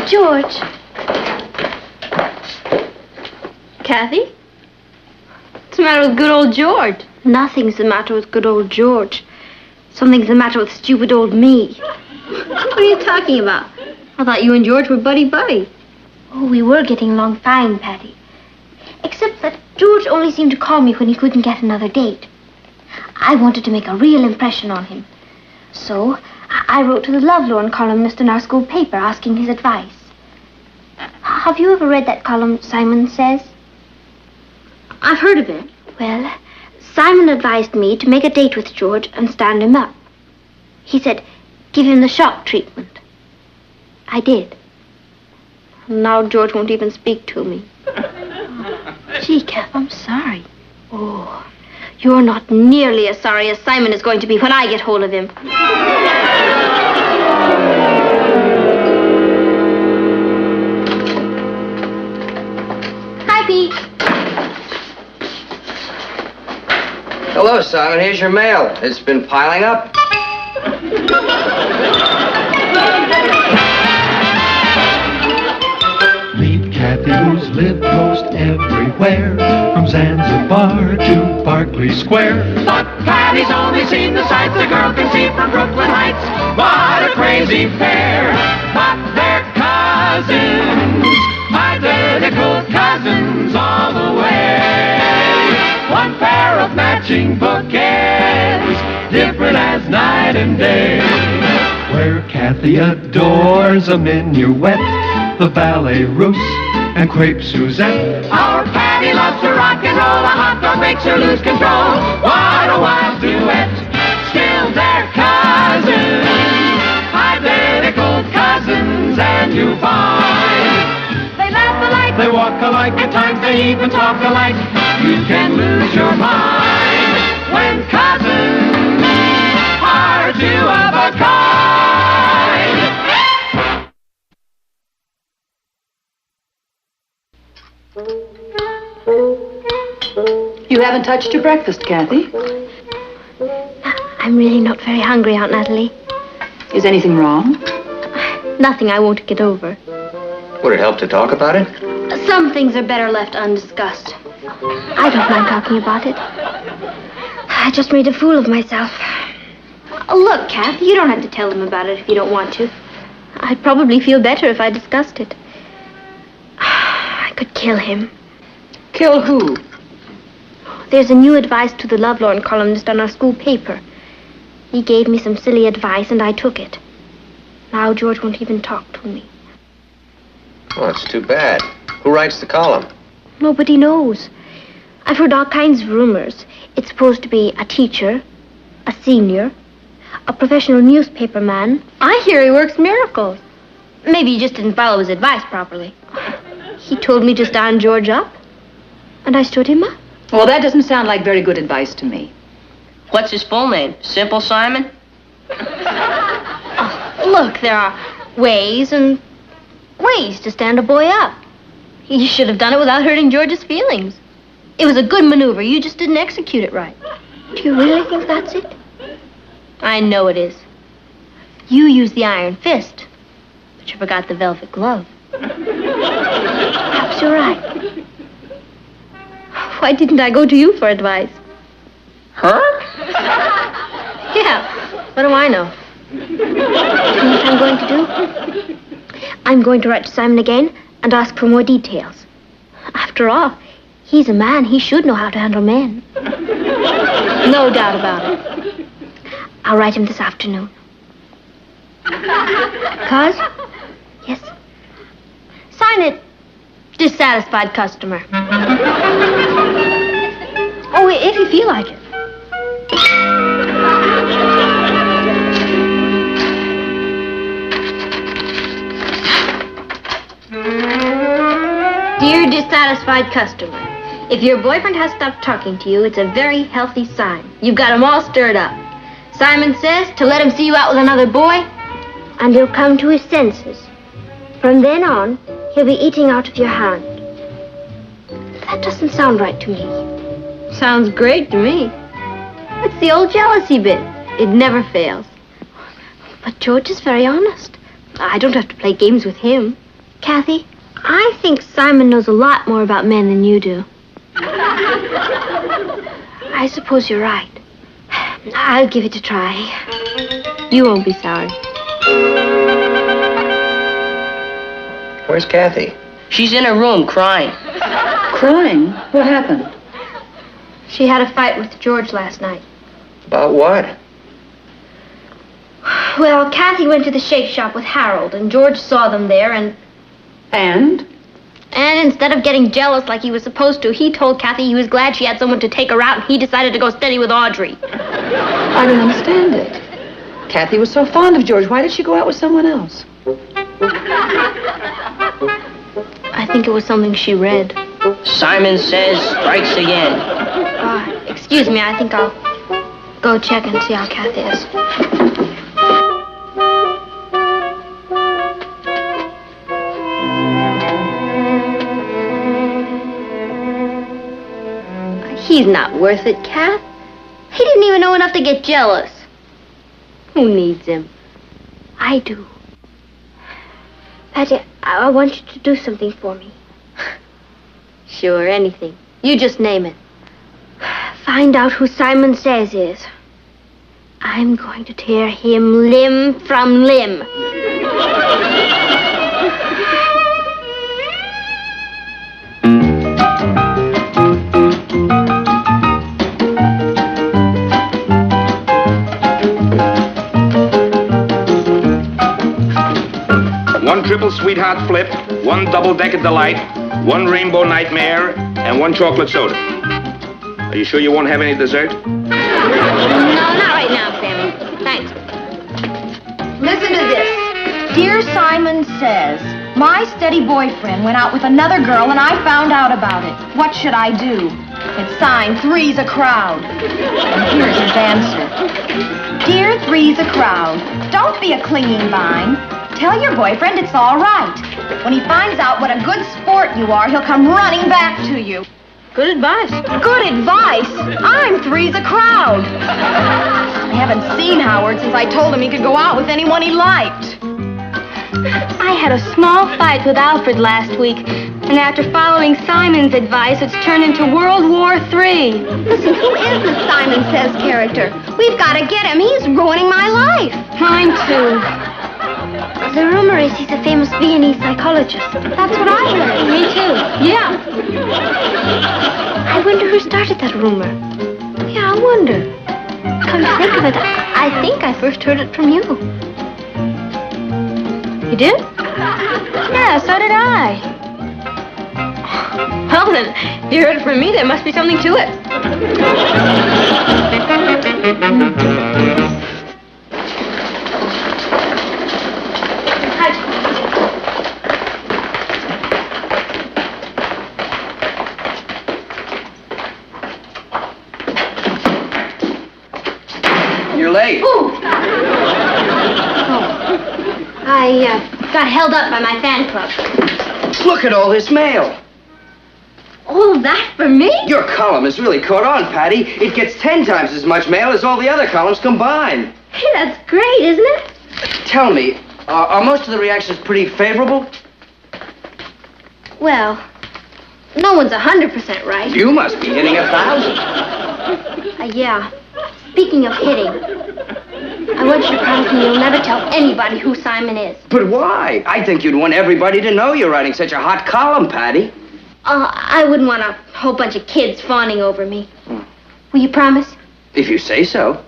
George. Kathy? What's the matter with good old George? Nothing's the matter with good old George. Something's the matter with stupid old me. What are you talking about? I thought you and George were buddy-buddy. Oh, we were getting along fine, Patty. Except that George only seemed to call me when he couldn't get another date. I wanted to make a real impression on him. So, I wrote to the Lovelorn columnist in our school paper asking his advice. Have you ever read that column, Simon Says? I've heard of it. Well, Simon advised me to make a date with George and stand him up. He said, give him the shock treatment. I did. Now George won't even speak to me. Gee, Kath, I'm sorry. Oh, you're not nearly as sorry as Simon is going to be when I get hold of him. Hi, Pete. Hello, Simon. Here's your mail. It's been piling up. Meet Kathy, who's lived most everywhere, from Zanzibar to Berkeley Square. But Patty's only seen the sights a girl can see from Brooklyn Heights. What a crazy pair! But they're cousins, identical cousins all the way. One pair of matching bouquets, different as night and day. Where Kathy adores a minuet, the ballet russe, and crepe Suzette. Our Patty loves to rock and roll, a hot dog makes her lose control. What a wild duet, still they're cousins, identical cousins, and you find they laugh alike, they walk alike, at times they even talk alike. You can lose your mind when cousins are two of a kind. You haven't touched your breakfast, Kathy. I'm really not very hungry, Aunt Natalie. Is anything wrong? Nothing I won't get over. Would it help to talk about it? Some things are better left undiscussed. I don't mind talking about it. I just made a fool of myself. Oh, look, Kath, you don't have to tell them about it if you don't want to. I'd probably feel better if I discussed it. I could kill him. Kill who? There's a new advice to the Lovelorn columnist on our school paper. He gave me some silly advice, and I took it. Now George won't even talk to me. Oh, it's too bad. Who writes the column? Nobody knows. I've heard all kinds of rumors. It's supposed to be a teacher, a senior, a professional newspaper man. I hear he works miracles. Maybe he just didn't follow his advice properly. He told me to stand George up, and I stood him up. Well, that doesn't sound like very good advice to me. What's his full name? Simple Simon? Look, there are ways and ways to stand a boy up. You should have done it without hurting George's feelings. It was a good maneuver. You just didn't execute it right. Do you really think that's it? I know it is. You used the iron fist, but you forgot the velvet glove. Perhaps you're right. Why didn't I go to you for advice? Her? Yeah, what do I know? You know what I'm going to do? I'm going to write to Simon again and ask for more details. After all, he's a man. He should know how to handle men. No doubt about it. I'll write him this afternoon. Cuz? Yes? Sign it. Dissatisfied customer. Oh, if you feel like it. Dear dissatisfied customer, if your boyfriend has stopped talking to you, it's a very healthy sign. You've got him all stirred up. Simon says to let him see you out with another boy, And he'll come to his senses. From then on, he'll be eating out of your hand. That doesn't sound right to me. sounds great to me. It's the old jealousy bit. It never fails. But George is very honest. I don't have to play games with him. Kathy, I think Simon knows a lot more about men than you do. I suppose you're right. I'll give it a try. You won't be sorry. Where's Kathy? She's in her room crying. Crying? What happened? She had a fight with George last night. About what? Well, Kathy went to the shake shop with Harold, and George saw them there, and instead of getting jealous like he was supposed to, he told Kathy he was glad she had someone to take her out, and he decided to go steady with Audrey. I don't understand it. Kathy was so fond of George. Why did she go out with someone else? I think it was something she read. Simon Says strikes again. Excuse me, I think I'll go check and see how Kathy is. He's not worth it, Kath. He didn't even know enough to get jealous. Who needs him? I do. Patty, I want you to do something for me. Sure, anything. You just name it. Find out who Simon Says is. I'm going to tear him limb from limb. One triple sweetheart flip, one double-decker delight, one rainbow nightmare, and one chocolate soda. Are you sure you won't have any dessert? No, not right now, Sammy. Thanks. Listen to this. Dear Simon Says, my steady boyfriend went out with another girl and I found out about it. What should I do? It's signed Three's a Crowd. And here's his answer. Dear Three's a Crowd, don't be a clinging vine. Tell your boyfriend it's all right. When he finds out what a good sport you are, he'll come running back to you. Good advice. Good advice? I'm Three's a Crowd. I haven't seen Howard since I told him he could go out with anyone he liked. I had a small fight with Alfred last week, and after following Simon's advice, it's turned into World War III. Listen, who is this Simon Says character? We've got to get him. He's ruining my life. Mine too. The rumor is he's a famous Viennese psychologist. That's what I heard. Me too. Yeah. I wonder who started that rumor. Yeah, I wonder. Come to think of it, I think I first heard it from you. You did? Yeah, so did I. Well, then, if you heard it from me, there must be something to it. You're late. I got held up by my fan club. Look at all this mail. All that for me? Your column has really caught on, Patty. It gets 10 times as much mail as all the other columns combined. Hey, that's great, isn't it? Tell me, are most of the reactions pretty favorable? Well, no one's 100% right. You must be hitting 1,000. Yeah. Speaking of hitting, I want you to promise me you'll never tell anybody who Simon is. But why? I think you'd want everybody to know you're writing such a hot column, Patty. I wouldn't want a whole bunch of kids fawning over me. Will you promise? If you say so.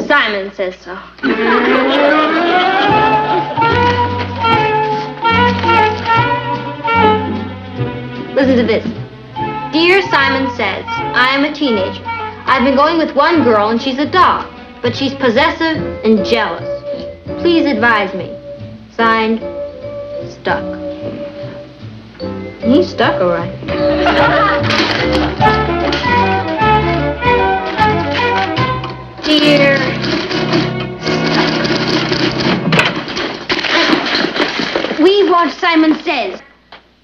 Simon says so. Listen to this. Dear Simon Says, I am a teenager. I've been going with one girl and she's a doll, but she's possessive and jealous. Please advise me. Signed, Stuck. He's stuck, all right. Dear Stuck. We want Simon Says.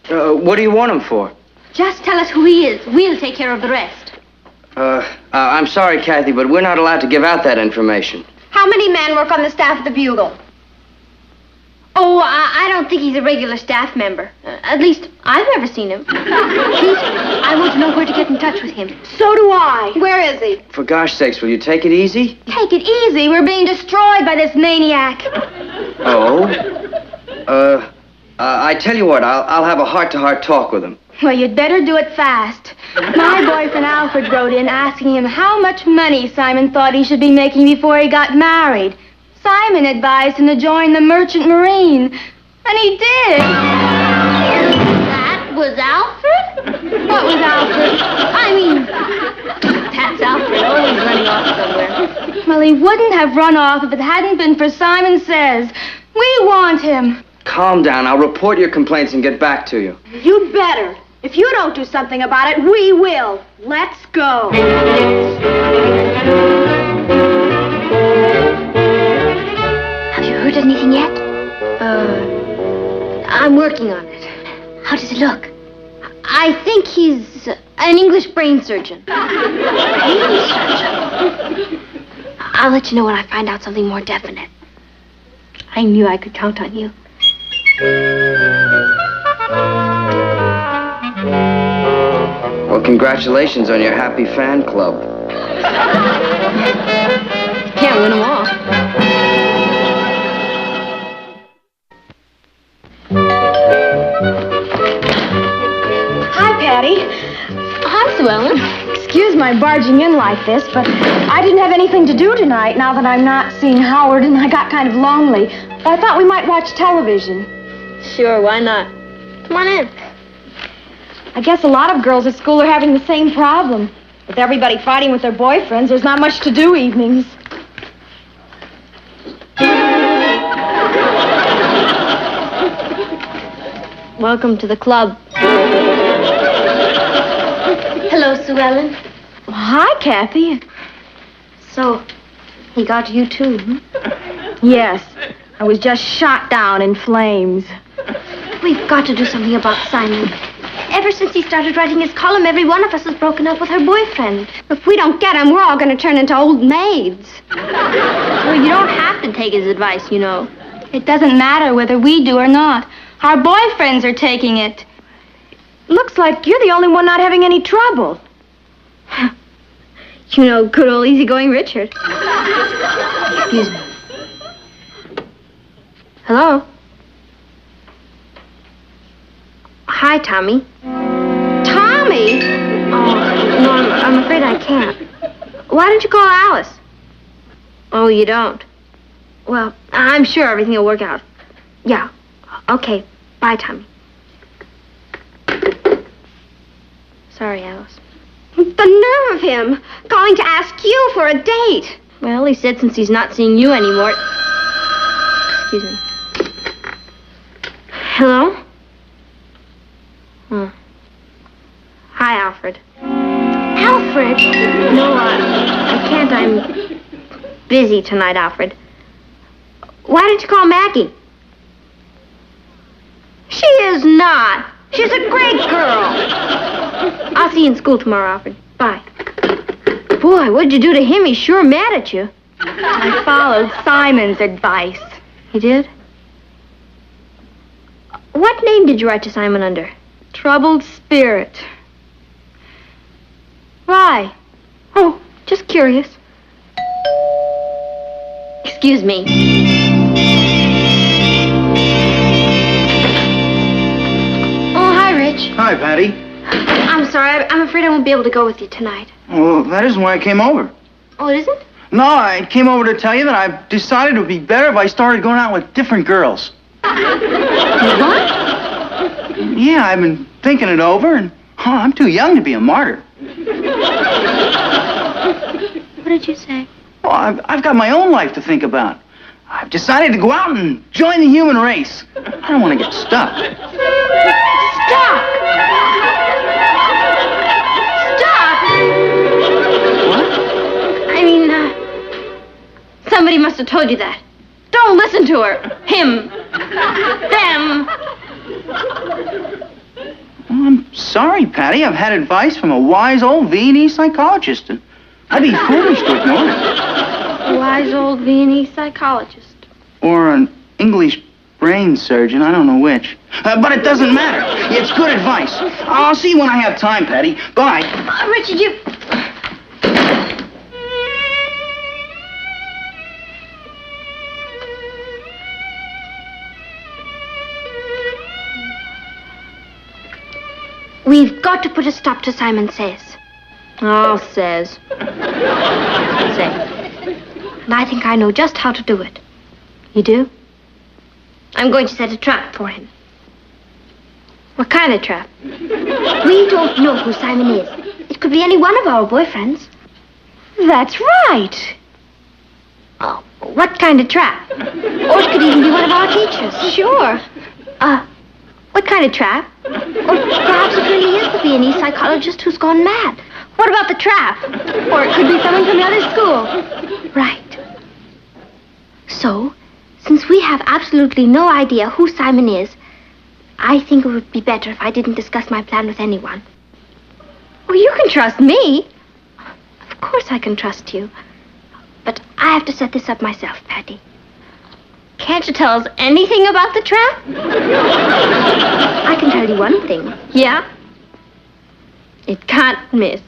What do you want him for? Just tell us who he is. We'll take care of the rest. I'm sorry, Kathy, but we're not allowed to give out that information. How many men work on the staff of the Bugle? Oh, I don't think he's a regular staff member. At least, I've never seen him. Please, I want to know where to get in touch with him. So do I. Where is he? For gosh sakes, will you take it easy? Take it easy. We're being destroyed by this maniac. Oh? I tell you what, I'll have a heart-to-heart talk with him. Well, you'd better do it fast. My boyfriend Alfred wrote in asking him how much money Simon thought he should be making before he got married. Simon advised him to join the Merchant Marine, and he did. That was Alfred? What was Alfred? I mean, that's Alfred, always running off somewhere. Well, he wouldn't have run off if it hadn't been for Simon Says. We want him. Calm down. I'll report your complaints and get back to you. You'd better. If you don't do something about it, we will. Let's go. Have you heard anything yet? I'm working on it. How does it look? I think he's an English brain surgeon. I'll let you know when I find out something more definite. I knew I could count on you. Well, congratulations on your happy fan club. Can't win them all. Hi, Patty. Hi, Sue Ellen. Excuse my barging in like this, but I didn't have anything to do tonight now that I'm not seeing Howard and I got kind of lonely. I thought we might watch television. Sure, why not? Come on in. I guess a lot of girls at school are having the same problem. With everybody fighting with their boyfriends, there's not much to do evenings. Welcome to the club. Hello, Sue Ellen. Hi, Kathy. So, he got you too, hmm? Yes, I was just shot down in flames. We've got to do something about Simon. Ever since he started writing his column, every one of us has broken up with her boyfriend. If we don't get him, we're all going to turn into old maids. Well, you don't have to take his advice, you know. It doesn't matter whether we do or not. Our boyfriends are taking it. Looks like you're the only one not having any trouble. You know, good old easygoing Richard. Excuse me. Hello? Hi, Tommy. Tommy? Oh, no, I'm afraid I can't. Why don't you call Alice? Oh, you don't? Well, I'm sure everything will work out. Yeah. Okay. Bye, Tommy. Sorry, Alice. The nerve of him! Calling to ask you for a date! Well, he said since he's not seeing you anymore... Excuse me. Hello? Hi, Alfred. Alfred! No, I can't. I'm busy tonight, Alfred. Why didn't you call Maggie? She is not. She's a great girl. I'll see you in school tomorrow, Alfred. Bye. Boy, what'd you do to him? He's sure mad at you. I followed Simon's advice. He did? What name did you write to Simon under? Troubled spirit. Why? Oh, just curious. Excuse me. Oh, hi, Rich. Hi, Patty. I'm sorry. I'm afraid I won't be able to go with you tonight. Well, that isn't why I came over. Oh, it isn't? No, I came over to tell you that I've decided it would be better if I started going out with different girls. What? Yeah, I've been thinking it over, and I'm too young to be a martyr. What did you say? Well, I've got my own life to think about. I've decided to go out and join the human race. I don't want to get stuck. Stuck! What? I mean, somebody must have told you that. Don't listen to her. Him. Them. Well, I'm sorry, Patty. I've had advice from a wise old Viennese psychologist, and I'd be foolish to ignore it. A wise old Viennese psychologist. Or an English brain surgeon. I don't know which. But it doesn't matter. It's good advice. I'll see you when I have time, Patty. Bye. Richard, you... We've got to put a stop to Simon Says. Oh, Says. Say. And I think I know just how to do it. You do? I'm going to set a trap for him. What kind of trap? We don't know who Simon is. It could be any one of our boyfriends. That's right. Oh, what kind of trap? Or it could even be one of our teachers. Sure. What kind of trap? Or perhaps it really is the Viennese psychologist who's gone mad. What about the trap? Or it could be someone from the other school. Right. So, since we have absolutely no idea who Simon is, I think it would be better if I didn't discuss my plan with anyone. Well, you can trust me. Of course I can trust you. But I have to set this up myself, Patty. Can't you tell us anything about the trap? I can tell you one thing. Yeah? It can't miss.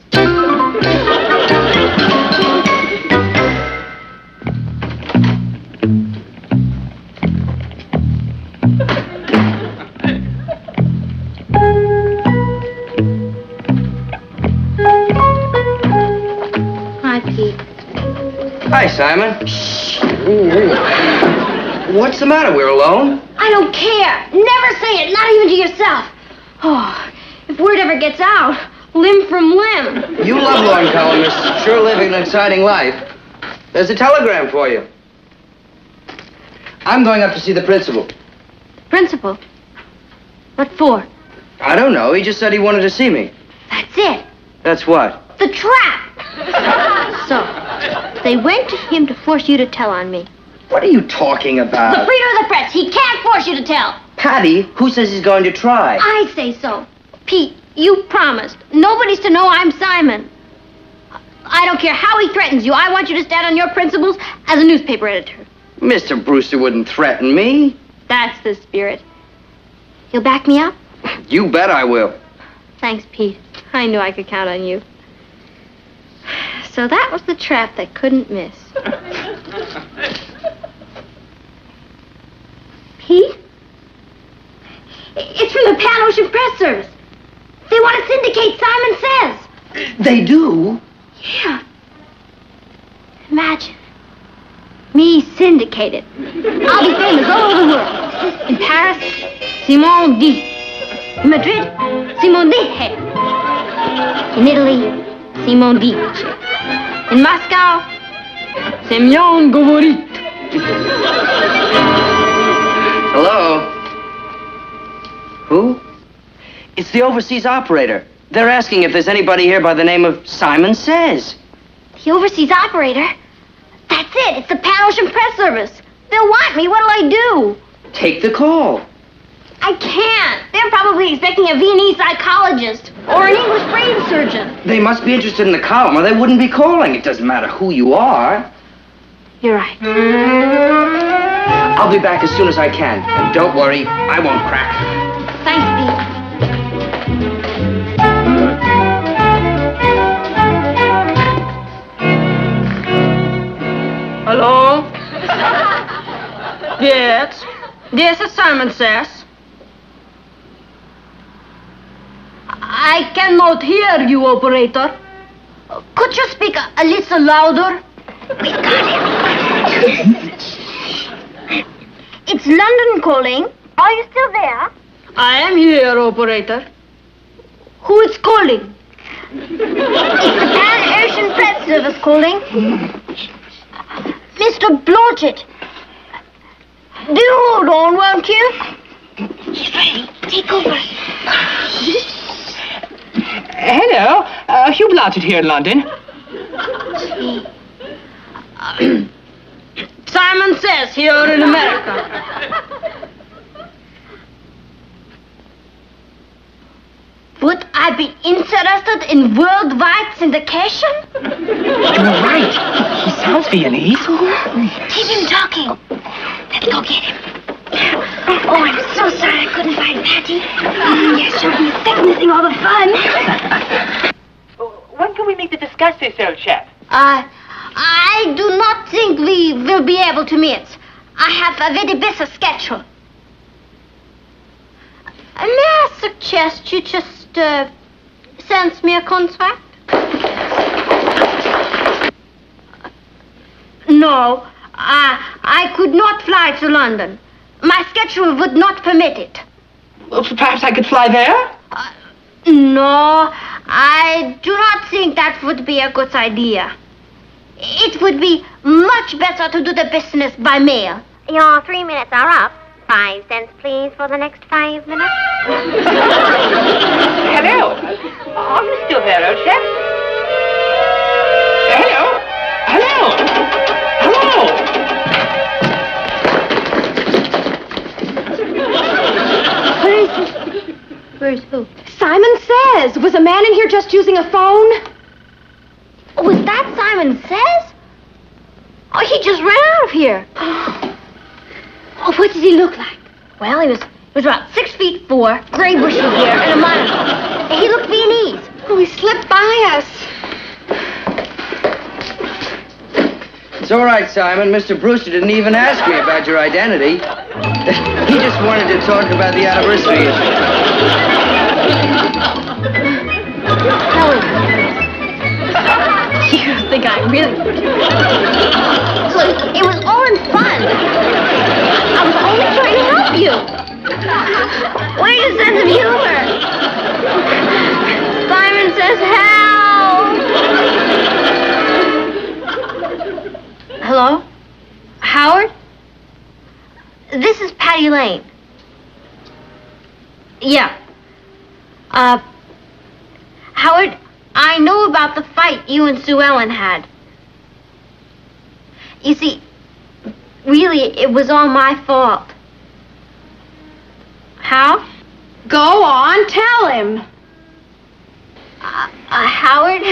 Hi, Pete. Hi, Simon. What's the matter? We're alone? I don't care. Never say it, not even to yourself. Oh, if word ever gets out, limb from limb. You Lovelorn columnists sure living an exciting life. There's a telegram for you. I'm going up to see the principal. Principal? What for? I don't know. He just said he wanted to see me. That's it. That's what? The trap. So, they went to him to force you to tell on me. What are you talking about? The Frida of the Frets. He can't force you to tell. Patty, who says he's going to try? I say so. Pete, you promised. Nobody's to know I'm Simon. I don't care how he threatens you. I want you to stand on your principles as a newspaper editor. Mr. Brewster wouldn't threaten me. That's the spirit. You'll back me up? You bet I will. Thanks, Pete. I knew I could count on you. So that was the trap that couldn't miss. Pete? It's from the Pan Ocean Press Service. They want to syndicate Simon Says. They do? Yeah. Imagine. Me syndicated. I'll be famous all over the world. In Paris, Simon D. In Madrid, Simon D. In Italy, Simon D. In Moscow, Semyon Govorit. Hello? Who? It's the overseas operator. They're asking if there's anybody here by the name of Simon Says. the overseas operator. That's it. It's the Pan Ocean Press Service. They'll want me. What'll I do? Take the call. I can't. They're probably expecting a Viennese psychologist or an English brain surgeon. They must be interested in the column, or they wouldn't be calling. It doesn't matter who you are. You're right. I'll be back as soon as I can. And don't worry, I won't crack. Thanks, Pete. Hello? Yes? This is Simon Says. I cannot hear you, operator. Could you speak a little louder? We got him. It's London calling. Are you still there? I am here, operator. Who is calling? It's the Pan Ocean Press Service calling. Mr. Blodgett. Do hold on, won't you? He's ready. Take over. Hello, Hugh Blodgett here in London. Simon Says here in America. Would I be interested in worldwide syndication? You're right. He sounds Viennese. Keep him talking. Let's go get him. Oh, I'm so sorry I couldn't find Patty. Yes, she'll be sick missing all the fun. When can we meet to discuss this, old chap? I do not think we will be able to meet. I have a very busy schedule. May I suggest you just send me a contract? No, I could not fly to London. My schedule would not permit it. Well, perhaps I could fly there? No, I do not think that would be a good idea. It would be much better to do the business by mail. Your 3 minutes are up. 5 cents, please, for the next 5 minutes. Hello. Are you still there, old chap? Hello. Hello. Hello. Where's who? Simon Says. Was a man in here just using a phone? Was that Simon Says? Oh, he just ran out of here. Oh, what did he look like? Well, he was about 6'4", gray bushy hair, and a monocle. He looked Viennese. Oh, he slipped by us. It's all right, Simon. Mr. Brewster didn't even ask me about your identity. He just wanted to talk about the anniversary issue. You think I'm really... So it was all in fun. I was only trying to help you. Where's your sense of humor? Simon Says help. Hello? Howard? This is Patty Lane. Yeah. Howard, I know about the fight you and Sue Ellen had. You see, really, it was all my fault. How? Go on, tell him. Howard,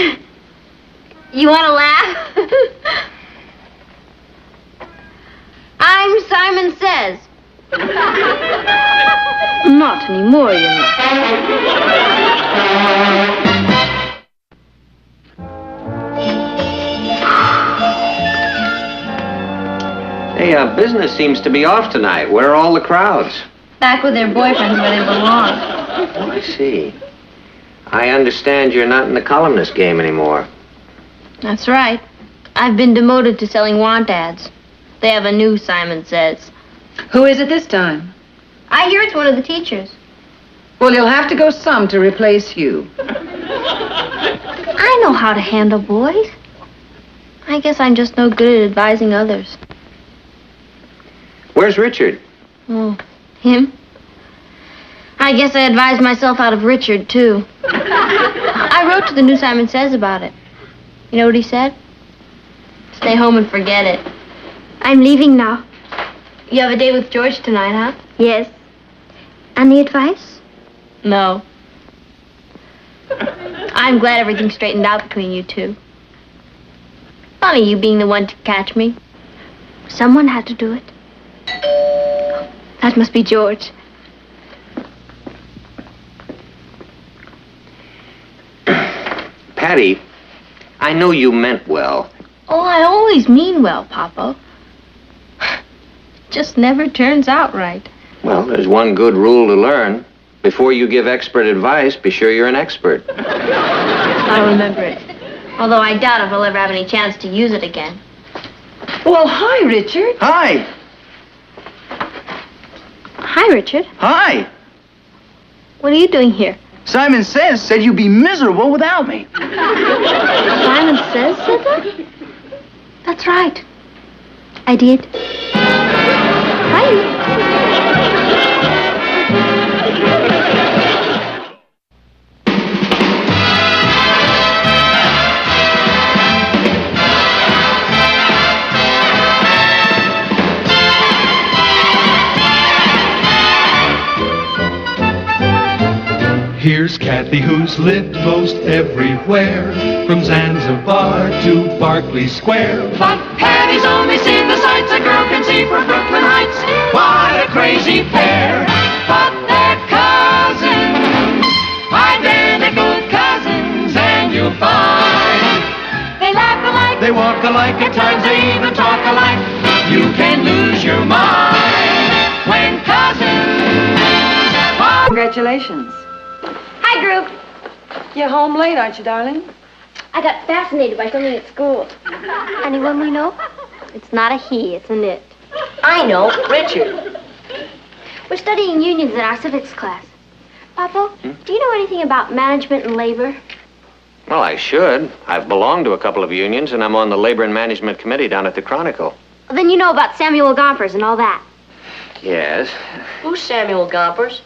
you want to laugh? I'm Simon Says. Not anymore, you know. Hey, business seems to be off tonight. Where are all the crowds? Back with their boyfriends where they belong. Oh, I see. I understand you're not in the columnist game anymore. That's right. I've been demoted to selling want ads. They have a new Simon Says. Who is it this time? I hear it's one of the teachers. Well, you'll have to go some to replace you. I know how to handle boys. I guess I'm just no good at advising others. Where's Richard? Oh, him? I guess I advised myself out of Richard, too. I wrote to the new Simon Says about it. You know what he said? Stay home and forget it. I'm leaving now. You have a date with George tonight, huh? Yes. Any advice? No. I'm glad everything's straightened out between you two. Funny you being the one to catch me. Someone had to do it. That must be George. Patty, I know you meant well. Oh, I always mean well, Papa. Just never turns out right. Well, there's one good rule to learn. Before you give expert advice, be sure you're an expert. I'll remember it. Although I doubt if I'll ever have any chance to use it again. Well, hi, Richard. Hi. Hi, Richard. Hi. What are you doing here? Simon said you'd be miserable without me. Simon said that? That's right. I did. Hi. Here's Kathy, who's lived most everywhere, from Zanzibar to Berkeley Square. But Patty's only seen the sights a girl can see from Brooklyn Heights. What a crazy pair, but they're cousins, identical cousins, and you'll find they laugh alike, They walk alike, at times they even talk alike. You can lose your mind when cousins are. Congratulations. Hi, group. You're home late, aren't you, darling? I got fascinated by something at school. Anyone we know? It's not a he, it's an it. I know, Richard. We're studying unions in our civics class. Papa, do you know anything about management and labor? Well, I should. I've belonged to a couple of unions, and I'm on the Labor and Management Committee down at the Chronicle. Well, then you know about Samuel Gompers and all that. Yes. Who's Samuel Gompers?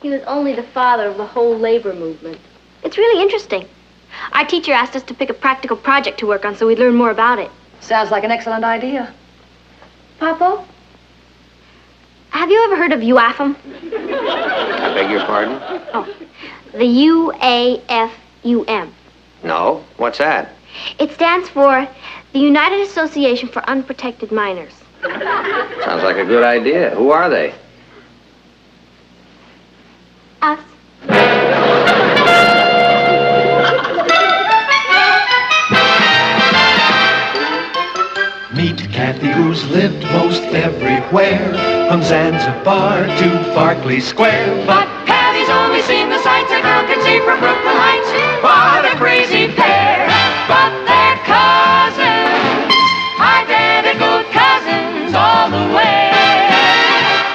He was only the father of the whole labor movement. It's really interesting. Our teacher asked us to pick a practical project to work on so we'd learn more about it. Sounds like an excellent idea. Papa, have you ever heard of UAFM? I beg your pardon? Oh, the UAFUM. No. What's that? It stands for the United Association for Unprotected Minors. Sounds like a good idea. Who are they? Us. Meet Kathy, who's lived most everywhere, from Zanzibar to Berkeley Square. But Patty's only seen the sights a girl can see from Brooklyn Heights. What a crazy pair, but they're cousins, identical cousins all the way.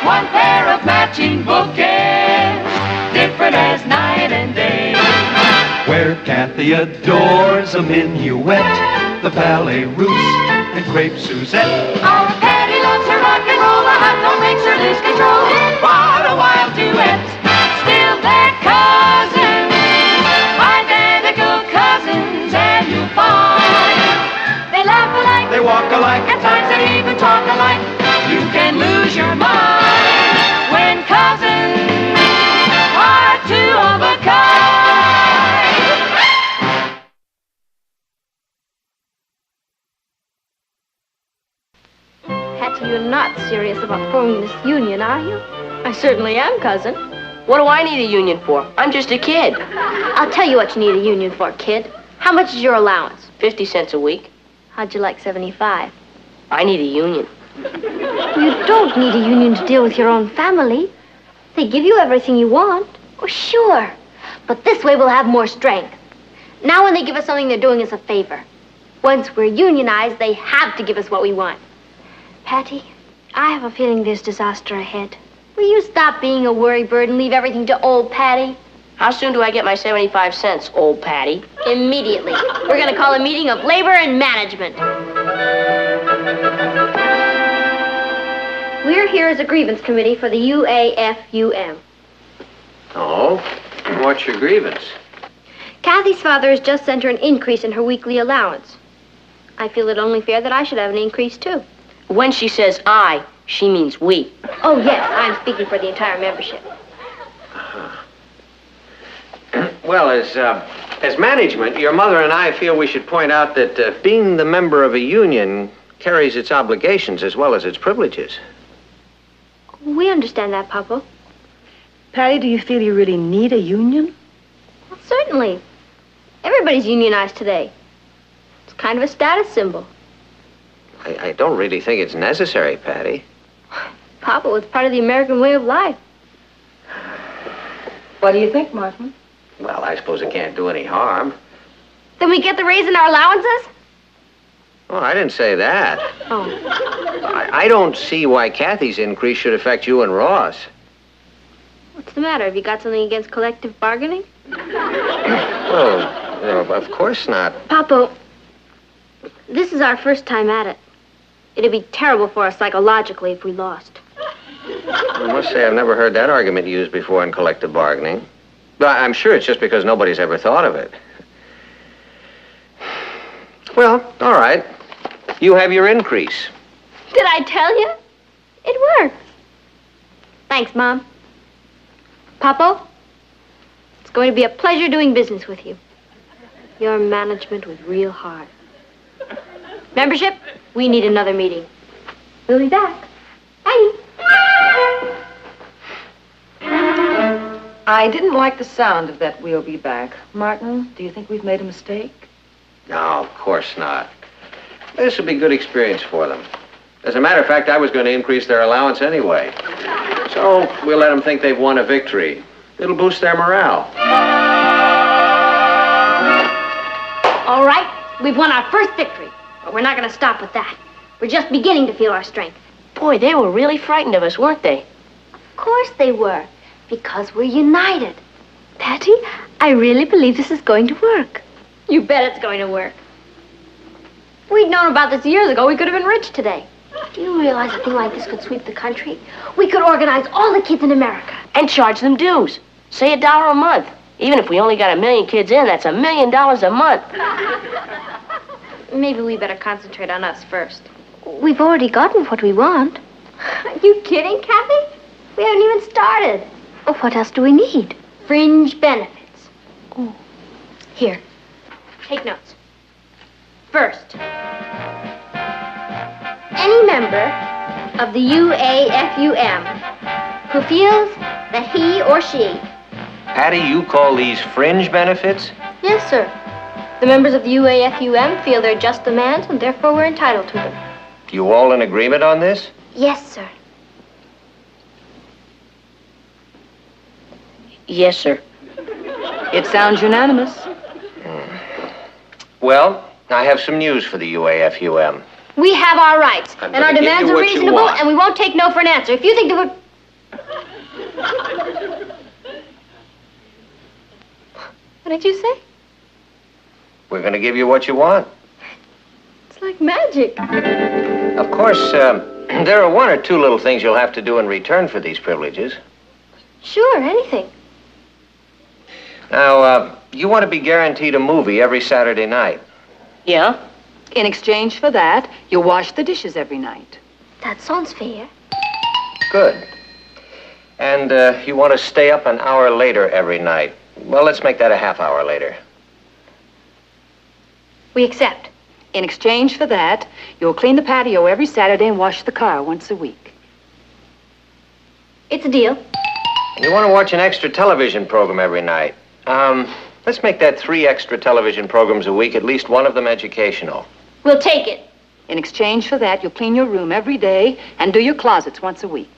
One pair of matching bouquets, different as night and day. Where Kathy adores a minuet, the ballet russe, and crepe Suzette. Our Patty loves her rock and roll, a hot dog makes her lose control. What a wild duet, still they're cousins, identical cousins, and you'll find they laugh alike, They walk alike, at times they even talk alike. You can lose your mind when cousins are two of a kind. Patty, you're not serious about forming this union, are you? I certainly am, cousin. What do I need a union for? I'm just a kid. I'll tell you what you need a union for, kid. How much is your allowance? 50 cents a week. How'd you like 75? I need a union. You don't need a union to deal with your own family. They give you everything you want. Oh, sure. But this way we'll have more strength. Now when they give us something, they're doing us a favor. Once we're unionized, they have to give us what we want. Patty, I have a feeling there's disaster ahead. Will you stop being a worry bird and leave everything to old Patty? How soon do I get my 75 cents, old Patty? Immediately. We're going to call a meeting of labor and management. We're here as a grievance committee for the UAFUM. Oh? What's your grievance? Kathy's father has just sent her an increase in her weekly allowance. I feel it only fair that I should have an increase, too. When she says I, she means we. Oh, yes, I'm speaking for the entire membership. Well, as management, your mother and I feel we should point out that being the member of a union carries its obligations as well as its privileges. We understand that, Papa. Patty, do you feel you really need a union? Well, certainly. Everybody's unionized today. It's kind of a status symbol. I don't really think it's necessary, Patty. Papa, it's part of the American way of life. What do you think, Martin? Well, I suppose it can't do any harm. Then we get the raise in our allowances? Oh, I didn't say that. Oh. I don't see why Kathy's increase should affect you and Ross. What's the matter? Have you got something against collective bargaining? Well, no, of course not. Papa, this is our first time at it. It'd be terrible for us psychologically if we lost. I must say I've never heard that argument used before in collective bargaining. But I'm sure it's just because nobody's ever thought of it. Well, all right. You have your increase. Did I tell you? It works. Thanks, Mom. Papa, it's going to be a pleasure doing business with you. Your management was real hard. Membership, we need another meeting. We'll be back. Bye. I didn't like the sound of that "we'll be back." Martin, do you think we've made a mistake? No, of course not. This will be a good experience for them. As a matter of fact, I was going to increase their allowance anyway. So we'll let them think they've won a victory. It'll boost their morale. All right, we've won our first victory, but we're not going to stop with that. We're just beginning to feel our strength. Boy, they were really frightened of us, weren't they? Of course they were, because we're united. Patty, I really believe this is going to work. You bet it's going to work. If we'd known about this years ago, we could have been rich today. Do you realize a thing like this could sweep the country? We could organize all the kids in America. And charge them dues. Say $1 a month. Even if we only got 1 million kids in, that's $1 million a month. Maybe we better concentrate on us first. We've already gotten what we want. Are you kidding, Kathy? We haven't even started. Oh, what else do we need? Fringe benefits. Oh. Here, take notes. First, any member of the UAFUM who feels that he or she... Patty, you call these fringe benefits? Yes, sir. The members of the UAFUM feel they're just demands and therefore we're entitled to them. You all in agreement on this? Yes, sir. Yes, sir. It sounds unanimous. Well, I have some news for the UAFUM. We have our rights, I'm and our gonna give demands you are what you reasonable, want. and we won't take no for an answer. If you think that What did you say? We're going to give you what you want. It's like magic. Of course, there are 1 or 2 little things you'll have to do in return for these privileges. Sure, anything. Now, you want to be guaranteed a movie every Saturday night. Yeah? In exchange for that, you'll wash the dishes every night. That sounds fair. Good. And you want to stay up an hour later every night. Well, let's make that a half hour later. We accept. In exchange for that, you'll clean the patio every Saturday and wash the car once a week. It's a deal. And you want to watch an extra television program every night. Let's make that 3 extra television programs a week, at least one of them educational. We'll take it. In exchange for that, you'll clean your room every day and do your closets once a week.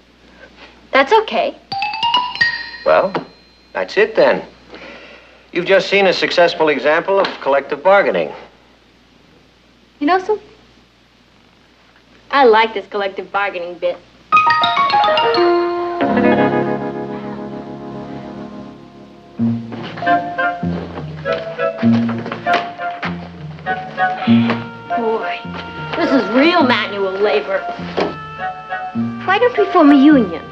That's okay. Well, that's it then. You've just seen a successful example of collective bargaining. You know something? I like this collective bargaining bit. Boy, this is real manual labor. Why don't we form a union?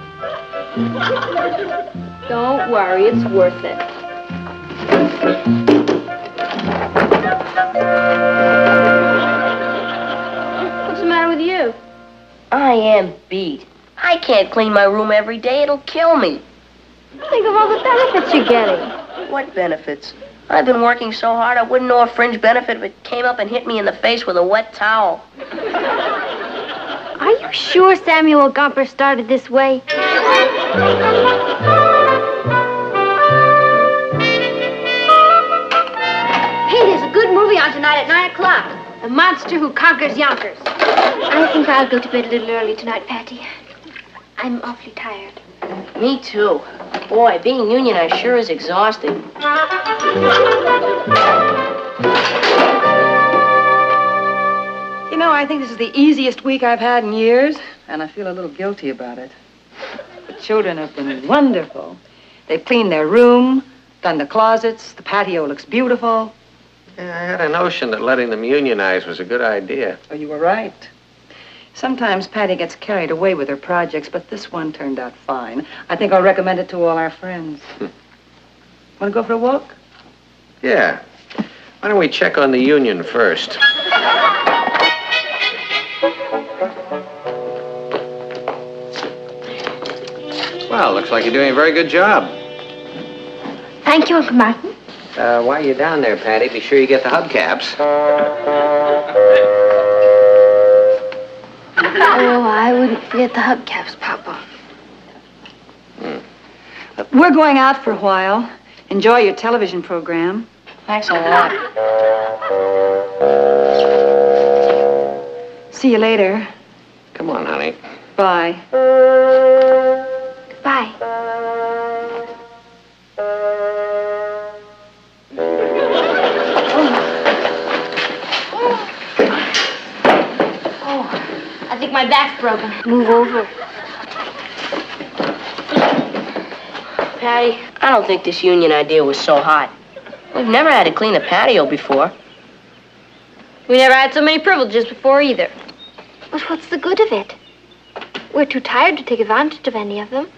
Don't worry, it's worth it. What's the matter with you? I am beat. I can't clean my room every day. It'll kill me. Think of all the benefits you're getting. What benefits? I've been working so hard I wouldn't know a fringe benefit if it came up and hit me in the face with a wet towel. Are you sure Samuel Gumper started this way? Hey, there's a good movie on tonight at 9 o'clock. The Monster Who Conquers Yonkers. I think I'll go to bed a little early tonight, Patty. I'm awfully tired. Me too. Boy, being unionized sure is exhausting. You know, I think this is the easiest week I've had in years, and I feel a little guilty about it. The children have been wonderful. They've cleaned their room, done the closets, the patio looks beautiful. Yeah, I had a notion that letting them unionize was a good idea. Oh, you were right. Sometimes Patty gets carried away with her projects, but this one turned out fine. I think I'll recommend it to all our friends. Want to go for a walk? Yeah. Why don't we check on the union first? Well, looks like you're doing a very good job. Thank you, Uncle Martin. While you're down there, Patty, be sure you get the hubcaps. Oh, I wouldn't forget the hubcaps, Papa. We're going out for a while. Enjoy your television program. Thanks a lot. See you later. Come on, honey. Bye. Bye. I think my back's broken. Move over. Patty, I don't think this union idea was so hot. We've never had to clean a patio before. We never had so many privileges before either. But what's the good of it? We're too tired to take advantage of any of them.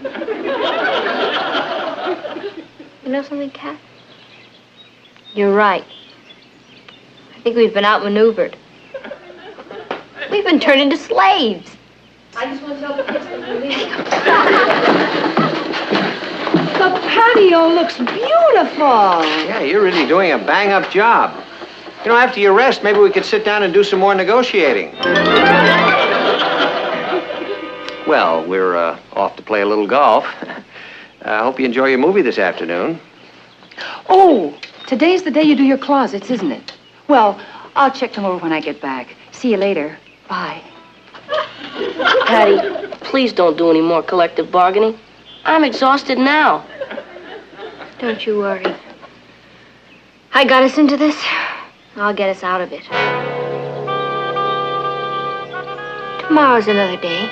You know something, Kath? You're right. I think we've been outmaneuvered. We've been turned into slaves. I just want to know the kids The patio looks beautiful. Yeah, you're really doing a bang-up job. You know, after your rest, maybe we could sit down and do some more negotiating. Well, we're off to play a little golf. I hope you enjoy your movie this afternoon. Oh, today's the day you do your closets, isn't it? Well, I'll check them over when I get back. See you later. Bye. Patty, please don't do any more collective bargaining. I'm exhausted now. Don't you worry. I got us into this. I'll get us out of it. Tomorrow's another day.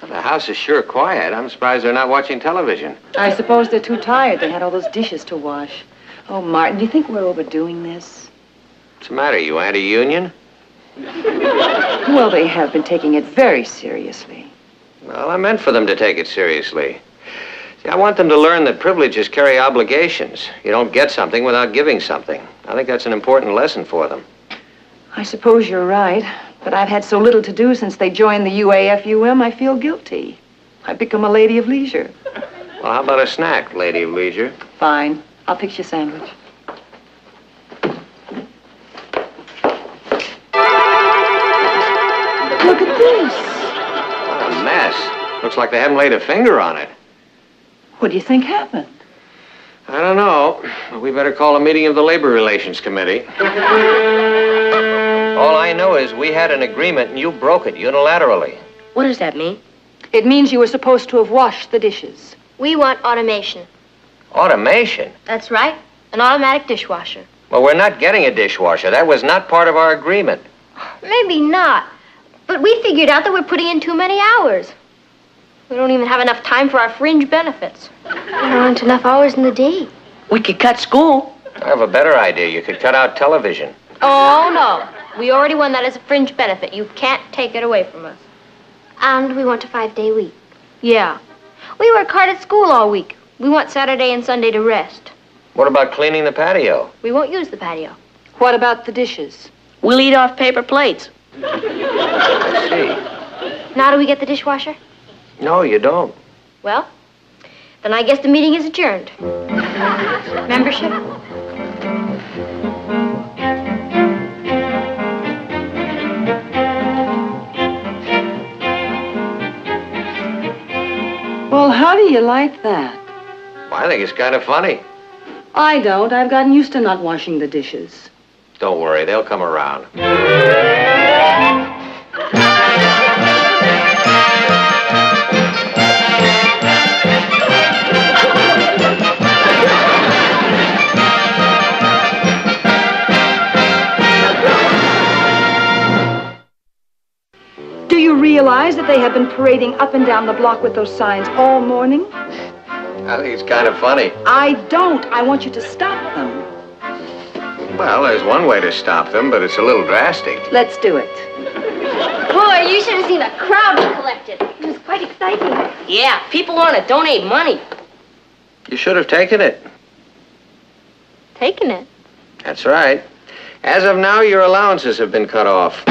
The house is sure quiet. I'm surprised they're not watching television. I suppose they're too tired. They had all those dishes to wash. Oh, Martin, do you think we're overdoing this? What's the matter? You anti-union? Well, they have been taking it very seriously. Well, I meant for them to take it seriously. See, I want them to learn that privileges carry obligations. You don't get something without giving something. I think that's an important lesson for them. I suppose you're right, but I've had so little to do since they joined the UAFUM, I feel guilty. I've become a lady of leisure. Well, how about a snack, lady of leisure? Fine. I'll fix you a sandwich. Look at this. What a mess. Looks like they haven't laid a finger on it. What do you think happened? I don't know. We better call a meeting of the Labor Relations Committee. All I know is we had an agreement and you broke it unilaterally. What does that mean? It means you were supposed to have washed the dishes. We want automation. Automation? That's right. An automatic dishwasher. Well, we're not getting a dishwasher. That was not part of our agreement. Maybe not. But we figured out that we're putting in too many hours. We don't even have enough time for our fringe benefits. There aren't enough hours in the day. We could cut school. I have a better idea. You could cut out television. Oh, no. We already won that as a fringe benefit. You can't take it away from us. And we want a 5-day week. Yeah. We work hard at school all week. We want Saturday and Sunday to rest. What about cleaning the patio? We won't use the patio. What about the dishes? We'll eat off paper plates. I see. Now do we get the dishwasher? No, you don't. Well, then I guess the meeting is adjourned. Membership? Well, how do you like that? Well, I think it's kind of funny. I don't. I've gotten used to not washing the dishes. Don't worry, they'll come around. Do you realize that they have been parading up and down the block with those signs all morning? I think it's kind of funny. I don't. I want you to stop them. Well, there's one way to stop them, but it's a little drastic. Let's do it. Boy, you should have seen the crowd we collected. It was quite exciting. Yeah, people want to donate money. You should have taken it. Taking it. That's right. As of now, your allowances have been cut off.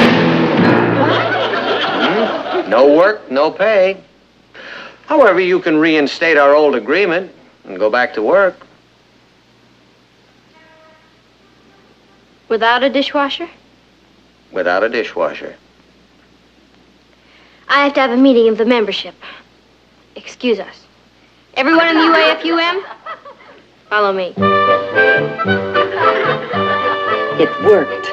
No work, no pay. However, you can reinstate our old agreement and go back to work. Without a dishwasher? without a dishwasher. I have to have a meeting of the membership. Excuse us. Everyone in the UAFUM? Follow me. It worked.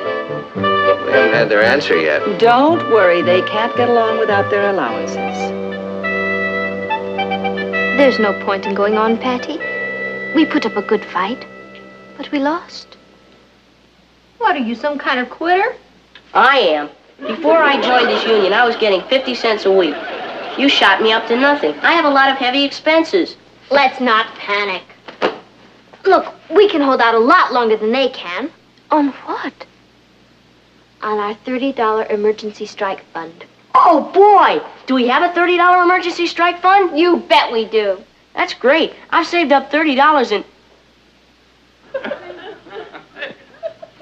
We haven't had their answer yet. Don't worry, they can't get along without their allowances. There's no point in going on, Patty. We put up a good fight, but we lost. What, are you some kind of quitter? I am. Before I joined this union, I was getting 50 cents a week. You shot me up to nothing. I have a lot of heavy expenses. Let's not panic. Look, we can hold out a lot longer than they can. On what? On our $30 emergency strike fund. Oh, boy! Do we have a $30 emergency strike fund? You bet we do. That's great. I've saved up $30 and...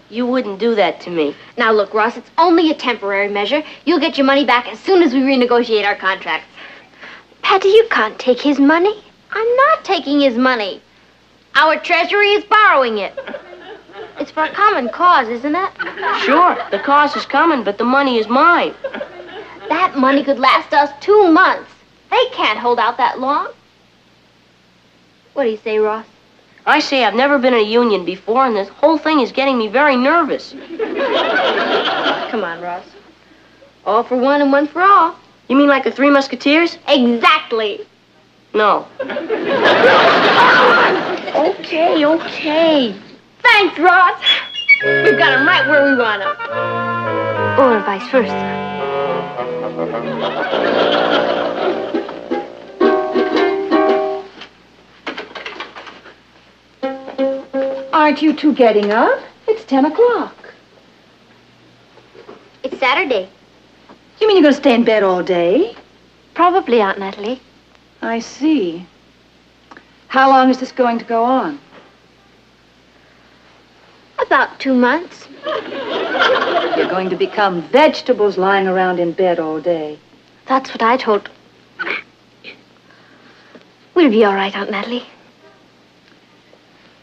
You wouldn't do that to me. Now, look, Ross, it's only a temporary measure. You'll get your money back as soon as we renegotiate our contracts. Patty, you can't take his money. I'm not taking his money. Our treasury is borrowing it. It's for a common cause, isn't it? Sure, the cause is coming, but the money is mine. That money could last us 2 months. They can't hold out that long. What do you say, Ross? I say I've never been in a union before, and this whole thing is getting me very nervous. Come on, Ross. All for one and one for all. You mean like the Three Musketeers? Exactly. No. Okay. Thanks, Ross. We've got him right where we want him. Or vice versa. Aren't you two getting up? It's 10 o'clock. It's Saturday. You mean you're going to stay in bed all day? Probably, Aunt Natalie. I see. How long is this going to go on? About 2 months. You're going to become vegetables lying around in bed all day. That's what I told. We'll be all right, Aunt Natalie.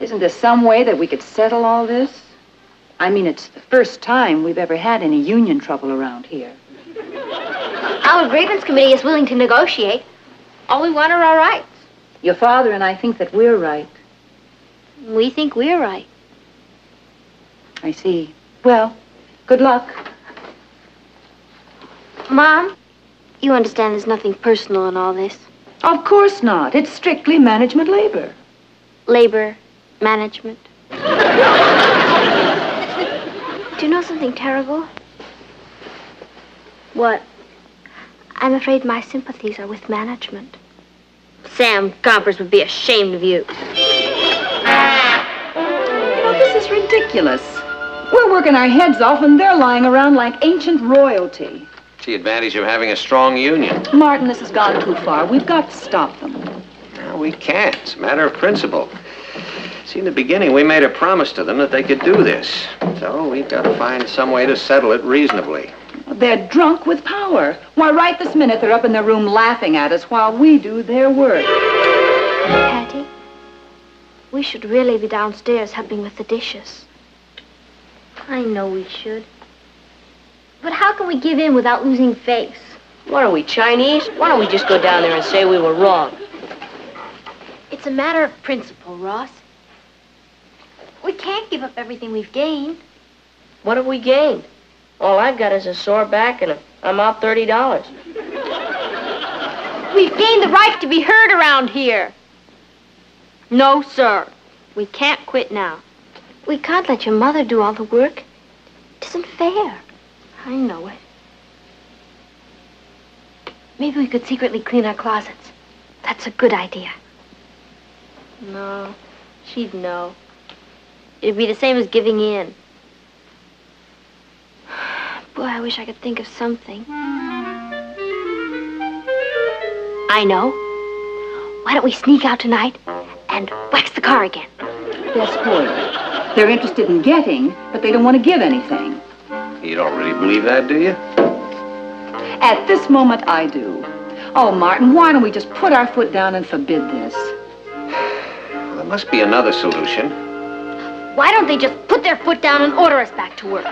Isn't there some way that we could settle all this? I mean, it's the first time we've ever had any union trouble around here. Our grievance committee is willing to negotiate. All we want are our rights. Your father and I think that we're right. We think we're right. I see. Well, good luck. Mom, you understand there's nothing personal in all this. Of course not. It's strictly management labor. Labor, management. Do you know something terrible? What? I'm afraid my sympathies are with management. Sam Gompers would be ashamed of you. Oh, this is ridiculous. We're working our heads off and they're lying around like ancient royalty. It's the advantage of having a strong union. Martin, this has gone too far. We've got to stop them. No, we can't. It's a matter of principle. See, in the beginning, we made a promise to them that they could do this. So we've got to find some way to settle it reasonably. They're drunk with power. Why, right this minute, they're up in their room laughing at us while we do their work. Patty, we should really be downstairs helping with the dishes. I know we should. But how can we give in without losing face? What are we, Chinese? Why don't we just go down there and say we were wrong? It's a matter of principle, Ross. We can't give up everything we've gained. What have we gained? All I've got is a sore back and I'm out $30. We've gained the right to be heard around here. No, sir. We can't quit now. We can't let your mother do all the work. It isn't fair. I know it. Maybe we could secretly clean our closets. That's a good idea. No, she'd know. It'd be the same as giving in. Boy, I wish I could think of something. I know. Why don't we sneak out tonight and wax the car again? Yes, boy. They're interested in getting, but they don't want to give anything. You don't really believe that, do you? At this moment, I do. Oh, Martin, why don't we just put our foot down and forbid this? Well, there must be another solution. Why don't they just put their foot down and order us back to work?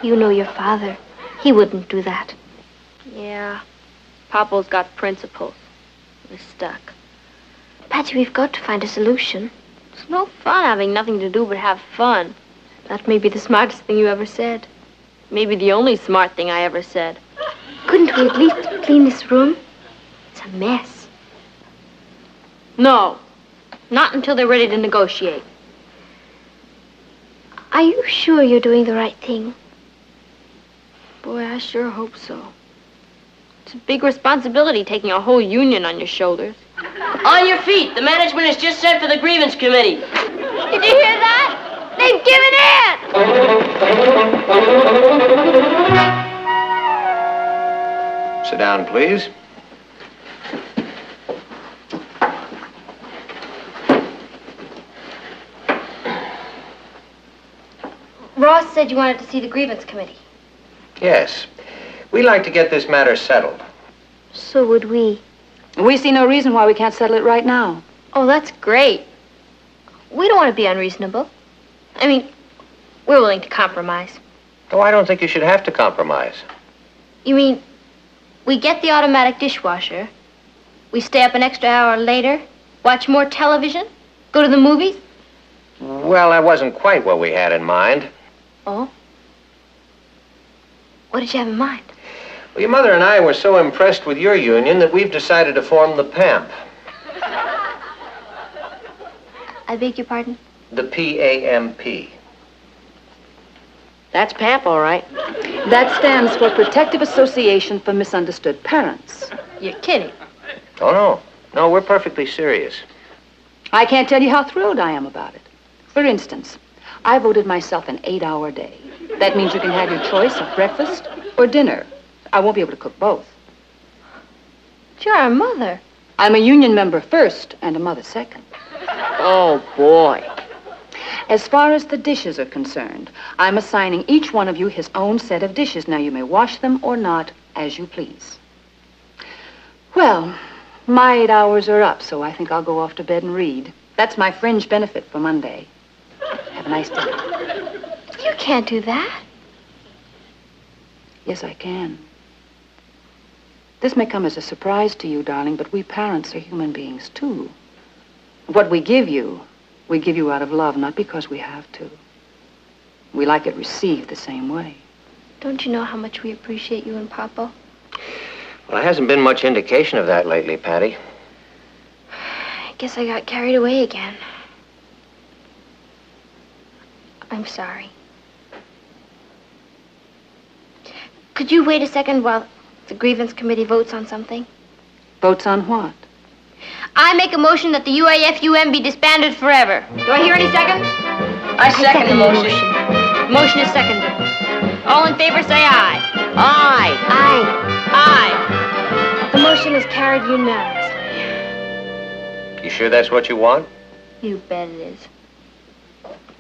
You know your father. He wouldn't do that. Yeah. Papa's got principles. We're stuck. Patty, we've got to find a solution. It's no fun having nothing to do but have fun. That may be the smartest thing you ever said. Maybe the only smart thing I ever said. Couldn't we at least clean this room? It's a mess. No. Not until they're ready to negotiate. Are you sure you're doing the right thing? Boy, I sure hope so. It's a big responsibility taking a whole union on your shoulders. On your feet. The management has just sent for the grievance committee. Did you hear that? They've given in! Sit down, please. Ross said you wanted to see the grievance committee. Yes. We'd like to get this matter settled. So would we. We see no reason why we can't settle it right now. Oh, that's great. We don't want to be unreasonable. I mean, we're willing to compromise. Oh, I don't think you should have to compromise. You mean we get the automatic dishwasher, we stay up an extra hour later, watch more television, go to the movies? Well, that wasn't quite what we had in mind. Oh? What did you have in mind? Well, your mother and I were so impressed with your union that we've decided to form the PAMP. I beg your pardon? The PAMP. That's PAMP, all right. That stands for Protective Association for Misunderstood Parents. You're kidding. Oh, no. No, we're perfectly serious. I can't tell you how thrilled I am about it. For instance, I voted myself an 8-hour day. That means you can have your choice of breakfast or dinner. I won't be able to cook both. But you're a mother. I'm a union member first and a mother second. Oh, boy. As far as the dishes are concerned, I'm assigning each one of you his own set of dishes. Now, you may wash them or not, as you please. Well, my 8 hours are up, so I think I'll go off to bed and read. That's my fringe benefit for Monday. Have a nice day. You can't do that. Yes, I can. This may come as a surprise to you, darling, but we parents are human beings, too. What we give you out of love, not because we have to. We like it received the same way. Don't you know how much we appreciate you and Papa? Well, there hasn't been much indication of that lately, Patty. I guess I got carried away again. I'm sorry. Could you wait a second while the grievance committee votes on something? Votes on what? I make a motion that the UAFUM be disbanded forever. Do I hear any seconds? I second the motion. Motion is seconded. All in favor, say aye. Aye. Aye. The motion is carried unanimously. You sure that's what you want? You bet it is.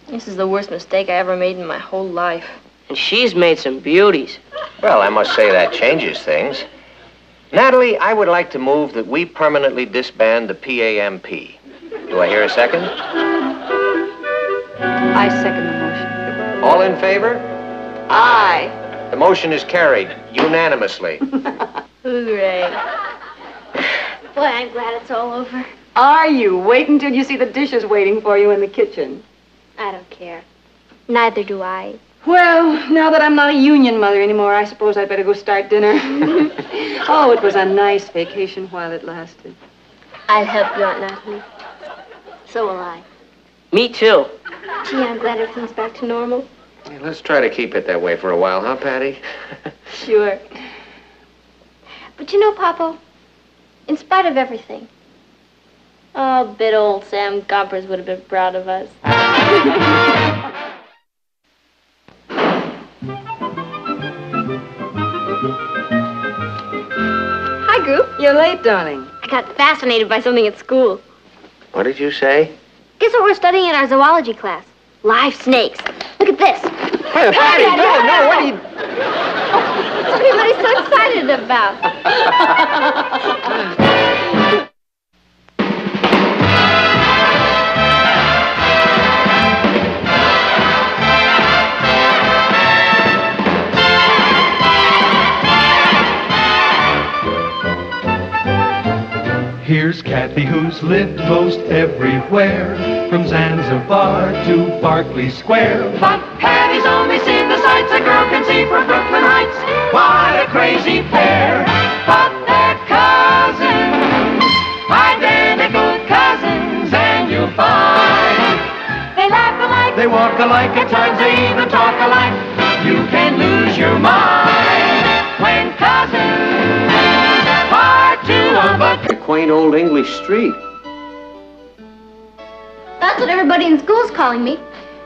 This is the worst mistake I ever made in my whole life. And she's made some beauties. Well, I must say that changes things. Natalie, I would like to move that we permanently disband the PAMP. Do I hear a second? I second the motion. All in favor? Aye. The motion is carried unanimously. Hooray. Boy, I'm glad it's all over. Are you? Wait until you see the dishes waiting for you in the kitchen. I don't care. Neither do I. Well, now that I'm not a union mother anymore, I suppose I'd better go start dinner. Oh, it was a nice vacation while it lasted. I'll help you, Aunt Natalie. So will I. Me too. Gee, I'm glad everything's back to normal. Hey, let's try to keep it that way for a while, huh, Patty? Sure. But you know, Papa, in spite of everything, Oh, bit old Sam Gompers would have been proud of us. Hi, Group. You're late, darling. I got fascinated by something at school. What did you say? guess what we're studying in our zoology class? Live snakes. Look at this. Hey, Patty, no, what are you... What's everybody so excited about? Here's Kathy, who's lived most everywhere, from Zanzibar to Berkeley Square. But Patty's only seen the sights a girl can see from Brooklyn Heights. What a crazy pair, but they're cousins, identical cousins, and you'll find they laugh alike, they walk alike, at times they even talk alike. You can lose your mind when cousins are two of a Quaint old English street. That's what everybody in school's calling me.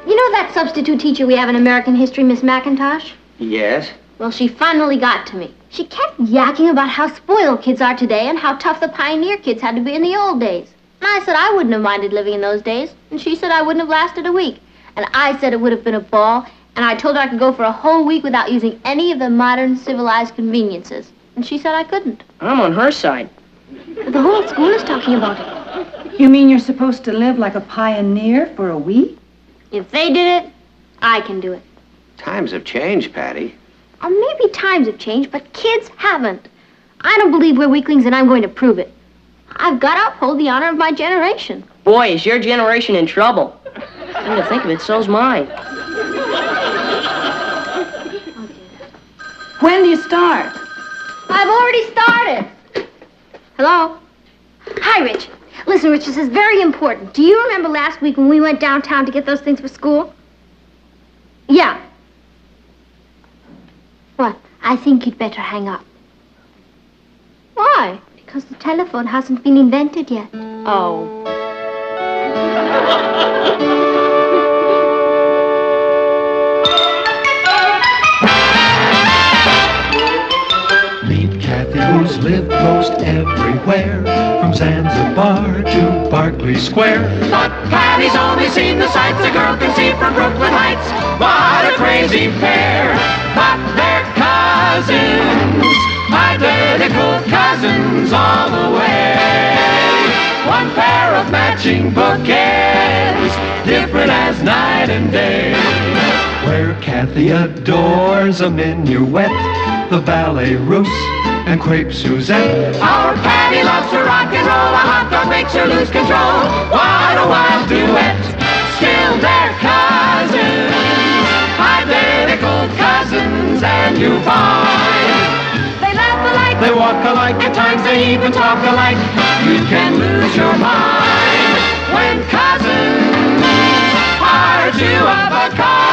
You know that substitute teacher we have in American history, Miss McIntosh? Yes? Well, she finally got to me. She kept yakking about how spoiled kids are today and how tough the pioneer kids had to be in the old days. And I said I wouldn't have minded living in those days. And she said I wouldn't have lasted a week. And I said it would have been a ball. And I told her I could go for a whole week without using any of the modern civilized conveniences. And she said I couldn't. I'm on her side. The whole school is talking about it. You mean you're supposed to live like a pioneer for a week? If they did it, I can do it. Times have changed, Patty. Or maybe times have changed, but kids haven't. I don't believe we're weaklings, and I'm going to prove it. I've got to uphold the honor of my generation. Boy, is your generation in trouble. Come to think of it, so's mine. When do you start? I've already started. Hello? Hi, Rich. Listen, Rich, this is very important. Do you remember last week when we went downtown to get those things for school? Yeah. What? I think you'd better hang up. Why? Because the telephone hasn't been invented yet. Oh. Meet Kathy, who's lived most everywhere, from Zanzibar to Berkeley Square. But Patty's only seen the sights a girl can see from Brooklyn Heights. What a crazy pair, but they're cousins, identical cousins all the way. One pair of matching bookends, different as night and day. Where Kathy adores a minuet, the ballet russe, and crepe Suzette. Our Patty loves to rock and roll, a hot dog makes her lose control. What a wild duet, still they're cousins, identical cousins, and you find they laugh alike, they walk alike, at times they even talk alike. You can lose your mind when cousins are two of a kind.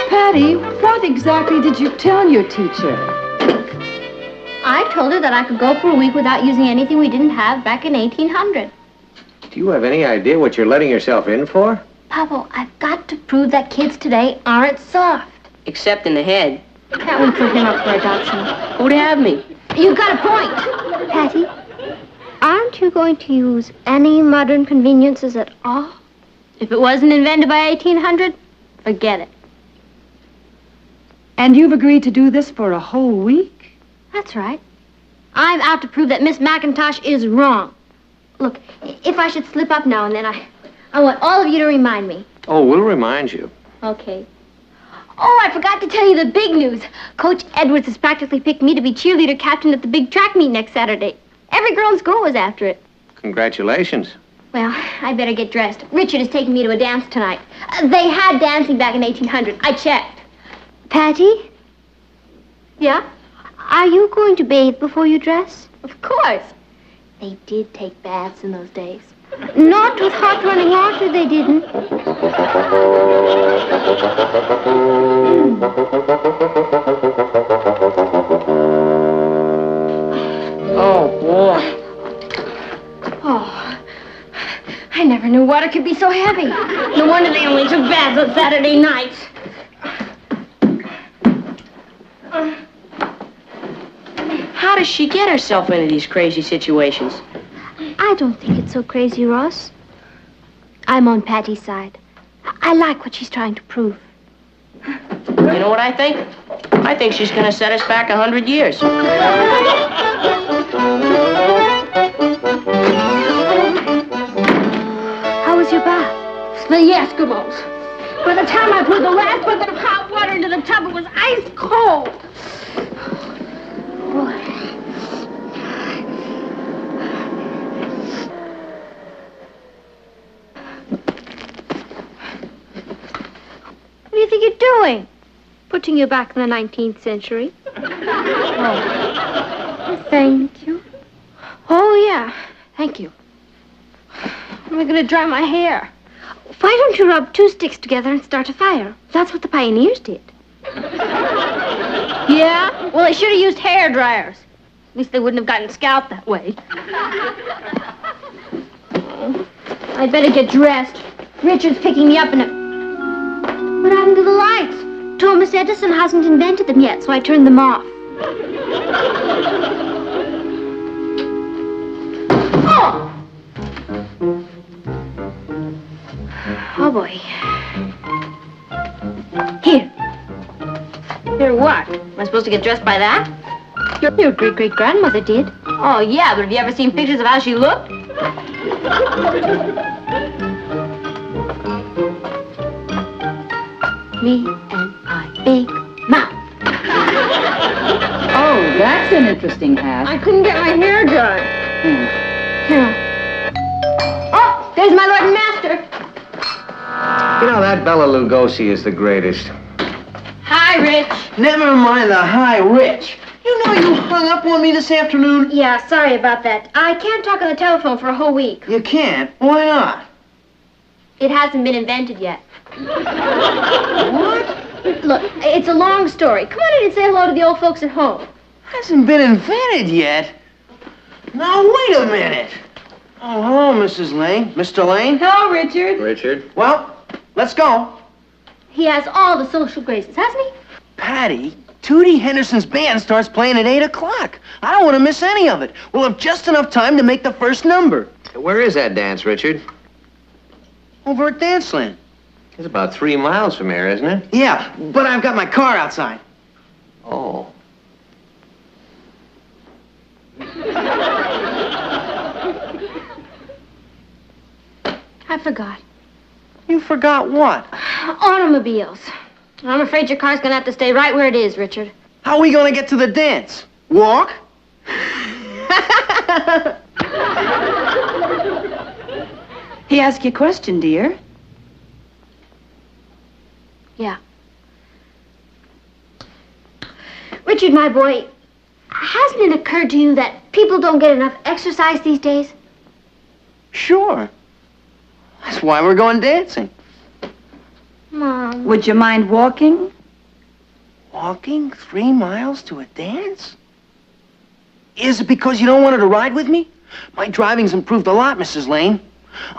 Patty, what exactly did you tell your teacher? I told her that I could go for a week without using anything we didn't have back in 1800. Do you have any idea what you're letting yourself in for? Pablo, I've got to prove that kids today aren't soft. Except in the head. Can't we put him up for adoption? Who'd have me? You got a point. Patty, aren't you going to use any modern conveniences at all? If it wasn't invented by 1800, forget it. And you've agreed to do this for a whole week? That's right. I'm out to prove that Miss McIntosh is wrong. Look, if I should slip up now and then, I want all of you to remind me. Oh, we'll remind you. Okay. Oh, I forgot to tell you the big news. Coach Edwards has practically picked me to be cheerleader captain at the big track meet next Saturday. Every girl in school was after it. Congratulations. Well, I better get dressed. Richard is taking me to a dance tonight. They had dancing back in 1800. I checked. Patty? Yeah? Are you going to bathe before you dress? Of course. They did take baths in those days. Not with hot running water, they didn't. Oh, boy. Oh, I never knew water could be so heavy. No wonder they only took baths on Saturday nights. How does she get herself into these crazy situations? I don't think it's so crazy, Ross. I'm on Patty's side. I like what she's trying to prove. You know what I think? I think she's going to set us back 100 years. How was your bath? Smell the Eskimos. By the time I put the last bucket of hot water water into the tub. It was ice cold. What do you think you're doing? Putting you back in the 19th century. Oh, thank you. Oh, yeah. Thank you. How am I going to dry my hair? Why don't you rub 2 sticks together and start a fire? That's what the pioneers did. Yeah? Well, they should have used hair dryers. At least they wouldn't have gotten scalped that way. I'd better get dressed. Richard's picking me up in a... What happened to the lights? Thomas Edison hasn't invented them yet, so I turned them off. Oh! Oh, boy. Here. Here, what? Am I supposed to get dressed by that? Your great-great-grandmother did. Oh, yeah, but have you ever seen pictures of how she looked? Me and my big mouth. Oh, that's an interesting hat. I couldn't get my hair done. Here. Oh, there's my Lord and Master. You know, that Bela Lugosi is the greatest. Hi, Rich. Never mind the high rich. You know you hung up on me this afternoon? Yeah, sorry about that. I can't talk on the telephone for a whole week. You can't. Why not? It hasn't been invented yet. What? Look, it's a long story. Come on in and say hello to the old folks at home. Hasn't been invented yet. Now, wait a minute. Oh, hello, Mrs. Lane. Mr. Lane? Hello, Richard. Richard? Well, let's go. He has all the social graces, hasn't he? Patty, Tootie Henderson's band starts playing at 8 o'clock. I don't want to miss any of it. We'll have just enough time to make the first number. Where is that dance, Richard? Over at Danceland. It's about 3 miles from here, isn't it? Yeah, but I've got my car outside. Oh. I forgot. You forgot what? Automobiles. I'm afraid your car's going to have to stay right where it is, Richard. How are we going to get to the dance? Walk? He asked you a question, dear. Yeah. Richard, my boy, hasn't it occurred to you that people don't get enough exercise these days? Sure. That's why we're going dancing. Mom. Would you mind walking? Walking 3 miles to a dance? Is it because you don't want her to ride with me? My driving's improved a lot, Mrs. Lane.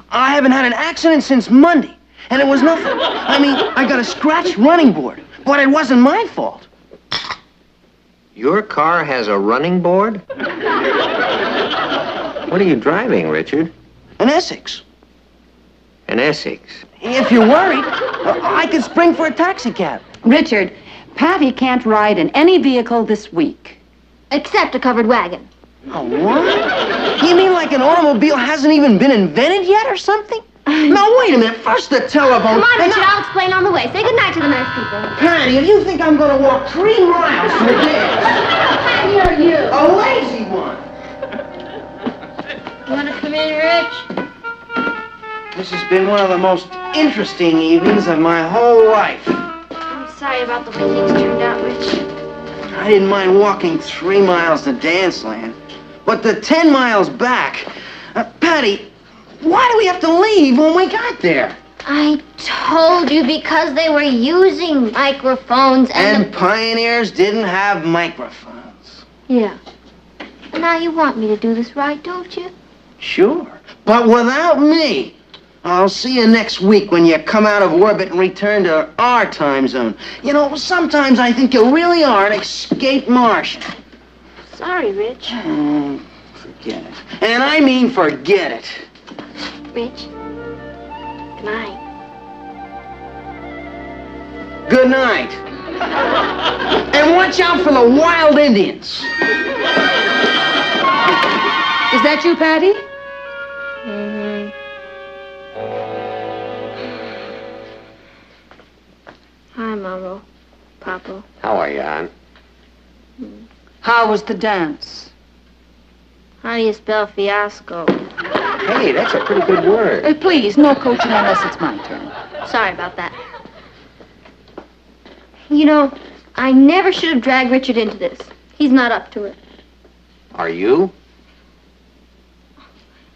I haven't had an accident since Monday, and it was nothing. I mean, I got a scratched running board, but it wasn't my fault. Your car has a running board? What are you driving, Richard? An Essex. An Essex. If you're worried, I could spring for a taxi cab. Richard, Patty can't ride in any vehicle this week. Except a covered wagon. A what? You mean like an automobile hasn't even been invented yet or something? Now, wait a minute. First the telephone. Come on, and Richard, now- I'll explain on the way. Say goodnight to the nice people. Patty, if you think I'm going to walk 3 miles to a dance, Patty, are you? a lazy one. You want to come in, Rich? This has been one of the most interesting evenings of my whole life. I'm sorry about the way things turned out, Rich. I didn't mind walking 3 miles to Danceland, but the 10 miles back... Patty, why do we have to leave when we got there? I told you because they were using microphones And pioneers didn't have microphones. Yeah. Now you want me to do this right, don't you? Sure, but without me. I'll see you next week when you come out of orbit and return to our time zone. You know, sometimes I think you really are an escaped Martian. Sorry, Rich. Oh, forget it. And I mean forget it. Rich. Good night. Good night. And watch out for the wild Indians. Is that you, Patty? Mm-hmm. Hi, Mama. Papa. How are you, Ann? How was the dance? How do you spell fiasco? Hey, that's a pretty good word. Please, no coaching unless it's my turn. Sorry about that. You know, I never should have dragged Richard into this. He's not up to it. Are you?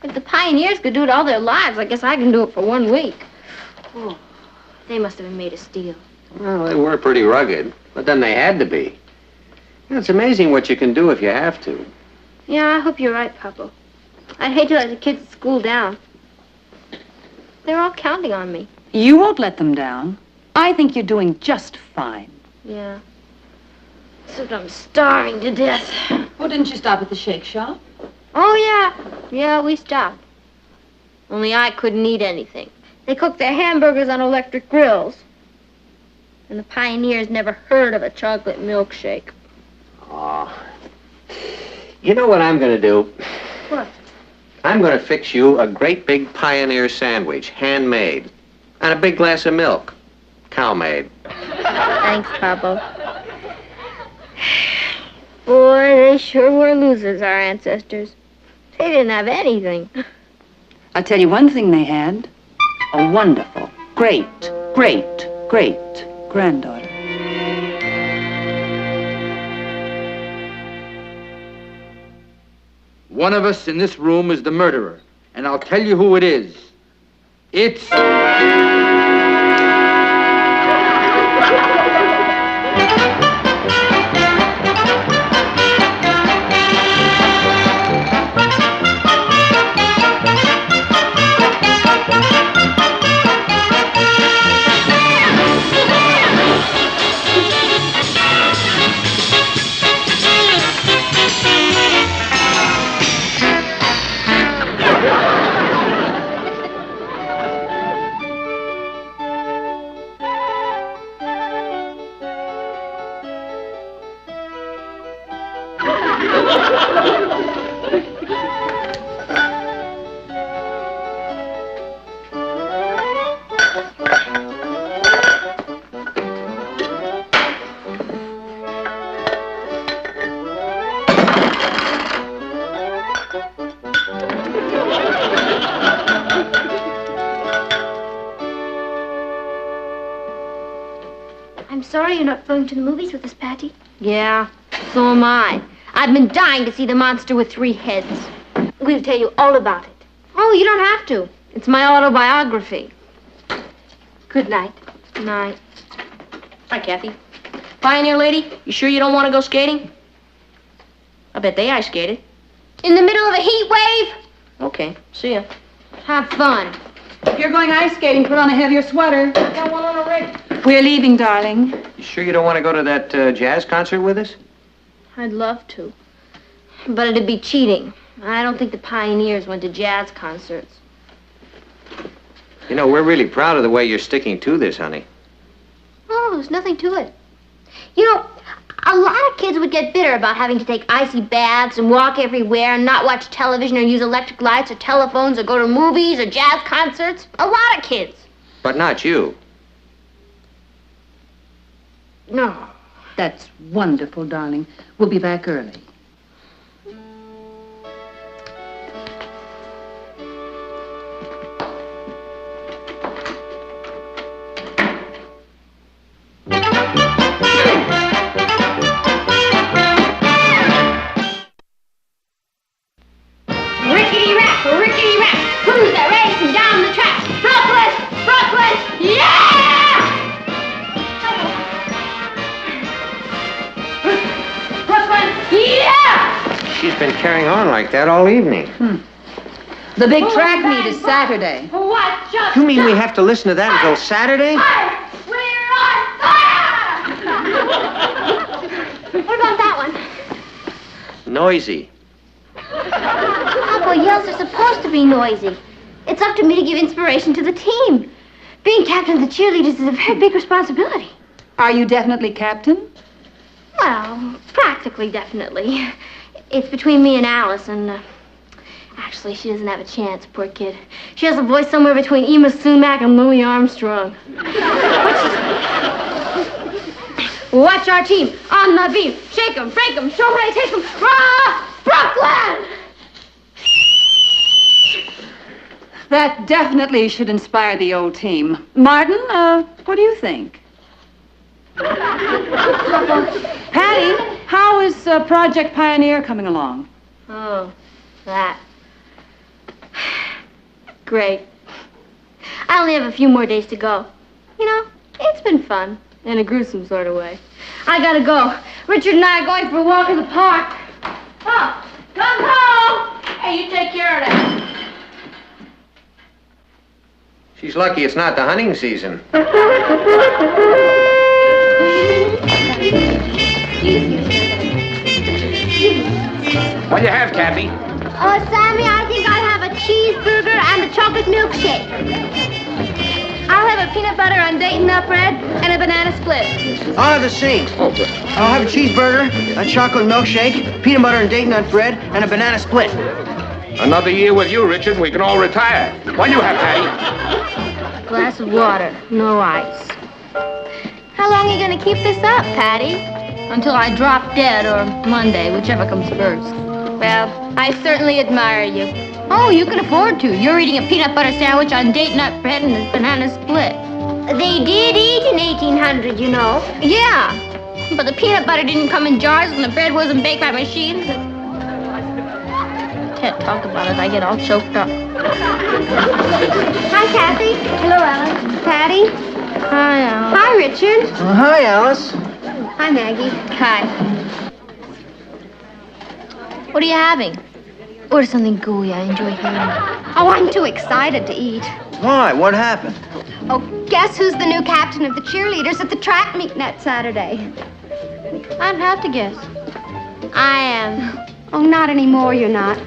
If the pioneers could do it all their lives, I guess I can do it for 1 week. Oh, they must have been made of steel. Well, they were pretty rugged, but then they had to be. You know, it's amazing what you can do if you have to. Yeah, I hope you're right, Papa. I'd hate to let the kids at school down. They're all counting on me. You won't let them down. I think you're doing just fine. Yeah. Except I'm starving to death. Well, didn't you stop at the shake shop? Oh, yeah. Yeah, we stopped. Only I couldn't eat anything. They cooked their hamburgers on electric grills. And the pioneers never heard of a chocolate milkshake. Aw. You know what I'm going to do? What? I'm going to fix you a great big Pioneer sandwich, handmade, and a big glass of milk, cow-made. Thanks, Papa. Boy, they sure were losers, our ancestors. They didn't have anything. I'll tell you one thing they had. A wonderful, great, great, great granddaughter. One of us in this room is the murderer, and I'll tell you who it is. It's... I'm sorry you're not going to the movies with us, Patty. Yeah, so am I. I've been dying to see the monster with 3 heads. We'll tell you all about it. Oh, you don't have to. It's my autobiography. Good night. Night. Hi, Kathy. Pioneer lady, you sure you don't want to go skating? I bet they ice skated. In the middle of a heat wave? Okay, see ya. Have fun. If you're going ice skating, put on a heavier sweater. Got one on a rig. We're leaving, darling. You sure you don't want to go to that jazz concert with us? I'd love to. But it'd be cheating. I don't think the pioneers went to jazz concerts. You know, we're really proud of the way you're sticking to this, honey. Oh, there's nothing to it. You know, a lot of kids would get bitter about having to take icy baths and walk everywhere and not watch television or use electric lights or telephones or go to movies or jazz concerts. A lot of kids. But not you. No. That's wonderful, darling. We'll be back early. Rickety rap, who's that racing down the track? Brooklyn, Brooklyn, yeah! Brooklyn, yeah! She's been carrying on like that all evening. The big track meet is Saturday. What just You mean we have to listen to that until Saturday? What about that one? Noisy. Papa, yells are supposed to be noisy. It's up to me to give inspiration to the team. Being captain of the cheerleaders is a very big responsibility. Are you definitely captain? Well, practically, definitely. It's between me and Alice, and actually, she doesn't have a chance, poor kid. She has a voice somewhere between Ema Sumac and Louis Armstrong. Watch our team on the beam. Shake 'em, break 'em, show they take 'em. Rah! Brooklyn! That definitely should inspire the old team. Martin, what do you think? Patty, how is Project Pioneer coming along? Oh, that. Great. I only have a few more days to go. You know, it's been fun, in a gruesome sort of way. I gotta go. Richard and I are going for a walk in the park. Oh, come home! Hey, you take care of that. She's lucky it's not the hunting season. What do you have, Kathy? Sammy, I think I'll have a cheeseburger and a chocolate milkshake. I'll have a peanut butter on Dayton nut bread and a banana split. I'll have the same. I'll have a cheeseburger, a chocolate milkshake, peanut butter and Dayton nut bread, and a banana split. Another year with you, Richard, we can all retire. What do you have, Patty? Glass of water, no ice. How long are you going to keep this up, Patty? Until I drop dead or Monday, whichever comes first. Well, I certainly admire you. Oh, you can afford to. You're eating a peanut butter sandwich on date nut bread and a banana split. They did eat in 1800, you know. Yeah, but the peanut butter didn't come in jars and the bread wasn't baked by machines. Can't talk about it. I get all choked up. Hi, Kathy. Hello, Alice. Patty. Hi, Alice. Hi, Richard. Hi, Alice. Hi, Maggie. Hi. What are you having? Order something gooey. I enjoy hearing it. Oh, I'm too excited to eat. Why? What happened? Oh, guess who's the new captain of the cheerleaders at the track meet next Saturday? I'd have to guess. I am. Oh, not anymore, you're not.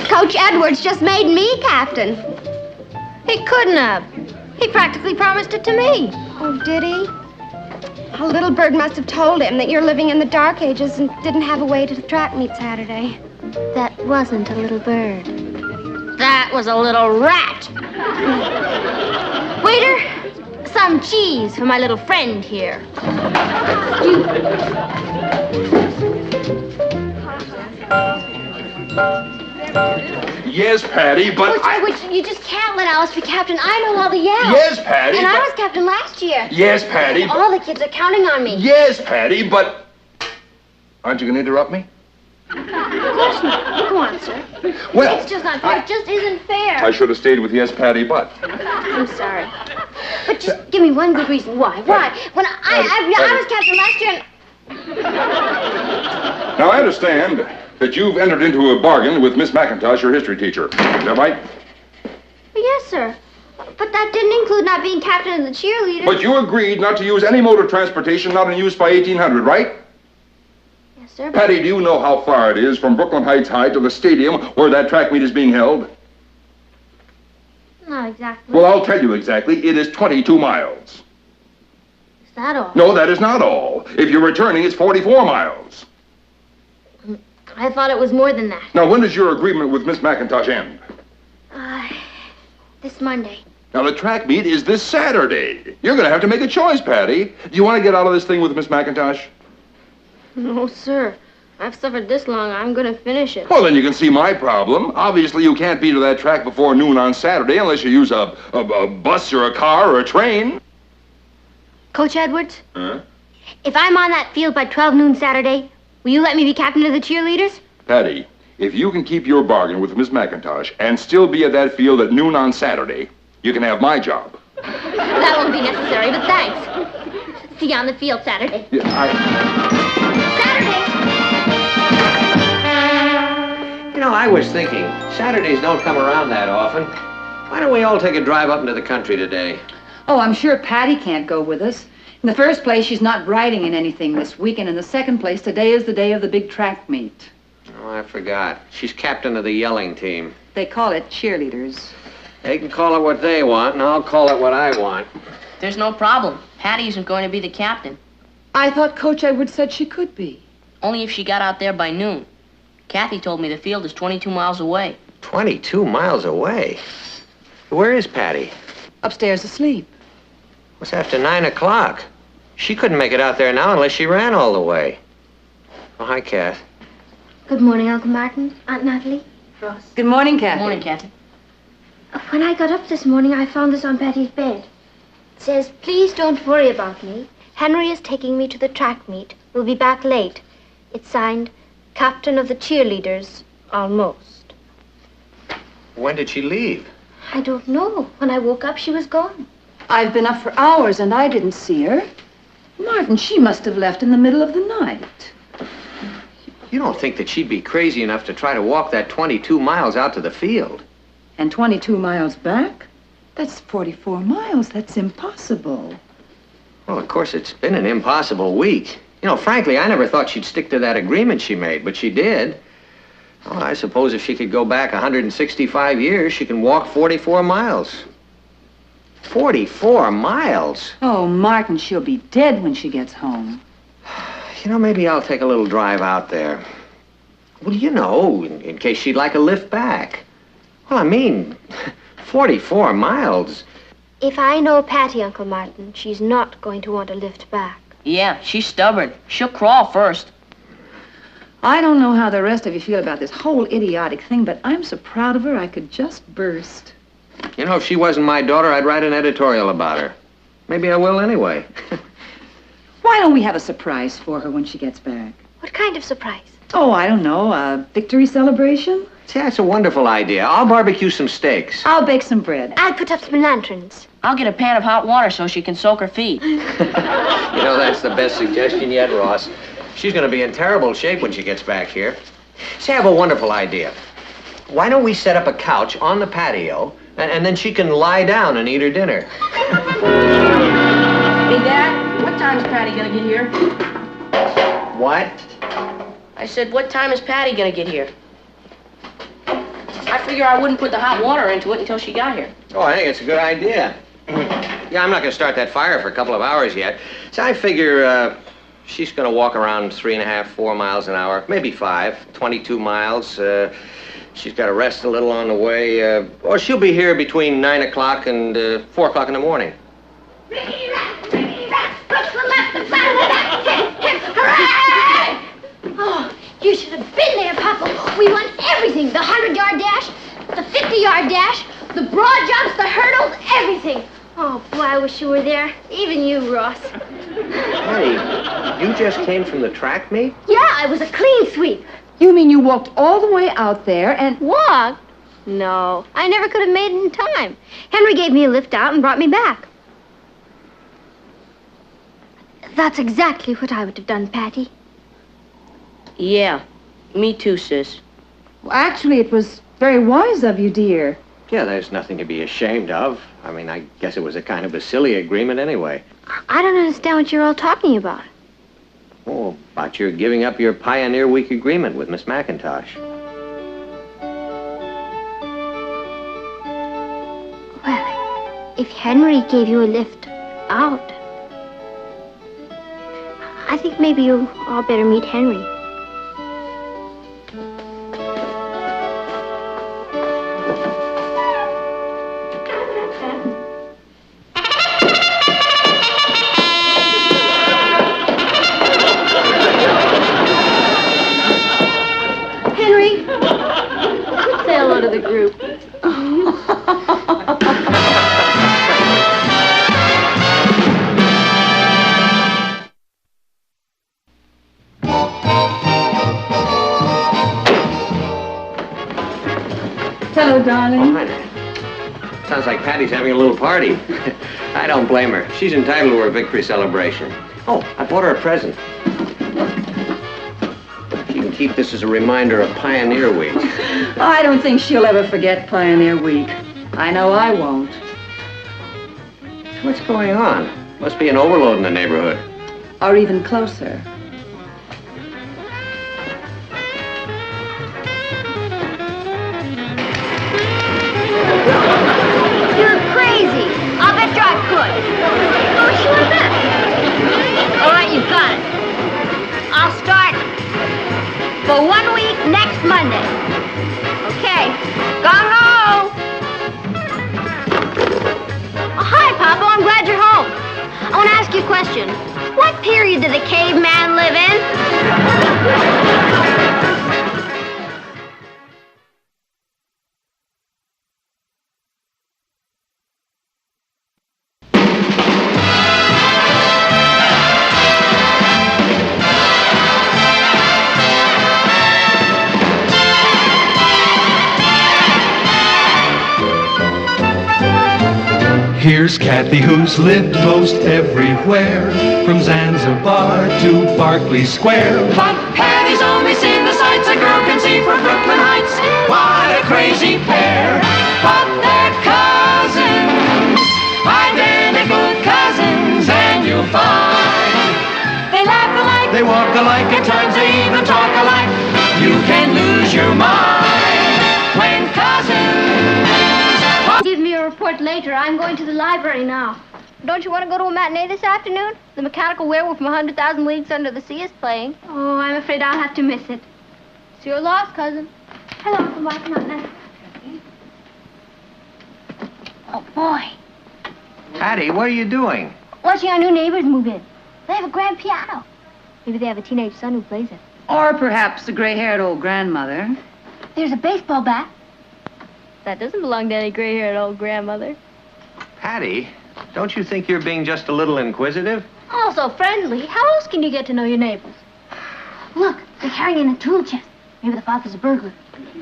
Coach Edwards just made me captain. He couldn't have. He practically promised it to me. Oh, did he? A little bird must have told him that you're living in the dark ages and didn't have a way to the track meet Saturday. That wasn't a little bird. That was a little rat. Waiter, some cheese for my little friend here. Yes, Patty, but You just can't let Alice be captain. I know all the yells. Yes, Patty, And I but- was captain last year. Yes, Patty, but- All the kids are counting on me. Yes, Patty, but... Aren't you going to interrupt me? Of course not. Go on, sir. Well, It's just not fair. It just isn't fair. I should have stayed with yes, Patty, but... I'm sorry. But just give me one good reason. Why? Why? When I was captain last year and... Now, I understand that you've entered into a bargain with Miss McIntosh, your history teacher. Is that right? Yes, sir. But that didn't include not being captain of the cheerleaders. But you agreed not to use any mode of transportation not in use by 1800, right? Yes, sir. Patty, do you know how far it is from Brooklyn Heights High to the stadium where that track meet is being held? Not exactly. Well, I'll tell you exactly. It is 22 miles. Is that all? No, that is not all. If you're returning, it's 44 miles. I thought it was more than that. Now, when does your agreement with Miss McIntosh end? This Monday. Now, the track meet is this Saturday. You're going to have to make a choice, Patty. Do you want to get out of this thing with Miss McIntosh? No, sir. I've suffered this long. I'm going to finish it. Well, then you can see my problem. Obviously, you can't be to that track before noon on Saturday unless you use a bus or a car or a train. Coach Edwards, Huh? if I'm on that field by 12 noon Saturday, will you let me be captain of the cheerleaders? Patty, if you can keep your bargain with Miss McIntosh and still be at that field at noon on Saturday, you can have my job. That won't be necessary, but thanks. See you on the field Saturday. Yeah, You know, I was thinking, Saturdays don't come around that often. Why don't we all take a drive up into the country today? Oh, I'm sure Patty can't go with us. In the first place, she's not riding in anything this week, and in the second place, today is the day of the big track meet. Oh, I forgot. She's captain of the yelling team. They call it cheerleaders. They can call it what they want, and I'll call it what I want. There's no problem. Patty isn't going to be the captain. I thought Coach Edwards said she could be. Only if she got out there by noon. Kathy told me the field is 22 miles away. 22 miles away? Where is Patty? Upstairs asleep. It's after 9 o'clock. She couldn't make it out there now unless she ran all the way. Oh, hi, Kath. Good morning, Uncle Martin, Aunt Natalie, Ross. Good morning, Kathy. Morning, Kathy. When I got up this morning, I found this on Patty's bed. It says, "Please don't worry about me. Henry is taking me to the track meet. We'll be back late." It's signed, Captain of the Cheerleaders, almost. When did she leave? I don't know. When I woke up, she was gone. I've been up for hours and I didn't see her. Martin, she must have left in the middle of the night. You don't think that she'd be crazy enough to try to walk that 22 miles out to the field? And 22 miles back? That's 44 miles. That's impossible. Well, of course, it's been an impossible week. You know, frankly, I never thought she'd stick to that agreement she made, but she did. Well, I suppose if she could go back 165 years, she can walk 44 miles. 44 miles? Oh, Martin, she'll be dead when she gets home. You know, maybe I'll take a little drive out there. Well, you know, in case she'd like a lift back. Well, I mean, 44 miles. If I know Patty, Uncle Martin, she's not going to want a lift back. Yeah, she's stubborn. She'll crawl first. I don't know how the rest of you feel about this whole idiotic thing, but I'm so proud of her I could just burst. You know, if she wasn't my daughter, I'd write an editorial about her. Maybe I will anyway. Why don't we have a surprise for her when she gets back? What kind of surprise? Oh, I don't know, a victory celebration? See, that's a wonderful idea. I'll barbecue some steaks. I'll bake some bread. I'll put up some lanterns. I'll get a pan of hot water so she can soak her feet. You know, that's the best suggestion yet, Ross. She's going to be in terrible shape when she gets back here. See, I have a wonderful idea. Why don't we set up a couch on the patio, and then she can lie down and eat her dinner? Hey, Dad, what time's Patty gonna get here? What? I said, what time is Patty gonna get here? I figure I wouldn't put the hot water into it until she got here. Oh, I think it's a good idea. Yeah, I'm not going to start that fire for a couple of hours yet. So I figure she's going to walk around 3.5, 4 miles an hour, maybe 5, 22 miles. She's got to rest a little on the way. Or she'll be here between 9 o'clock and 4 o'clock in the morning. Oh, you should have been there, Papa. We won everything. The 100-yard dash, the 50-yard dash, the broad jumps, the hurdles, everything. Oh, boy, I wish you were there. Even you, Ross. Honey, you just came from the track meet? Yeah, it was a clean sweep. You mean you walked all the way out there and... Walked? No, I never could have made it in time. Henry gave me a lift out and brought me back. That's exactly what I would have done, Patty. Yeah, me too, sis. Well, actually, it was very wise of you, dear. Yeah, there's nothing to be ashamed of. I mean, I guess it was a kind of a silly agreement anyway. I don't understand what you're all talking about. Oh, about your giving up your Pioneer Week agreement with Miss McIntosh. Well, if Henry gave you a lift out, I think maybe you all better meet Henry. Say hello to the group. Hello, darling. Oh, hi. Sounds like Patty's having a little party. I don't blame her. She's entitled to her victory celebration. Oh, I bought her a present. She can keep this as a reminder of Pioneer Week. I don't think she'll ever forget Pioneer Week. I know I won't. What's going on? Must be an overload in the neighborhood. Or even closer. You're crazy. I'll bet you I could. Oh, sure bet. All right, you've got it. I'll start for 1 week next Monday. Okay. Gung-ho! Oh, hi, Papa. I'm glad you're home. I want to ask you a question. Here's Kathy, who's lived most everywhere, from Zanzibar to Berkeley Square. But Patty's only seen the sights a girl can see from Brooklyn Heights. What a crazy pair! But they're cousins, identical cousins, and you'll find they laugh alike, they walk alike, at times they even talk alike. You can lose your mind when cousins. Give me a report later. I'm going to the library now. Don't you want to go to a matinee this afternoon? The Mechanical Werewolf from 100,000 Leagues Under the Sea is playing. Oh, I'm afraid I'll have to miss it. It's your loss, cousin. Hello, Uncle Mark. Come on, now. Oh, boy. Patty, what are you doing? Watching our new neighbors move in. They have a grand piano. Maybe they have a teenage son who plays it. Or perhaps a gray-haired old grandmother. There's a baseball bat. That doesn't belong to any gray-haired old grandmother. Patty, don't you think you're being just a little inquisitive? Also friendly. How else can you get to know your neighbors? Look, they're carrying in a tool chest. Maybe the father's a burglar.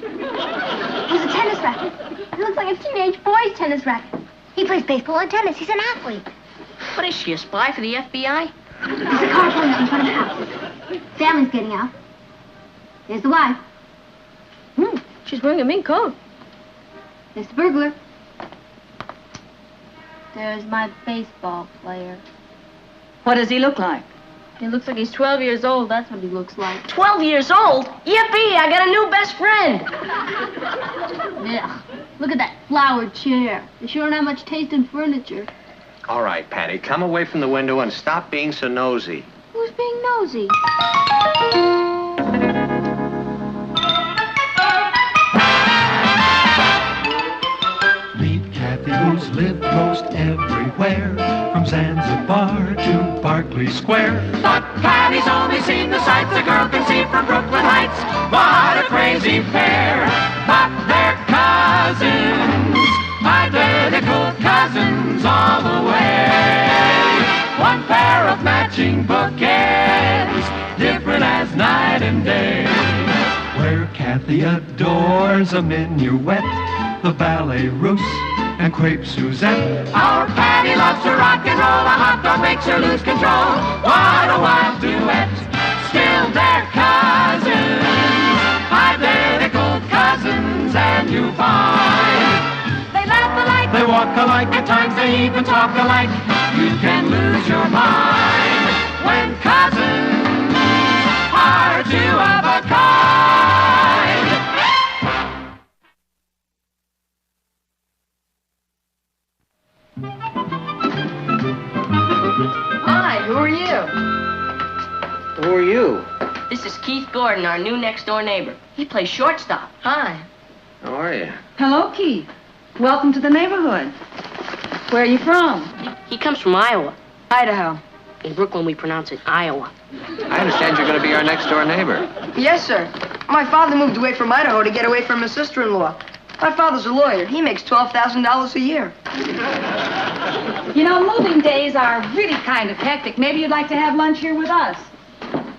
There's a tennis racket. It looks like a teenage boy's tennis racket. He plays baseball and tennis. He's an athlete. What is she, a spy for the FBI? There's a car pulling up in front of the house. Family's getting out. There's the wife. She's wearing a mink coat. There's the burglar. There's my baseball player. What does he look like? He looks like he's 12 years old. That's what he looks like. 12 years old? Yippee, I got a new best friend. Yeah. Look at that flowered chair. They sure don't have much taste in furniture. All right, Patty, come away from the window and stop being so nosy. Who's being nosy? Meet Kathy, who's lived most everywhere, from Zanzibar to Berkeley Square. But Patty's only seen the sights a girl can see from Brooklyn Heights. What a crazy pair! But they're cousins, identical cousins all the way. One pair of matching bookends, different as night and day. Where Kathy adores a minuet, the ballet russe, and crepe Suzette. Our Patty loves to rock and roll, a hot dog makes her lose control. What a wild duet, still they're cousins, identical cousins, and you find they laugh alike, they walk alike, at times they even talk alike. You can lose your mind when cousins are two of a kind. Hi, who are you? Who are you? This is Keith Gordon, our new next-door neighbor. He plays shortstop. Hi. How are you? Hello, Keith. Welcome to the neighborhood. Where are you from? He comes from Iowa. Idaho. In Brooklyn, we pronounce it Iowa. I understand you're going to be our next-door neighbor. Yes, sir. My father moved away from Idaho to get away from his sister-in-law. My father's a lawyer. He makes $12,000 a year. You know, moving days are really kind of hectic. Maybe you'd like to have lunch here with us.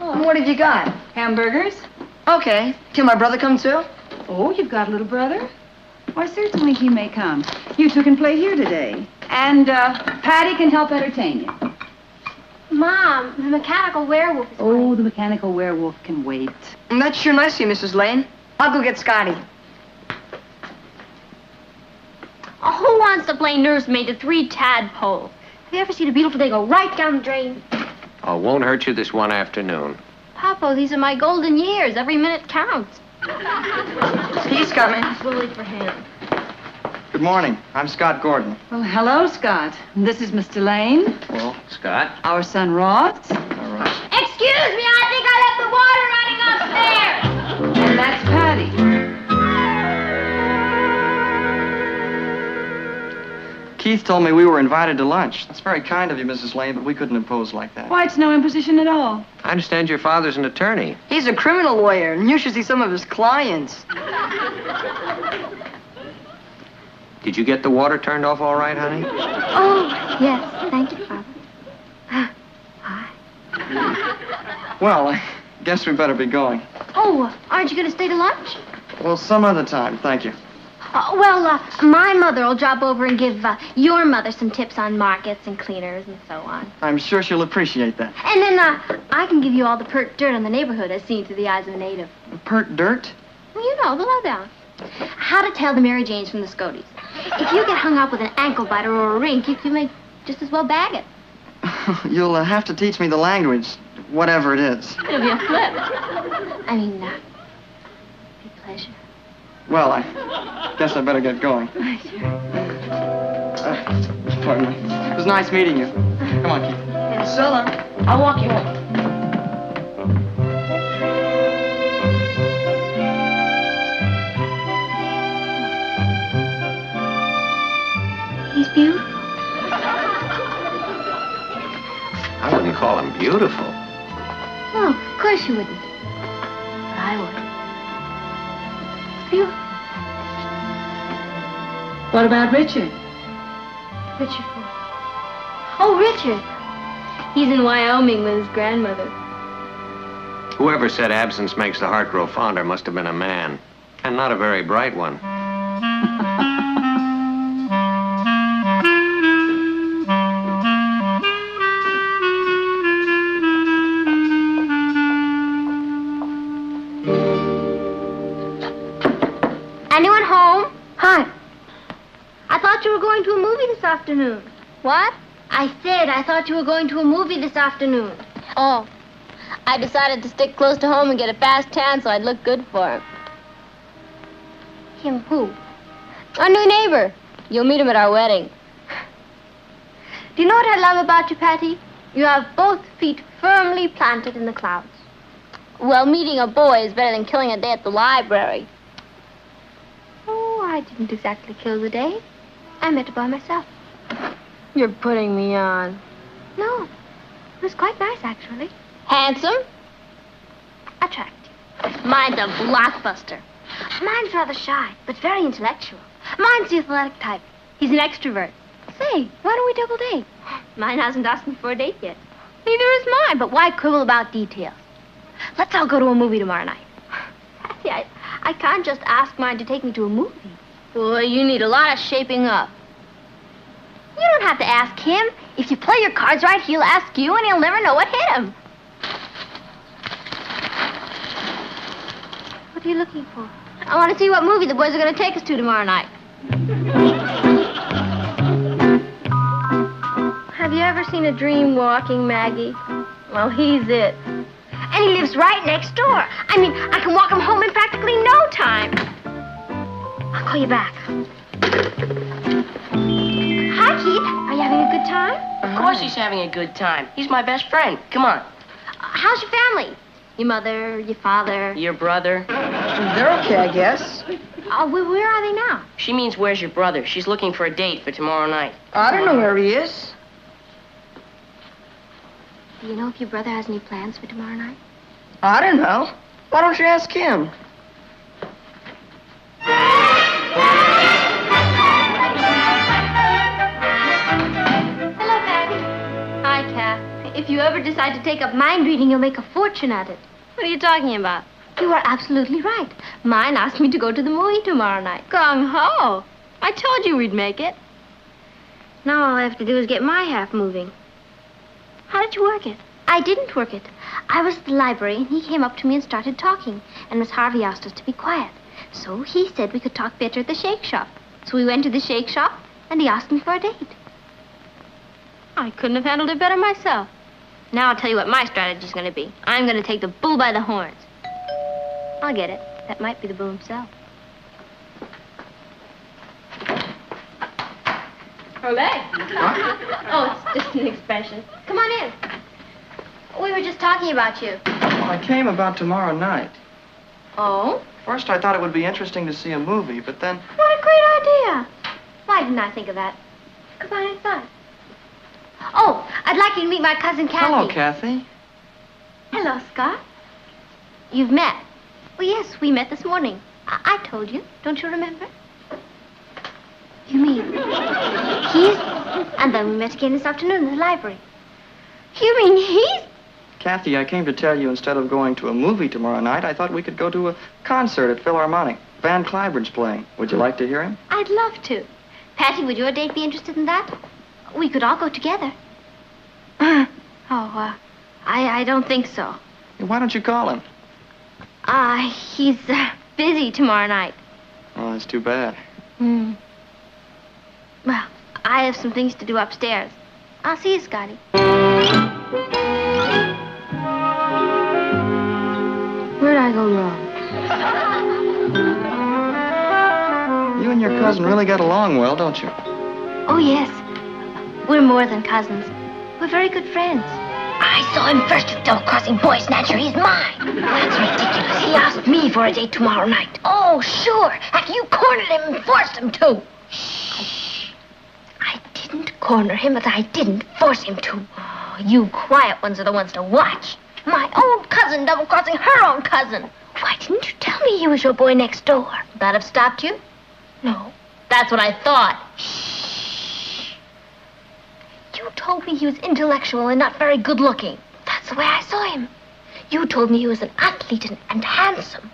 Oh, what have you got? Hamburgers? Okay. Can my brother come too? Oh, you've got a little brother? Why, certainly he may come. You two can play here today. And, Patty can help entertain you. Mom, the Mechanical Werewolf is Oh, the Mechanical Werewolf can wait. That's sure nice of you, Mrs. Lane. I'll go get Scotty. Oh, who wants to play nursemaid to 3 tadpoles? Have you ever seen a beautiful day go right down the drain? Oh, won't hurt you this one afternoon. Papa, these are my golden years. Every minute counts. He's coming. We'll wait for him. Good morning. I'm Scott Gordon. Well, hello, Scott. This is Mr. Lane. Well, Scott. Our son, Ross. All right. Excuse me, I think I left the water running upstairs. And that's Patty. Keith told me we were invited to lunch. That's very kind of you, Mrs. Lane, but we couldn't impose like that. Why, it's no imposition at all. I understand your father's an attorney. He's a criminal lawyer, and you should see some of his clients. Did you get the water turned off all right, honey? Oh, yes. Thank you, Father. Hi. Well, I guess we better be going. Oh, aren't you going to stay to lunch? Well, some other time, thank you. My mother will drop over and give your mother some tips on markets and cleaners and so on. I'm sure she'll appreciate that. And then I can give you all the pert dirt on the neighborhood as seen through the eyes of a native. Pert dirt? Well, you know, the lowdown. How to tell the Mary Janes from the Scoties. If you get hung up with an ankle biter or a rink, you may just as well bag it. You'll have to teach me the language, whatever it is. It'll be a flip. I mean, be pleasure. Well, I guess I better get going. Pardon me. It was nice meeting you. Come on, Keith. So long. I'll walk you home. He's beautiful. I wouldn't call him beautiful. Oh, of course you wouldn't. But I would. He's beautiful. What about Richard? Richard who? Oh, Richard. He's in Wyoming with his grandmother. Whoever said absence makes the heart grow fonder must have been a man, and not a very bright one. Anyone home? Hi. I thought you were going to a movie this afternoon. What? I said I thought you were going to a movie this afternoon. Oh, I decided to stick close to home and get a fast tan so I'd look good for him. Him who? Our new neighbor. You'll meet him at our wedding. Do you know what I love about you, Patty? You have both feet firmly planted in the clouds. Well, meeting a boy is better than killing a day at the library. Oh, I didn't exactly kill the day. I met a boy myself. You're putting me on. No, it was quite nice, actually. Handsome? Attractive. Mine's a blockbuster. Mine's rather shy, but very intellectual. Mine's the athletic type. He's an extrovert. Say, why don't we double date? Mine hasn't asked me for a date yet. Neither is mine, but why quibble about details? Let's all go to a movie tomorrow night. See, I can't just ask mine to take me to a movie. Well, you need a lot of shaping up. You don't have to ask him. If you play your cards right, he'll ask you, and he'll never know what hit him. What are you looking for? I want to see what movie the boys are going to take us to tomorrow night. Have you ever seen a dream walking, Maggie? Well, he's it. And he lives right next door. I mean, I can walk him home in practically no time. I'll call you back. Hi, Keith. Are you having a good time? Of course he's having a good time. He's my best friend. Come on. How's your family? Your mother, your father? Your brother? They're okay, I guess. Where are they now? She means where's your brother? She's looking for a date for tomorrow night. I don't know where he is. Do you know if your brother has any plans for tomorrow night? I don't know. Why don't you ask him? Hello, Patty. Hi, Kath. If you ever decide to take up mind reading, you'll make a fortune at it. What are you talking about? You are absolutely right. Mine asked me to go to the movie tomorrow night. Gung-ho. I told you we'd make it. Now all I have to do is get my half moving. How did you work it? I didn't work it. I was at the library, and he came up to me and started talking. And Miss Harvey asked us to be quiet. So he said we could talk better at the shake shop. So we went to the shake shop, and he asked me for a date. I couldn't have handled it better myself. Now I'll tell you what my strategy's going to be. I'm going to take the bull by the horns. I'll get it. That might be the bull himself. Ole? Oh, it's just an expression. Come on in. We were just talking about you. Well, I came about tomorrow night. Oh? First, I thought it would be interesting to see a movie, but then... What a great idea. Why didn't I think of that? Come on inside. Oh, I'd like you to meet my cousin Kathy. Hello, Kathy. Hello, Scott. You've met? Well, yes, we met this morning. I told you. Don't you remember? You mean he's... And then we met again this afternoon in the library. You mean he's... Kathy, I came to tell you instead of going to a movie tomorrow night, I thought we could go to a concert at Philharmonic. Van Cliburn's playing. Would you like to hear him? I'd love to. Patty, would your date be interested in that? We could all go together. I don't think so. Why don't you call him? He's busy tomorrow night. Oh, that's too bad. Well, I have some things to do upstairs. I'll see you, Scotty. Where'd I go wrong? You and your cousin really got along well, don't you? Oh, yes. We're more than cousins. We're very good friends. I saw him first with double-crossing Boy Snatcher. He's mine. That's ridiculous. He asked me for a date tomorrow night. Oh, sure. After you cornered him and forced him to. Shh. I didn't corner him, but I didn't force him to. Oh, you quiet ones are the ones to watch. My own cousin double-crossing her own cousin. Why didn't you tell me he was your boy next door? That have stopped you? No. That's what I thought. You told me he was intellectual and not very good-looking. That's the way I saw him. You told me he was an athlete and handsome.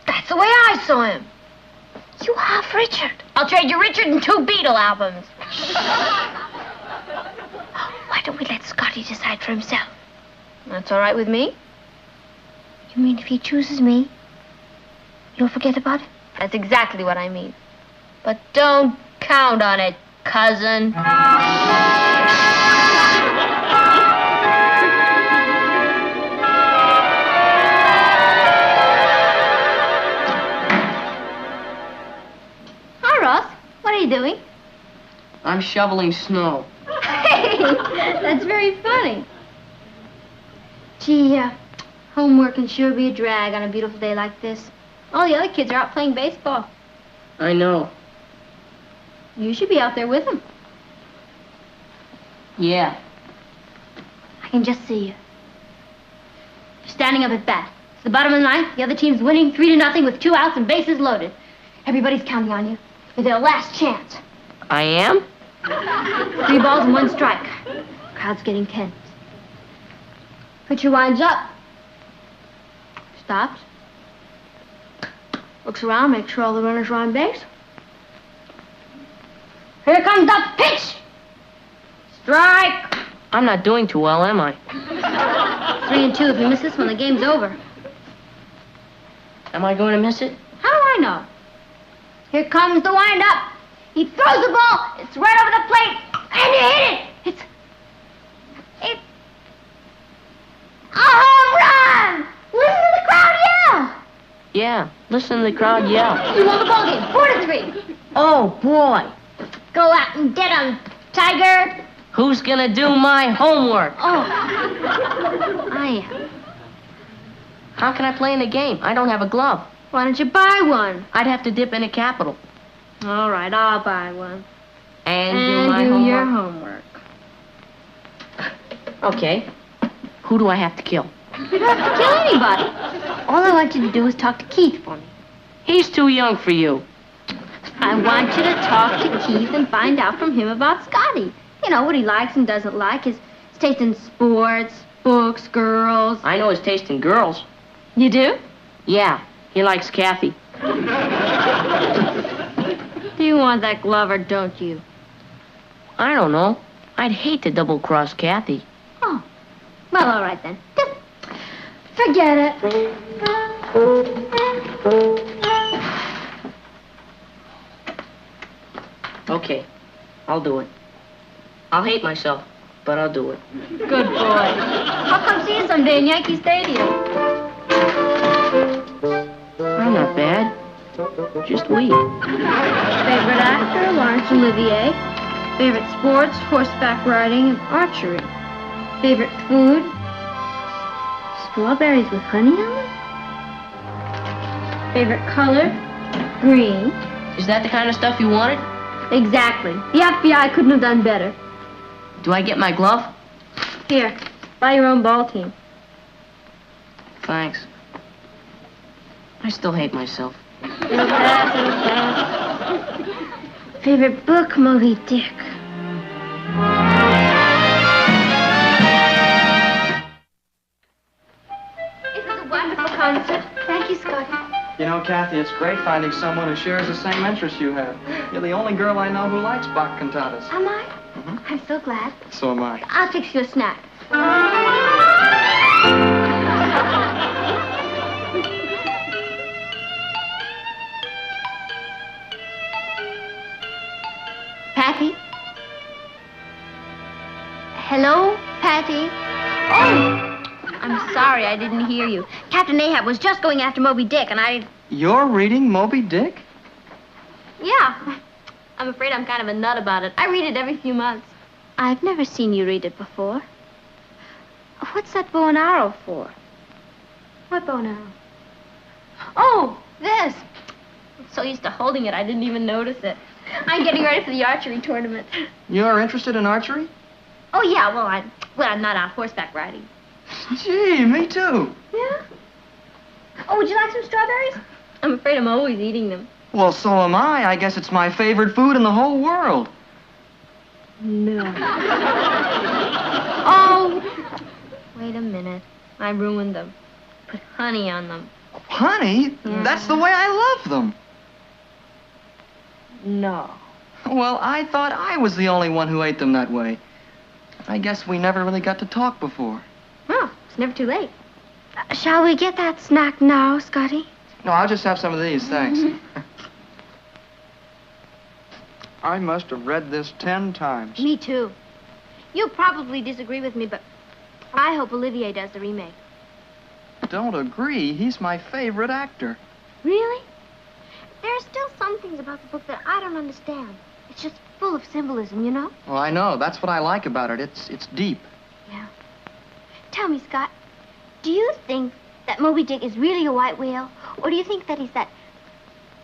That's the way I saw him. You have Richard. I'll trade you Richard and 2 Beatle albums. Why don't we let Scotty decide for himself? That's all right with me. You mean if he chooses me, you'll forget about it? That's exactly what I mean. But don't count on it, cousin. Hi, Ross. What are you doing? I'm shoveling snow. Hey, that's very funny. Gee, homework can sure be a drag on a beautiful day like this. All the other kids are out playing baseball. I know. You should be out there with them. Yeah. I can just see you. You're standing up at bat. It's the bottom of the ninth. The other team's winning 3-0 with 2 outs and bases loaded. Everybody's counting on you. You're their last chance. I am? 3 balls and 1 strike. Crowd's getting tense. Pitcher winds up. Stops. Looks around, makes sure all the runners are on base. Here comes the pitch! Strike! I'm not doing too well, am I? 3-2. If you miss this one, the game's over. Am I going to miss it? How do I know? Here comes the wind-up. He throws the ball. It's right over the plate. And you hit it. It's a home run! Listen to the crowd yell. Yeah, listen to the crowd yell. You won the ball game, 4-3. Oh, boy. Go out and get him, Tiger. Who's gonna do my homework? Oh, I am. How can I play in the game? I don't have a glove. Why don't you buy one? I'd have to dip in a capital. All right, I'll buy one. And do my do homework. your homework. Okay. Who do I have to kill? You don't have to kill anybody. All I want you to do is talk to Keith for me. He's too young for you. I want you to talk to Keith and find out from him about Scotty. You know, what he likes and doesn't like, his taste in sports, books, girls. I know his taste in girls. You do? Yeah, he likes Kathy. Do you want that glove or don't you? I don't know. I'd hate to double-cross Kathy. Oh. Well, all right then. Just forget it. Okay, I'll do it. I'll hate myself, but I'll do it. Good boy. I'll come see you someday in Yankee Stadium. I'm not bad. Just weak. Favorite actor, Laurence Olivier. Favorite sports, horseback riding and archery. Favorite food, strawberries with honey on them. Favorite color, green. Is that the kind of stuff you wanted? Exactly. The FBI couldn't have done better. Do I get my glove? Here, buy your own ball team. Thanks. I still hate myself. It'll pass, it'll pass. Favorite book, Moby Dick. It was a wonderful concert. Thank you, Scotty. You know, Kathy, it's great finding someone who shares the same interests you have. You're the only girl I know who likes Bach cantatas. Am I? I'm so glad. So am I. I'll fix you a snack. Patty? Hello, Patty? Oh! I'm sorry, I didn't hear you. Captain Ahab was just going after Moby Dick, and I... You're reading Moby Dick? Yeah. I'm afraid I'm kind of a nut about it. I read it every few months. I've never seen you read it before. What's that bow and arrow for? What bow and arrow? Oh, this. I'm so used to holding it, I didn't even notice it. I'm getting ready for the archery tournament. You're interested in archery? Oh, yeah, well, I'm not out horseback riding. Gee, me too. Yeah? Oh, would you like some strawberries? I'm afraid I'm always eating them. Well, so am I. I guess it's my favorite food in the whole world. No. Oh! Wait a minute. I ruined them. Put honey on them. Honey? Yeah. That's the way I love them. No. Well, I thought I was the only one who ate them that way. I guess we never really got to talk before. Oh, it's never too late. Shall we get that snack now, Scotty? No, I'll just have some of these, thanks. I must have read this 10 times. Me too. You'll probably disagree with me, but I hope Olivier does the remake. Don't agree. He's my favorite actor. Really? There are still some things about the book that I don't understand. It's just full of symbolism, you know? Well, I know. That's what I like about it. It's deep. Yeah. Tell me, Scott, do you think that Moby Dick is really a white whale? Or do you think that he's that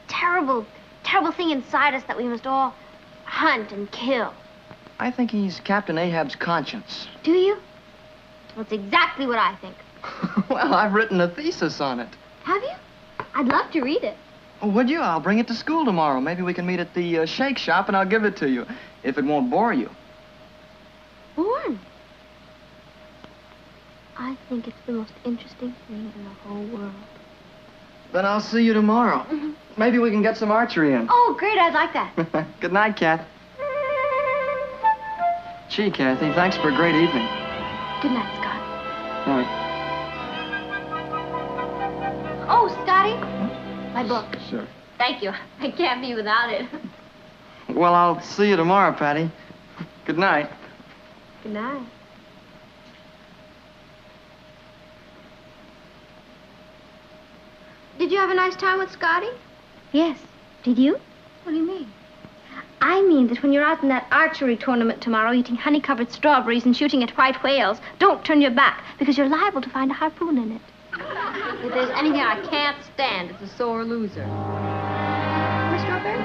terrible, terrible thing inside us that we must all hunt and kill? I think he's Captain Ahab's conscience. Do you? That's exactly what I think. Well, I've written a thesis on it. Have you? I'd love to read it. Oh, would you? I'll bring it to school tomorrow. Maybe we can meet at the shake shop and I'll give it to you, if it won't bore you. Bourne. I think it's the most interesting thing in the whole world. Then I'll see you tomorrow. Maybe we can get some archery in. Oh, great. I'd like that. Good night, Kath. Gee, Kathy, thanks for a great evening. Good night, Scott. Night. Oh, Scotty. My book. Sure. Thank you. I can't be without it. Well, I'll see you tomorrow, Patty. Good night. Good night. Did you have a nice time with Scotty? Yes. Did you? What do you mean? I mean that when you're out in that archery tournament tomorrow eating honey-covered strawberries and shooting at white whales, don't turn your back, because you're liable to find a harpoon in it. If there's anything I can't stand, it's a sore loser. More strawberry?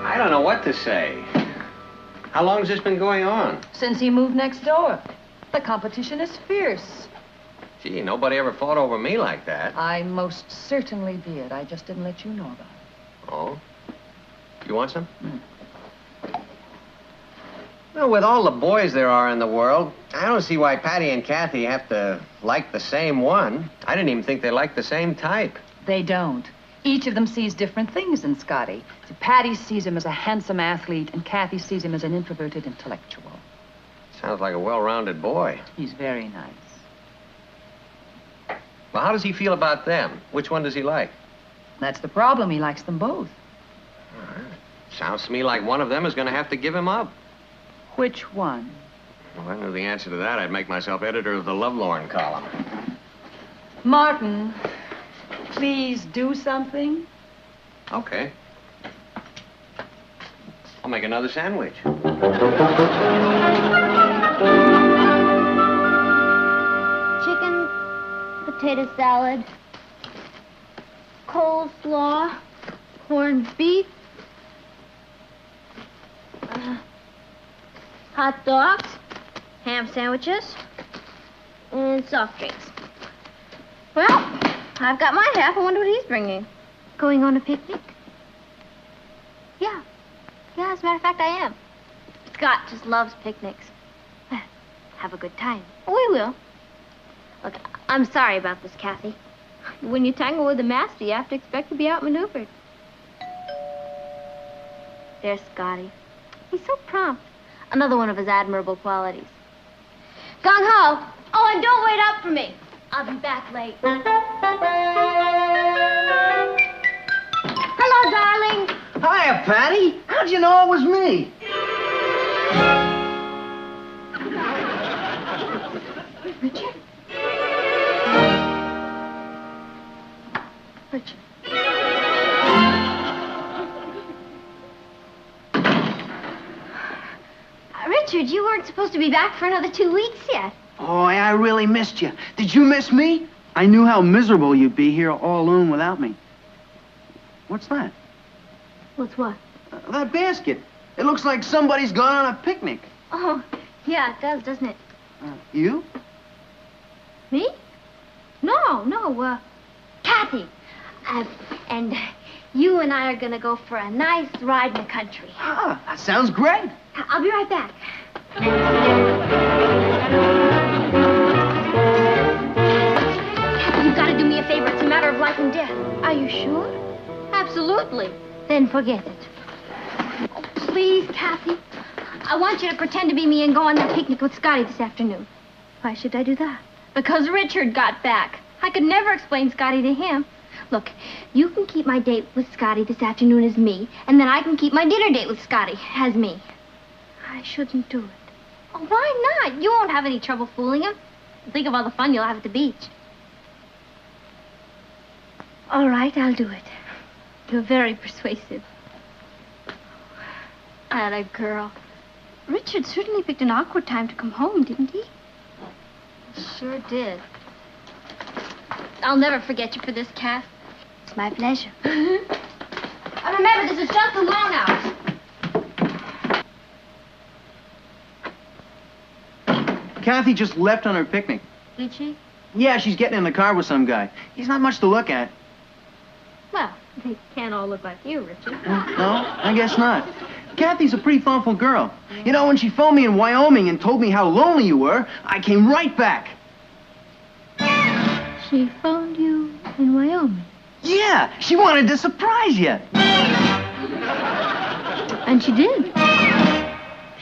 I don't know what to say. How long has this been going on? Since he moved next door. The competition is fierce. Gee, nobody ever fought over me like that. I most certainly did. I just didn't let you know about it. Oh? You want some? Well, with all the boys there are in the world, I don't see why Patty and Kathy have to like the same one. I didn't even think they liked the same type. They don't. Each of them sees different things in Scotty. Patty sees him as a handsome athlete, and Kathy sees him as an introverted intellectual. Sounds like a well-rounded boy. He's very nice. Well, how does he feel about them? Which one does he like? That's the problem. He likes them both. Sounds to me like one of them is going to have to give him up. Which one? If I knew the answer to that, I'd make myself editor of the Lovelorn column. Martin, please do something. Okay. I'll make another sandwich. Chicken, potato salad, coleslaw, corned beef, hot dogs, ham sandwiches, and soft drinks. Well, I've got my half. I wonder what he's bringing. Going on a picnic? Yeah. Yeah, as a matter of fact, I am. Scott just loves picnics. Well, have a good time. We will. Look, I'm sorry about this, Kathy. When you tangle with the master, you have to expect to be outmaneuvered. There's Scotty. He's so prompt. Another one of his admirable qualities. Gung-ho! Oh, and don't wait up for me. I'll be back late. Hello, darling. Hiya, Patty. How'd you know it was me? Richard? Richard. Richard, you weren't supposed to be back for another 2 weeks yet. Oh, I really missed you. Did you miss me? I knew how miserable you'd be here all alone without me. What's that? What's what? That basket. It looks like somebody's gone on a picnic. Oh, yeah, it does, doesn't it? You? Me? No, Kathy. And you and I are gonna go for a nice ride in the country. Ah, that sounds great. I'll be right back. You've got to do me a favor. It's a matter of life and death. Are you sure? Absolutely. Then forget it. Oh, please, Kathy. I want you to pretend to be me and go on that picnic with Scotty this afternoon. Why should I do that? Because Richard got back. I could never explain Scotty to him. Look, you can keep my date with Scotty this afternoon as me, and then I can keep my dinner date with Scotty as me. I shouldn't do it. Oh, why not? You won't have any trouble fooling him. Think of all the fun you'll have at the beach. All right, I'll do it. You're very persuasive. Atta girl. Richard certainly picked an awkward time to come home, didn't he? Sure did. I'll never forget you for this, Kath. It's my pleasure. And remember, this is just the long hours. Kathy just left on her picnic. Did she? Yeah, she's getting in the car with some guy. He's not much to look at. Well, they can't all look like you, Richard. No, I guess not. Kathy's a pretty thoughtful girl. You know, when she phoned me in Wyoming and told me how lonely you were, I came right back. She phoned you in Wyoming? Yeah, she wanted to surprise you. And she did.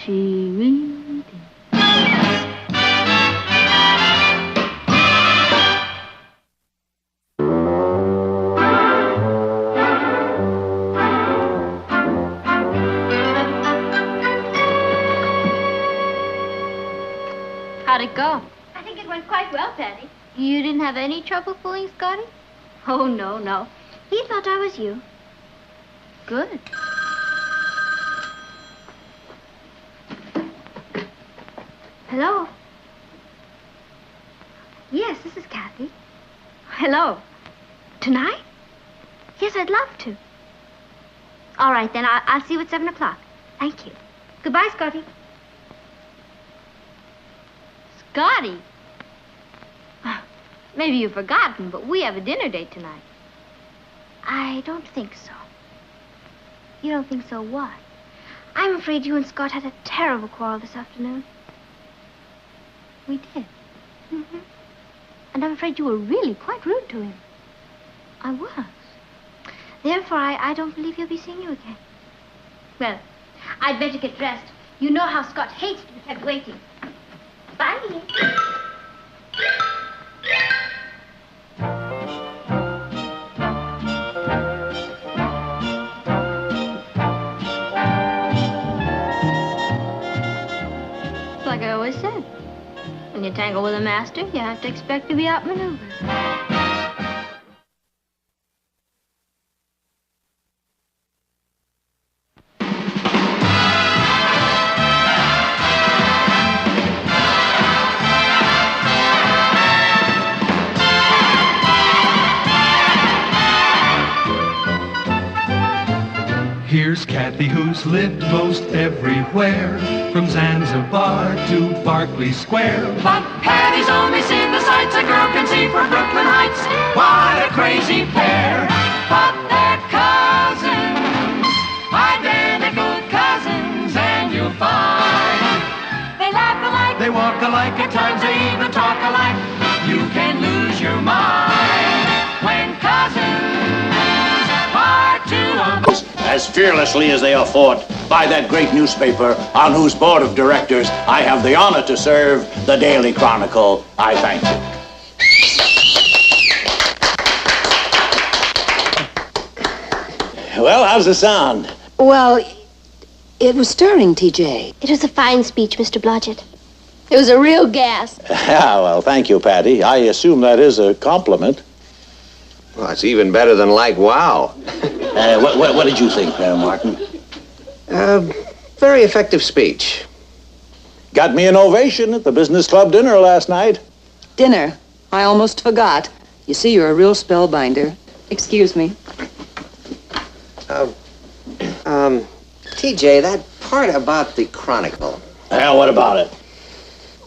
She really did. How'd it go? I think it went quite well, Patty. You didn't have any trouble fooling Scotty? Oh, no. He thought I was you. Good. Hello? Yes, this is Kathy. Hello. Tonight? Yes, I'd love to. All right, then. I'll see you at 7 o'clock. Thank you. Goodbye, Scotty. Scotty? Maybe you've forgotten, but we have a dinner date tonight. I don't think so. You don't think so what? I'm afraid you and Scott had a terrible quarrel this afternoon. We did. Mm-hmm. And I'm afraid you were really quite rude to him. I was. Therefore, I don't believe he'll be seeing you again. Well, I'd better get dressed. You know how Scott hates to be kept waiting. Bye. tangle with a master, you have to expect to be outmaneuvered. Here's Kathy, who's lived most everywhere, from Zanzibar to Berkeley Square. But Patty's only seen the sights a girl can see from Brooklyn Heights. What a crazy pair. But they're cousins, identical cousins, and you'll find they laugh alike, They walk alike, at times they even talk alike. You can lose your mind when cousins are two uncles. As fearlessly as they are fought by that great newspaper on whose board of directors I have the honor to serve, the Daily Chronicle. I thank you. Well, how's the sound? Well, it was stirring, TJ. It was a fine speech, Mr. Blodgett. It was a real gas. Yeah, well, thank you, Patty. I assume that is a compliment. Well, it's even better than like wow. What did you think, Martin? Very effective speech. Got me an ovation at the business club dinner last night. Dinner. I almost forgot. You see, you're a real spellbinder. Excuse me. TJ, that part about the Chronicle. What about it?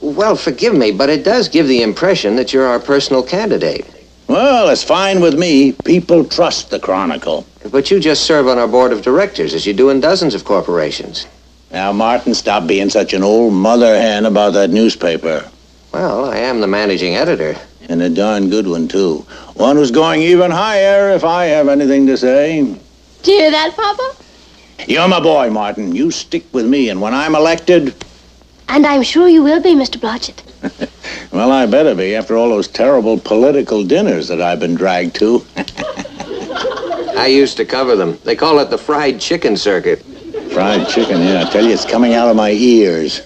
Well, forgive me, but it does give the impression that you're our personal candidate. Well, it's fine with me. People trust the Chronicle. But you just serve on our board of directors, as you do in dozens of corporations. Now, Martin, stop being such an old mother hen about that newspaper. Well, I am the managing editor. And a darn good one, too. One who's going even higher, if I have anything to say. Do you hear that, Papa? You're my boy, Martin. You stick with me, and when I'm elected... And I'm sure you will be, Mr. Blodgett. Well, I better be, after all those terrible political dinners that I've been dragged to. I used to cover them. They call it the fried chicken circuit. Fried chicken, yeah. I tell you, it's coming out of my ears.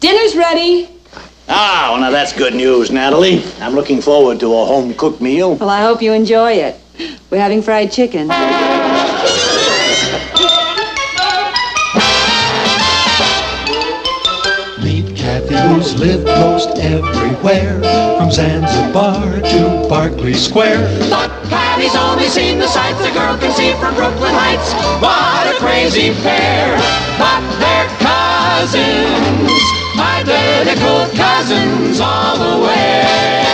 Dinner's ready. Ah, well, now that's good news, Natalie. I'm looking forward to a home-cooked meal. Well, I hope you enjoy it. We're having fried chicken. Meet Kathy, who's lived most everywhere, from Zanzibar to Berkeley Square. But Patty's only seen the sights a girl can see from Brooklyn Heights. What a crazy pair. But they're cousins, identical cousins all the way.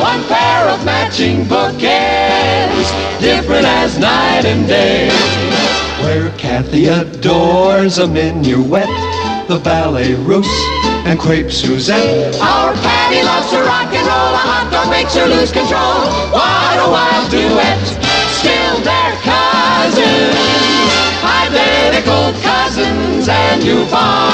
One pair of matching bookends, different as night and day. Where Kathy adores a minuet, the ballet russe, and crepe Suzette. Our Patty loves to rock and roll, a hot dog makes her lose control. What a wild duet, still they're cousins, identical cousins, and you find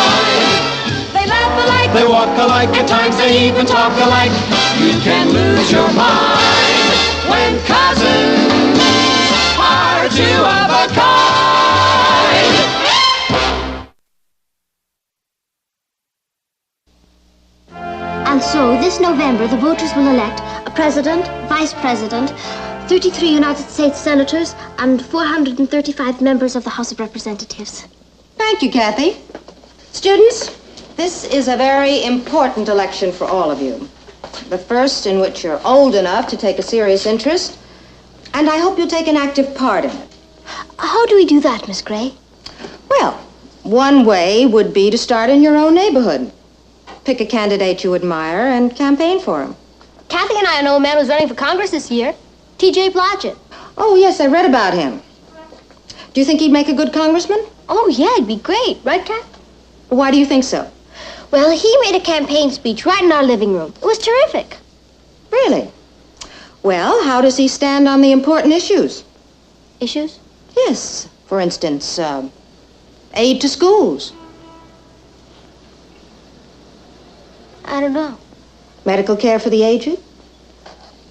they laugh alike, They walk alike, at times they even talk alike. You can lose your mind when cousins are two of a kind. And so, this November, the voters will elect a president, vice president, 33 United States senators, and 435 members of the House of Representatives. Thank you, Kathy. Students, this is a very important election for all of you. The first in which you're old enough to take a serious interest, and I hope you'll take an active part in it. How do we do that, Miss Gray? Well, one way would be to start in your own neighborhood. Pick a candidate you admire and campaign for him. Kathy and I know a man who's running for Congress this year, T.J. Blodgett. Oh, yes, I read about him. Do you think he'd make a good congressman? Oh, yeah, it'd be great. Right, Kath? Why do you think so? Well, he made a campaign speech right in our living room. It was terrific. Really? Well, how does he stand on the important issues? Issues? Yes. For instance, aid to schools. I don't know. Medical care for the aged.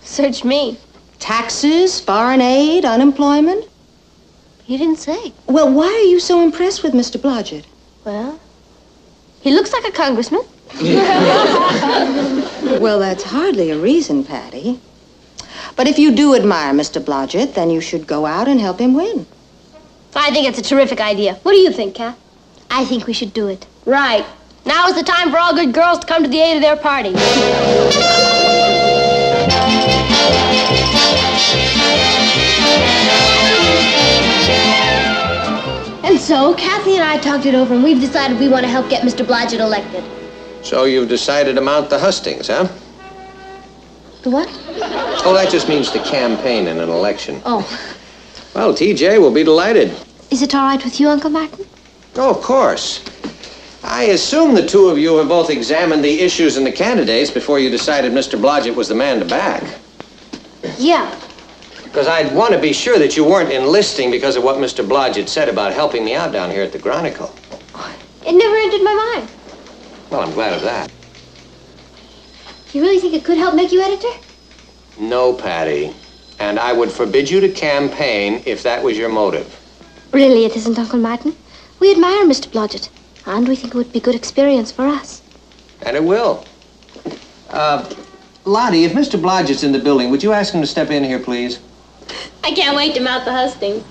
Search me. Taxes, foreign aid, unemployment. You didn't say. Well, why are you so impressed with Mr. Blodgett? Well, he looks like a congressman. Well, that's hardly a reason, Patty. But if you do admire Mr. Blodgett, then you should go out and help him win. I think it's a terrific idea. What do you think, Kath? I think we should do it. Right. Now is the time for all good girls to come to the aid of their party. And so, Kathy and I talked it over, and we've decided we want to help get Mr. Blodgett elected. So you've decided to mount the hustings, huh? The what? Oh, that just means to campaign in an election. Oh. Well, TJ will be delighted. Is it all right with you, Uncle Martin? Oh, of course. I assume the two of you have both examined the issues and the candidates before you decided Mr. Blodgett was the man to back. Yeah. Because I'd want to be sure that you weren't enlisting because of what Mr. Blodgett said about helping me out down here at the Chronicle. It never entered my mind. Well, I'm glad of that. You really think it could help make you editor? No, Patty. And I would forbid you to campaign if that was your motive. Really, it isn't, Uncle Martin. We admire Mr. Blodgett, and we think it would be good experience for us. And it will. Lottie, if Mr. Blodgett's in the building, would you ask him to step in here, please? I can't wait to mount the hustings.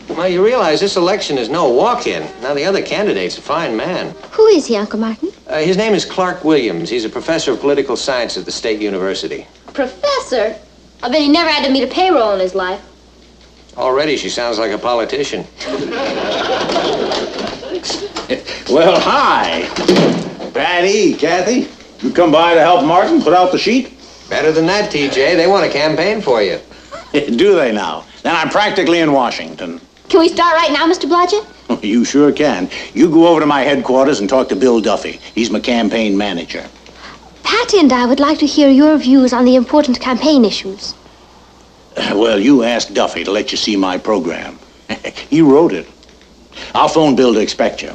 Well, you realize this election is no walk-in. Now, the other candidate's a fine man. Who is he, Uncle Martin? His name is Clark Williams. He's a professor of political science at the State University. Professor? I bet he never had to meet a payroll in his life. Already, she sounds like a politician. Well, hi. Patty, Kathy, you come by to help Martin put out the sheet? Better than that, TJ. They want to campaign for you. Do they now? Then I'm practically in Washington. Can we start right now, Mr. Blodgett? You sure can. You go over to my headquarters and talk to Bill Duffy. He's my campaign manager. Patty and I would like to hear your views on the important campaign issues. Well, you asked Duffy to let you see my program. He wrote it. I'll phone Bill to expect you.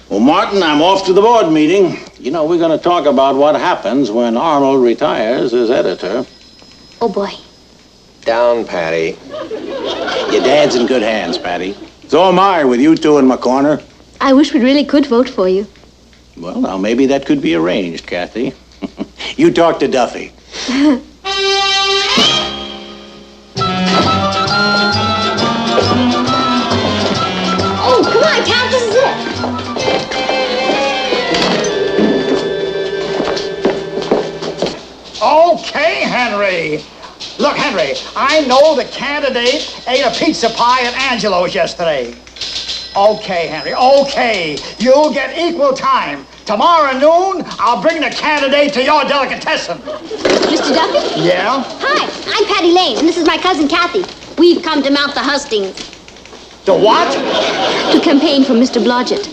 Well, Martin, I'm off to the board meeting. You know, we're going to talk about what happens when Arnold retires as editor. Oh, boy. Down, Patty. Your dad's in good hands, Patty. So am I, with you two in my corner. I wish we really could vote for you. Well, now, maybe that could be arranged, Kathy. You talk to Duffy. Oh, come on, Cat, this is it. Okay, Henry. Look, Henry, I know the candidate ate a pizza pie at Angelo's yesterday. Okay, Henry, okay. You'll get equal time. Tomorrow noon, I'll bring the candidate to your delicatessen. Mr. Duffy? Yeah? Hi, I'm Patty Lane, and this is my cousin Kathy. We've come to mount the hustings. The what? To campaign for Mr. Blodgett.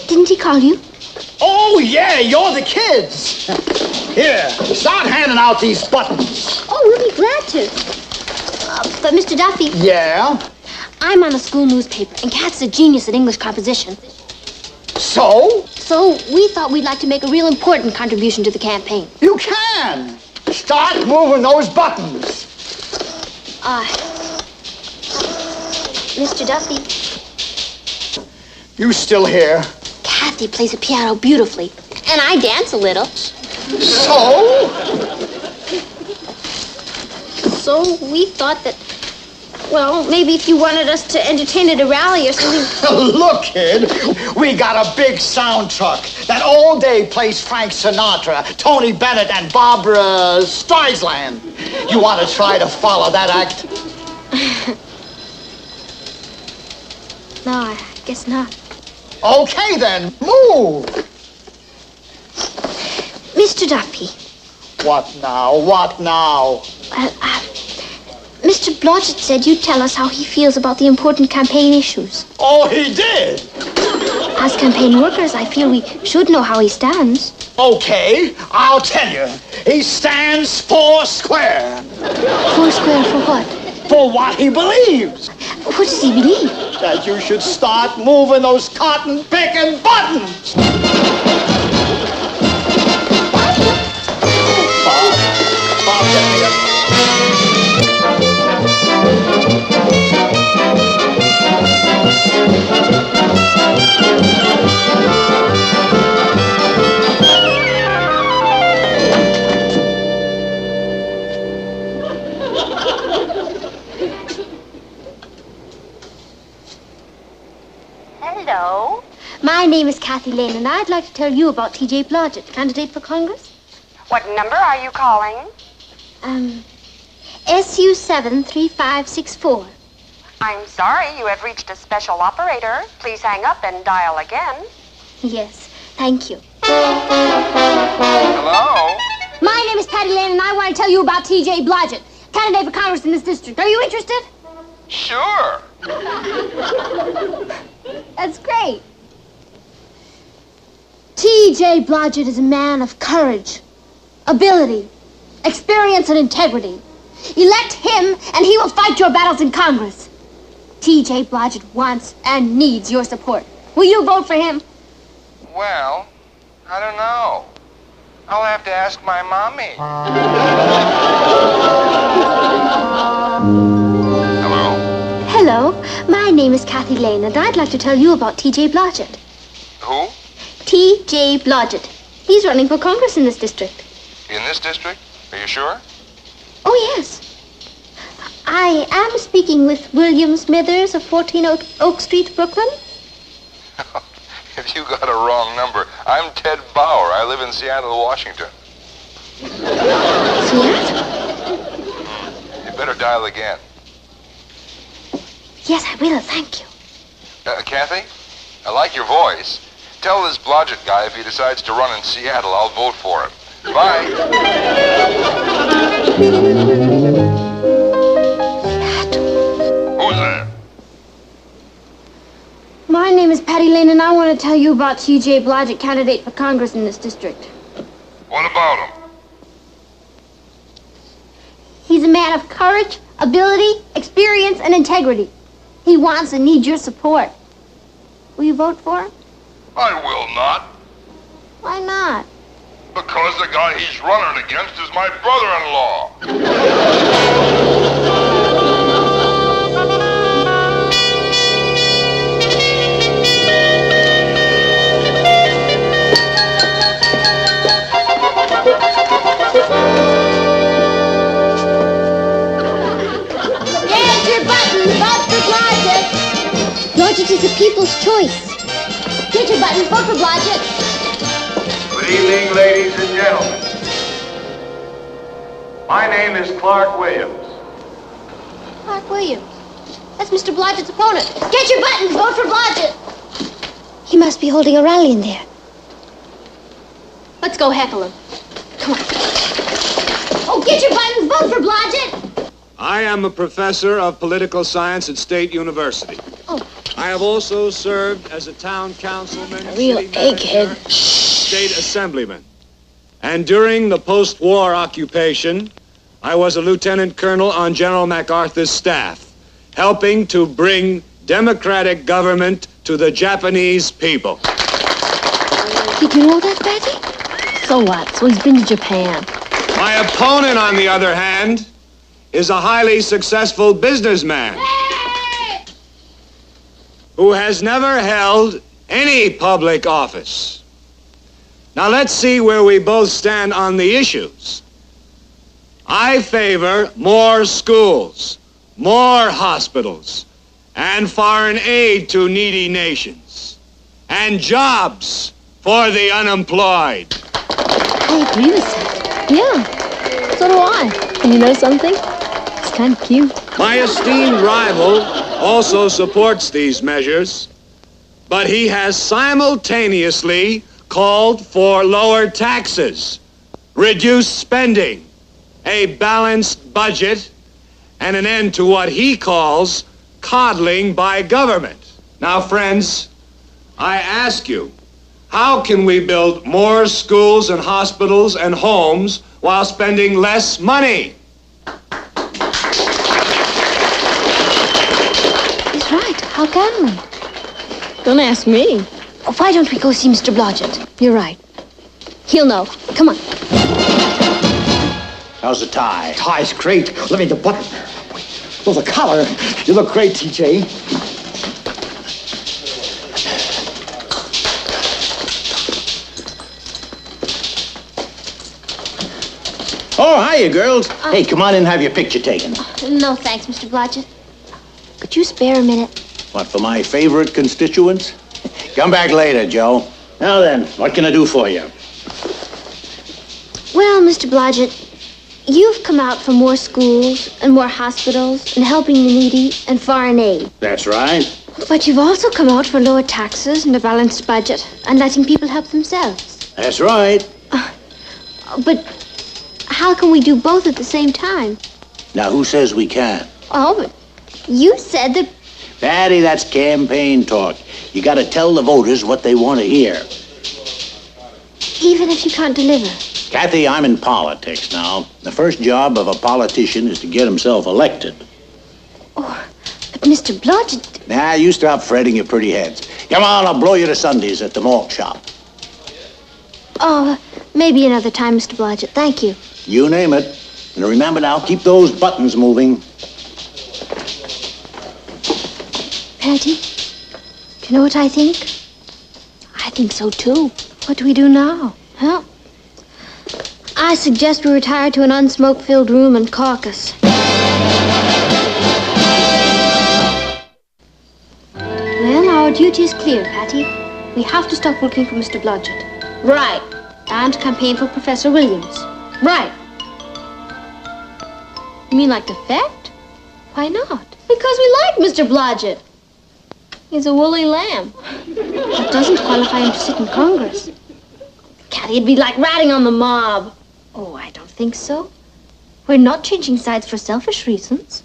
Didn't he call you? Oh, yeah, you're the kids. Here, start handing out these buttons. Oh, we'll be glad to. But Mr. Duffy. Yeah? I'm on the school newspaper, and Kat's a genius at English composition. So? So we thought we'd like to make a real important contribution to the campaign. You can. Start moving those buttons. Mr. Duffy. You still here? Kathy plays the piano beautifully, and I dance a little. So? So we thought that, well, maybe if you wanted us to entertain at a rally or something. Look, kid, we got a big sound truck that all day plays Frank Sinatra, Tony Bennett, and Barbra Streisand. You want to try to follow that act? No, I guess not. Okay, then, move. Mr. Duffy. What now? What now? Well, Mr. Blodgett said you'd tell us how he feels about the important campaign issues. Oh, he did? As campaign workers, I feel we should know how he stands. Okay, I'll tell you. He stands foursquare. Foursquare for what? For what he believes. What does he believe? That you should start moving those cotton-picking buttons. Bob, get me a... Kathy Lane, and I'd like to tell you about T.J. Blodgett, candidate for Congress. What number are you calling? SU 73564. I'm sorry, you have reached a special operator. Please hang up and dial again. Yes, thank you. Hello? My name is Patty Lane, and I want to tell you about T.J. Blodgett, candidate for Congress in this district. Are you interested? Sure. That's great. T.J. Blodgett is a man of courage, ability, experience, and integrity. Elect him, and he will fight your battles in Congress. T.J. Blodgett wants and needs your support. Will you vote for him? Well, I don't know. I'll have to ask my mommy. Hello? Hello, my name is Kathy Lane, and I'd like to tell you about T.J. Blodgett. Who? T.J. Blodgett. He's running for Congress in this district. In this district? Are you sure? Oh, yes. I am speaking with William Smithers of 14 Oak Street, Brooklyn. If you got a wrong number, I'm Ted Bauer. I live in Seattle, Washington. Seattle? You better dial again. Yes, I will, thank you. Kathy, I like your voice. Tell this Blodgett guy if he decides to run in Seattle, I'll vote for him. Bye. Who's there? My name is Patty Lane, and I want to tell you about T.J. Blodgett, candidate for Congress in this district. What about him? He's a man of courage, ability, experience, and integrity. He wants and needs your support. Will you vote for him? I will not. Why not? Because the guy he's running against is my brother-in-law. Get your buttons, vote for Blodgett. Blodgett is a people's choice. Get your buttons, vote for Blodgett. Good evening, ladies and gentlemen. My name is Clark Williams. Clark Williams. That's Mr. Blodgett's opponent. Get your buttons, vote for Blodgett. He must be holding a rally in there. Let's go heckle him. Come on. Oh, get your buttons, vote for Blodgett. I am a professor of political science at State University. Oh. I have also served as a town councilman, A real city manager, egghead. state assemblyman. And during the post-war occupation, I was a lieutenant colonel on General MacArthur's staff, helping to bring democratic government to the Japanese people. Did you know that, Betty? So what? So he's been to Japan. My opponent, on the other hand, is a highly successful businessman who has never held any public office. Now let's see where we both stand on the issues. I favor more schools, more hospitals, and foreign aid to needy nations, and jobs for the unemployed. I agree with that. Yeah, so do I. And you know something? It's kind of cute. My esteemed rival also supports these measures, but he has simultaneously called for lower taxes, reduced spending, a balanced budget, and an end to what he calls coddling by government. Now, friends, I ask you, how can we build more schools and hospitals and homes while spending less money? He's right. How can we? Don't ask me. Oh, why don't we go see Mr. Blodgett? You're right. He'll know. Come on. How's the tie? Tie's great. Let me the button. Oh, the collar. You look great, TJ. Oh, hiya, girls. Hey, come on in and have your picture taken. No, thanks, Mr. Blodgett. Could you spare a minute? What, for my favorite constituents? Come back later, Joe. Now then, what can I do for you? Well, Mr. Blodgett, you've come out for more schools and more hospitals and helping the needy and foreign aid. That's right. But you've also come out for lower taxes and a balanced budget and letting people help themselves. That's right. But how can we do both at the same time? Now, who says we can't? Oh, but you said that... Patty, that's campaign talk. You gotta tell the voters what they want to hear. Even if you can't deliver. Kathy, I'm in politics now. The first job of a politician is to get himself elected. Oh, but Mr. Blodgett... Now, you stop fretting your pretty heads. Come on, I'll blow you to Sundays at the malt shop. Oh, maybe another time, Mr. Blodgett. Thank you. You name it. And remember now, keep those buttons moving. Patty, do you know what I think? I think so, too. What do we do now? Well, I suggest we retire to an unsmoke-filled room and caucus. Well, our duty is clear, Patty. We have to stop working for Mr. Blodgett. Right. And campaign for Professor Williams. Right. You mean like defect? Why not? Because we like Mr. Blodgett. He's a woolly lamb. That doesn't qualify him to sit in Congress. Catty, it'd be like ratting on the mob. Oh, I don't think so. We're not changing sides for selfish reasons.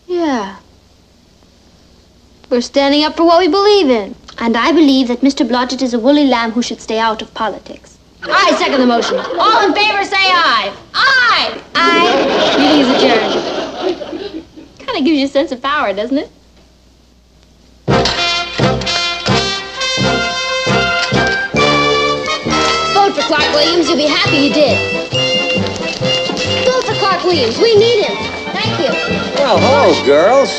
Yeah. We're standing up for what we believe in. And I believe that Mr. Blodgett is a woolly lamb who should stay out of politics. I second the motion. All in favor, say aye. Aye! Aye. Meeting is adjourned. Kind of gives you a sense of power, doesn't it? Vote for Clark Williams. You'll be happy you did. Vote for Clark Williams. We need him. Thank you. Well, hello, girls.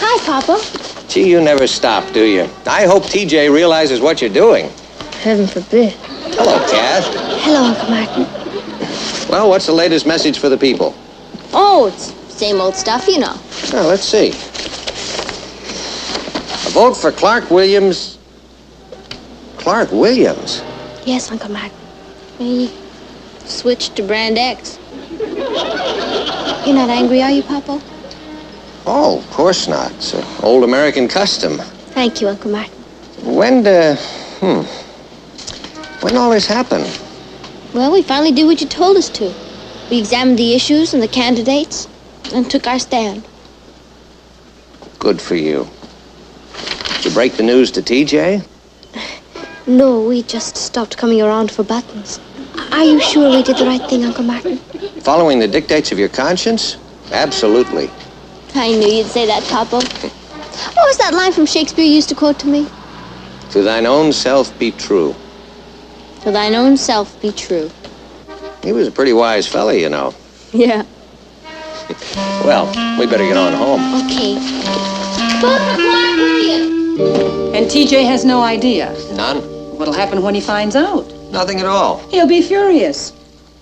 Hi, Papa. Gee, you never stop, do you? I hope TJ realizes what you're doing. Heaven forbid. Hello, Kath. Hello, Uncle Martin. Well, what's the latest message for the people? Oh, it's same old stuff, you know. Well, let's see. A vote for Clark Williams. Clark Williams? Yes, Uncle Martin. He switched to Brand X. You're not angry, are you, Papa? Oh, of course not. It's an old American custom. Thank you, Uncle Martin. When all this happened? Well, we finally did what you told us to. We examined the issues and the candidates and took our stand. Good for you. Did you break the news to TJ? No, we just stopped coming around for buttons. Are you sure we did the right thing, Uncle Martin? Following the dictates of your conscience? Absolutely. I knew you'd say that, Papa. What was that line from Shakespeare you used to quote to me? To thine own self be true. To thine own self be true. He was a pretty wise fella, you know. Yeah. Well, we better get on home. Okay. Vote for Clark Williams! And TJ has no idea. None? What'll happen when he finds out? Nothing at all. He'll be furious.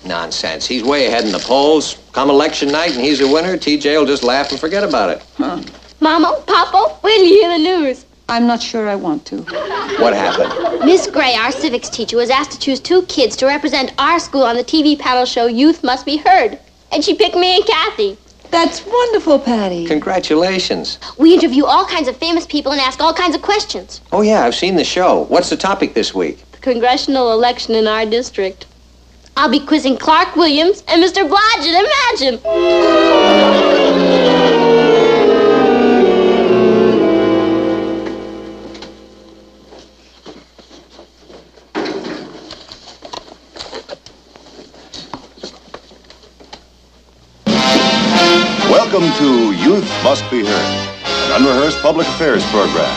Nonsense. He's way ahead in the polls. Come election night and he's a winner, TJ will just laugh and forget about it. Huh. Mama, Papa, wait till you hear the news. I'm not sure I want to. What happened? Miss Gray, our civics teacher, was asked to choose 2 kids to represent our school on the TV panel show Youth Must Be Heard. And she picked me and Kathy. That's wonderful, Patty. Congratulations. We interview all kinds of famous people and ask all kinds of questions. Oh, yeah, I've seen the show. What's the topic this week? The congressional election in our district. I'll be quizzing Clark Williams and Mr. Blodgett. Imagine! Welcome to Youth Must Be Heard, an unrehearsed public affairs program.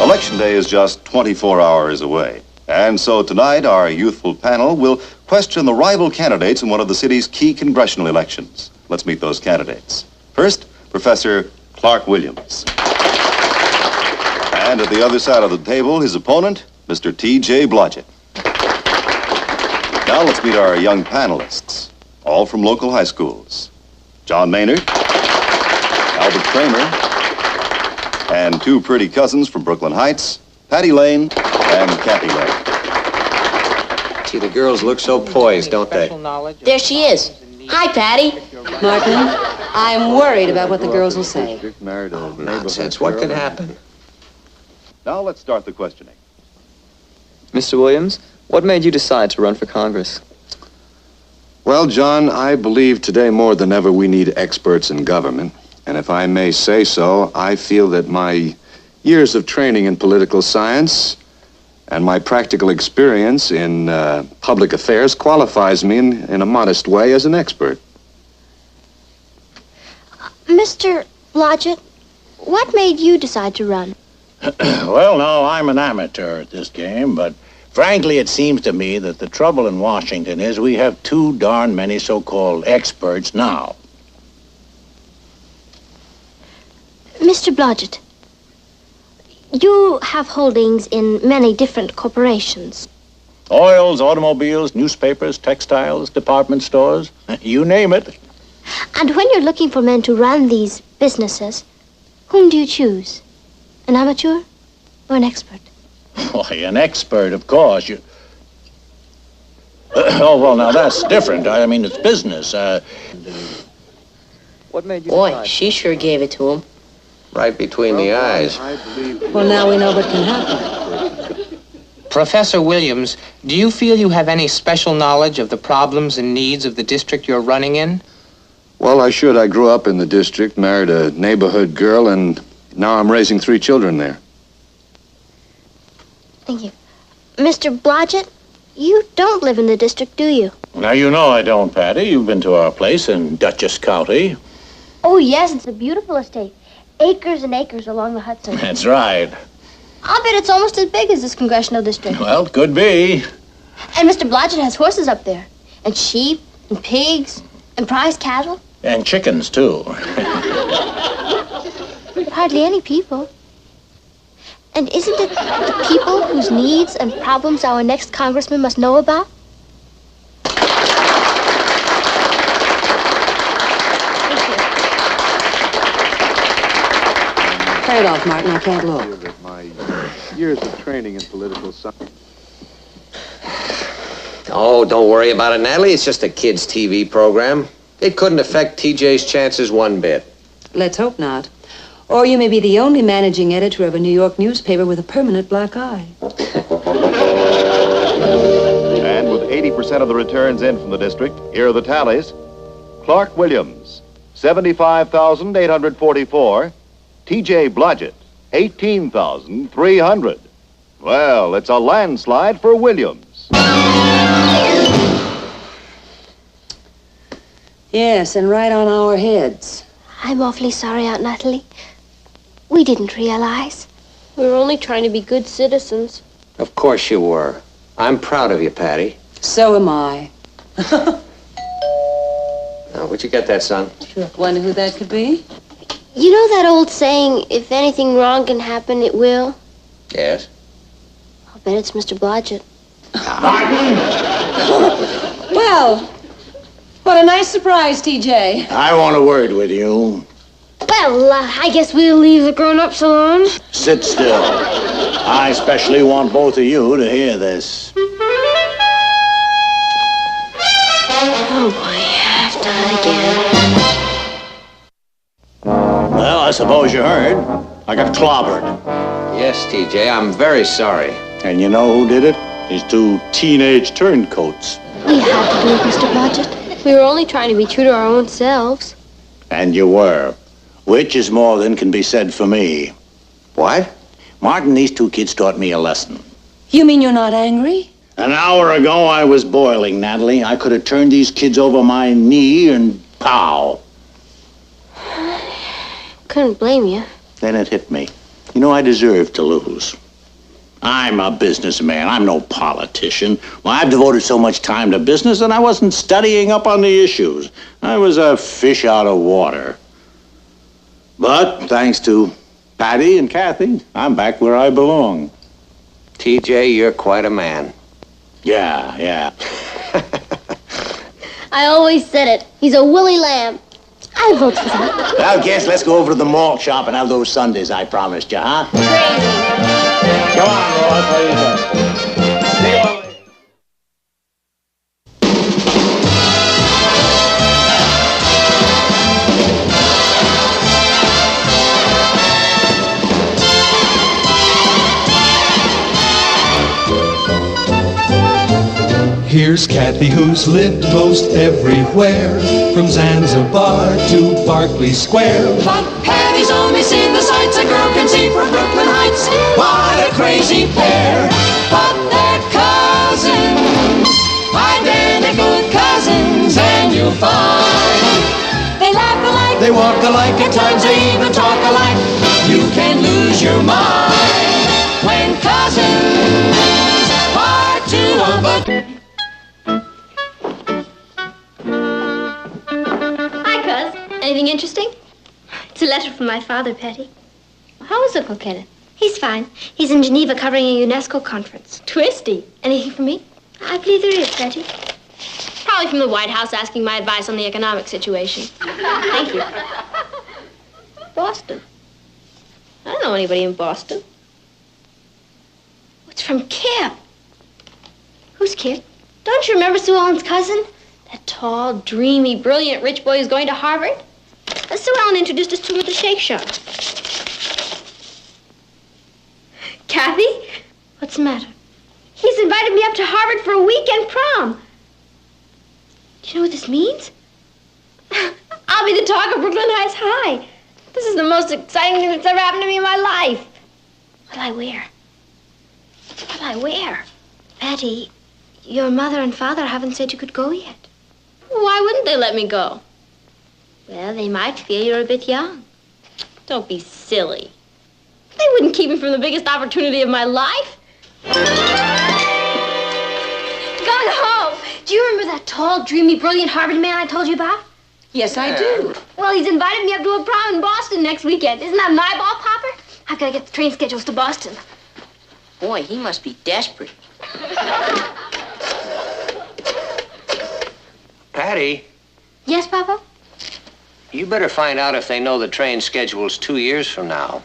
Election Day is just 24 hours away. And so tonight, our youthful panel will question the rival candidates in one of the city's key congressional elections. Let's meet those candidates. First, Professor Clark Williams. And at the other side of the table, his opponent, Mr. T.J. Blodgett. Now let's meet our young panelists, all from local high schools. John Maynard, Albert Kramer, and two pretty cousins from Brooklyn Heights, Patty Lane and Kathy Lane. Gee, the girls look so poised, don't they? There she is. Hi, Patty. Martin, I'm worried about what the girls will say. Nonsense. What could happen? Now let's start the questioning. Mr. Williams, what made you decide to run for Congress? Well, John, I believe today more than ever we need experts in government. And if I may say so, I feel that my years of training in political science and my practical experience in public affairs qualifies me in a modest way as an expert. Mr. Blodgett, what made you decide to run? Well, no, I'm an amateur at this game, but frankly, it seems to me that the trouble in Washington is we have too darn many so-called experts now. Mr. Blodgett, you have holdings in many different corporations. Oils, automobiles, newspapers, textiles, department stores, you name it. And when you're looking for men to run these businesses, whom do you choose? An amateur or an expert? Why, an expert, of course. Oh, well, now that's different. I mean, it's business. What made you Boy, decide? she sure gave it to him. Right between the eyes. Well, now we know what can happen. Professor Williams, do you feel you have any special knowledge of the problems and needs of the district you're running in? Well, I should. I grew up in the district, married a neighborhood girl, and now I'm raising 3 children there. Thank you. Mr. Blodgett, you don't live in the district, do you? Now, you know I don't, Patty. You've been to our place in Dutchess County. Oh, yes, it's a beautiful estate. Acres and acres along the Hudson. That's right. I'll bet it's almost as big as this congressional district. Well, it could be. And Mr. Blodgett has horses up there, and sheep, and pigs, and prize cattle. And chickens, too. But hardly any people. And isn't it the people whose needs and problems our next congressman must know about? Tear it off, Martin. I can't look. That my years of training in political science. Oh, don't worry about it, Natalie. It's just a kid's TV program. It couldn't affect TJ's chances one bit. Let's hope not. Or you may be the only managing editor of a New York newspaper with a permanent black eye. And with 80% of the returns in from the district, here are the tallies. Clark Williams, 75,844. T.J. Blodgett, 18,300. Well, it's a landslide for Williams. Yes, and right on our heads. I'm awfully sorry, Aunt Natalie. We didn't realize. We were only trying to be good citizens. Of course you were. I'm proud of you, Patty. So am I. Now, where'd you get that, son? Wonder who that could be? You know that old saying, if anything wrong can happen, it will? Yes? I'll bet it's Mr. Blodgett. Well, what a nice surprise, TJ. I want a word with you. Well, I guess we'll leave the grown-ups alone. Sit still. I especially want both of you to hear this. Oh, boy, I've done it again. Well, I suppose you heard. I got clobbered. Yes, TJ, I'm very sorry. And you know who did it? These 2 teenage turncoats. We had to do it, Mr. Blodgett. We were only trying to be true to our own selves. And you were. Which is more than can be said for me. What? Martin, these 2 kids taught me a lesson. You mean you're not angry? An hour ago, I was boiling, Natalie. I could have turned these kids over my knee and pow. Couldn't blame you. Then it hit me. You know, I deserve to lose. I'm a businessman. I'm no politician. Well, I've devoted so much time to business that I wasn't studying up on the issues. I was a fish out of water. But thanks to Patty and Kathy, I'm back where I belong. TJ, you're quite a man. Yeah. I always said it. He's a woolly lamb. I'll vote for that. Well, guess let's go over to the malt shop and have those sundaes I promised you, huh? Crazy. Come on, Roy. What do you think? See you all later. Here's Kathy, who's lived most everywhere, from Zanzibar to Berkeley Square. But Patty's only seen the sights a girl can see from Brooklyn Heights. What a crazy pair! But they're cousins, identical cousins, and you'll find they laugh alike, they walk alike, at times they even talk alike. You can lose your mind when cousins are two of a... Anything interesting? It's a letter from my father, Patty. How is Uncle Kenneth? He's fine. He's in Geneva covering a UNESCO conference. Twisty. Anything for me? I believe there is, Patty. Probably from the White House asking my advice on the economic situation. Thank you. Boston. I don't know anybody in Boston. It's from Kip. Who's Kip? Don't you remember Sue Ellen's cousin? That tall, dreamy, brilliant rich boy who's going to Harvard? Sue Ellen introduced us to him at the Shake Shack. Kathy? What's the matter? He's invited me up to Harvard for a weekend prom. Do you know what this means? I'll be the talk of Brooklyn Heights High. This is the most exciting thing that's ever happened to me in my life. What'll I wear? What'll I wear? Patty, your mother and father haven't said you could go yet. Why wouldn't they let me go? Well, they might feel you're a bit young. Don't be silly. They wouldn't keep me from the biggest opportunity of my life. Gung Ho! Do you remember that tall, dreamy, brilliant Harvard man I told you about? Yes, I do. Well, he's invited me up to a prom in Boston next weekend. Isn't that my ball popper? How can I get the train schedules to Boston? Boy, he must be desperate. Patty, Yes, Papa? you better find out if they know the train schedule's 2 years from now.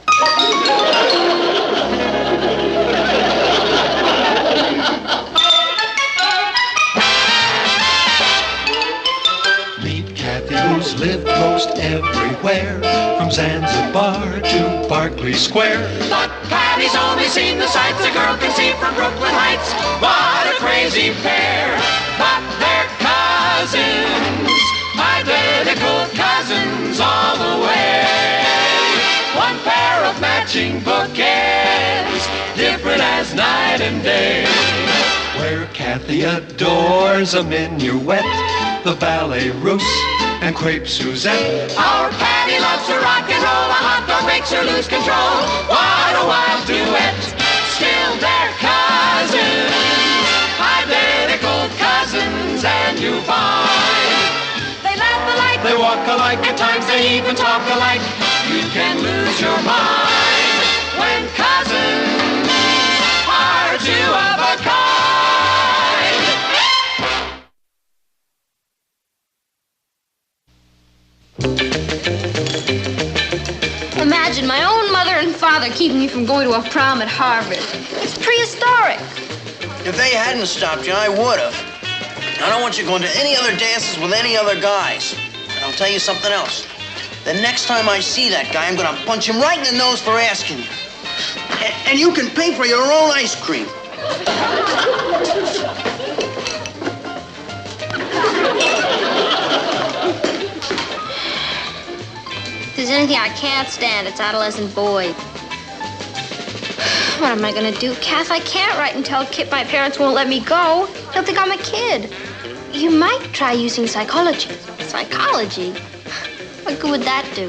Meet Kathy, who's lived most everywhere, from Zanzibar to Berkeley Square. But Patty's only seen the sights a girl can see from Brooklyn Heights. What a crazy pair! But they're cousins, identical cousins all the way. One pair of matching bookends, different as night and day. Where Kathy adores a minuet, the ballet russe, and crepe Suzette. Our Patty loves to rock and roll, a hot dog makes her lose control. What a wild duet, still they're cousins, identical cousins, and you find they laugh alike, they walk alike, at times they even talk alike. You can lose your mind when cousins are two of a kind. Imagine my own mother and father keeping me from going to a prom at Harvard. It's prehistoric. If they hadn't stopped you, I would have. I don't want you going to any other dances with any other guys. And I'll tell you something else. The next time I see that guy, I'm going to punch him right in the nose for asking you. And you can pay for your own ice cream. If there's anything I can't stand, it's adolescent boys. What am I gonna do, Kath? I can't write and tell Kip my parents won't let me go. They'll think I'm a kid. You might try using psychology. Psychology? What good would that do?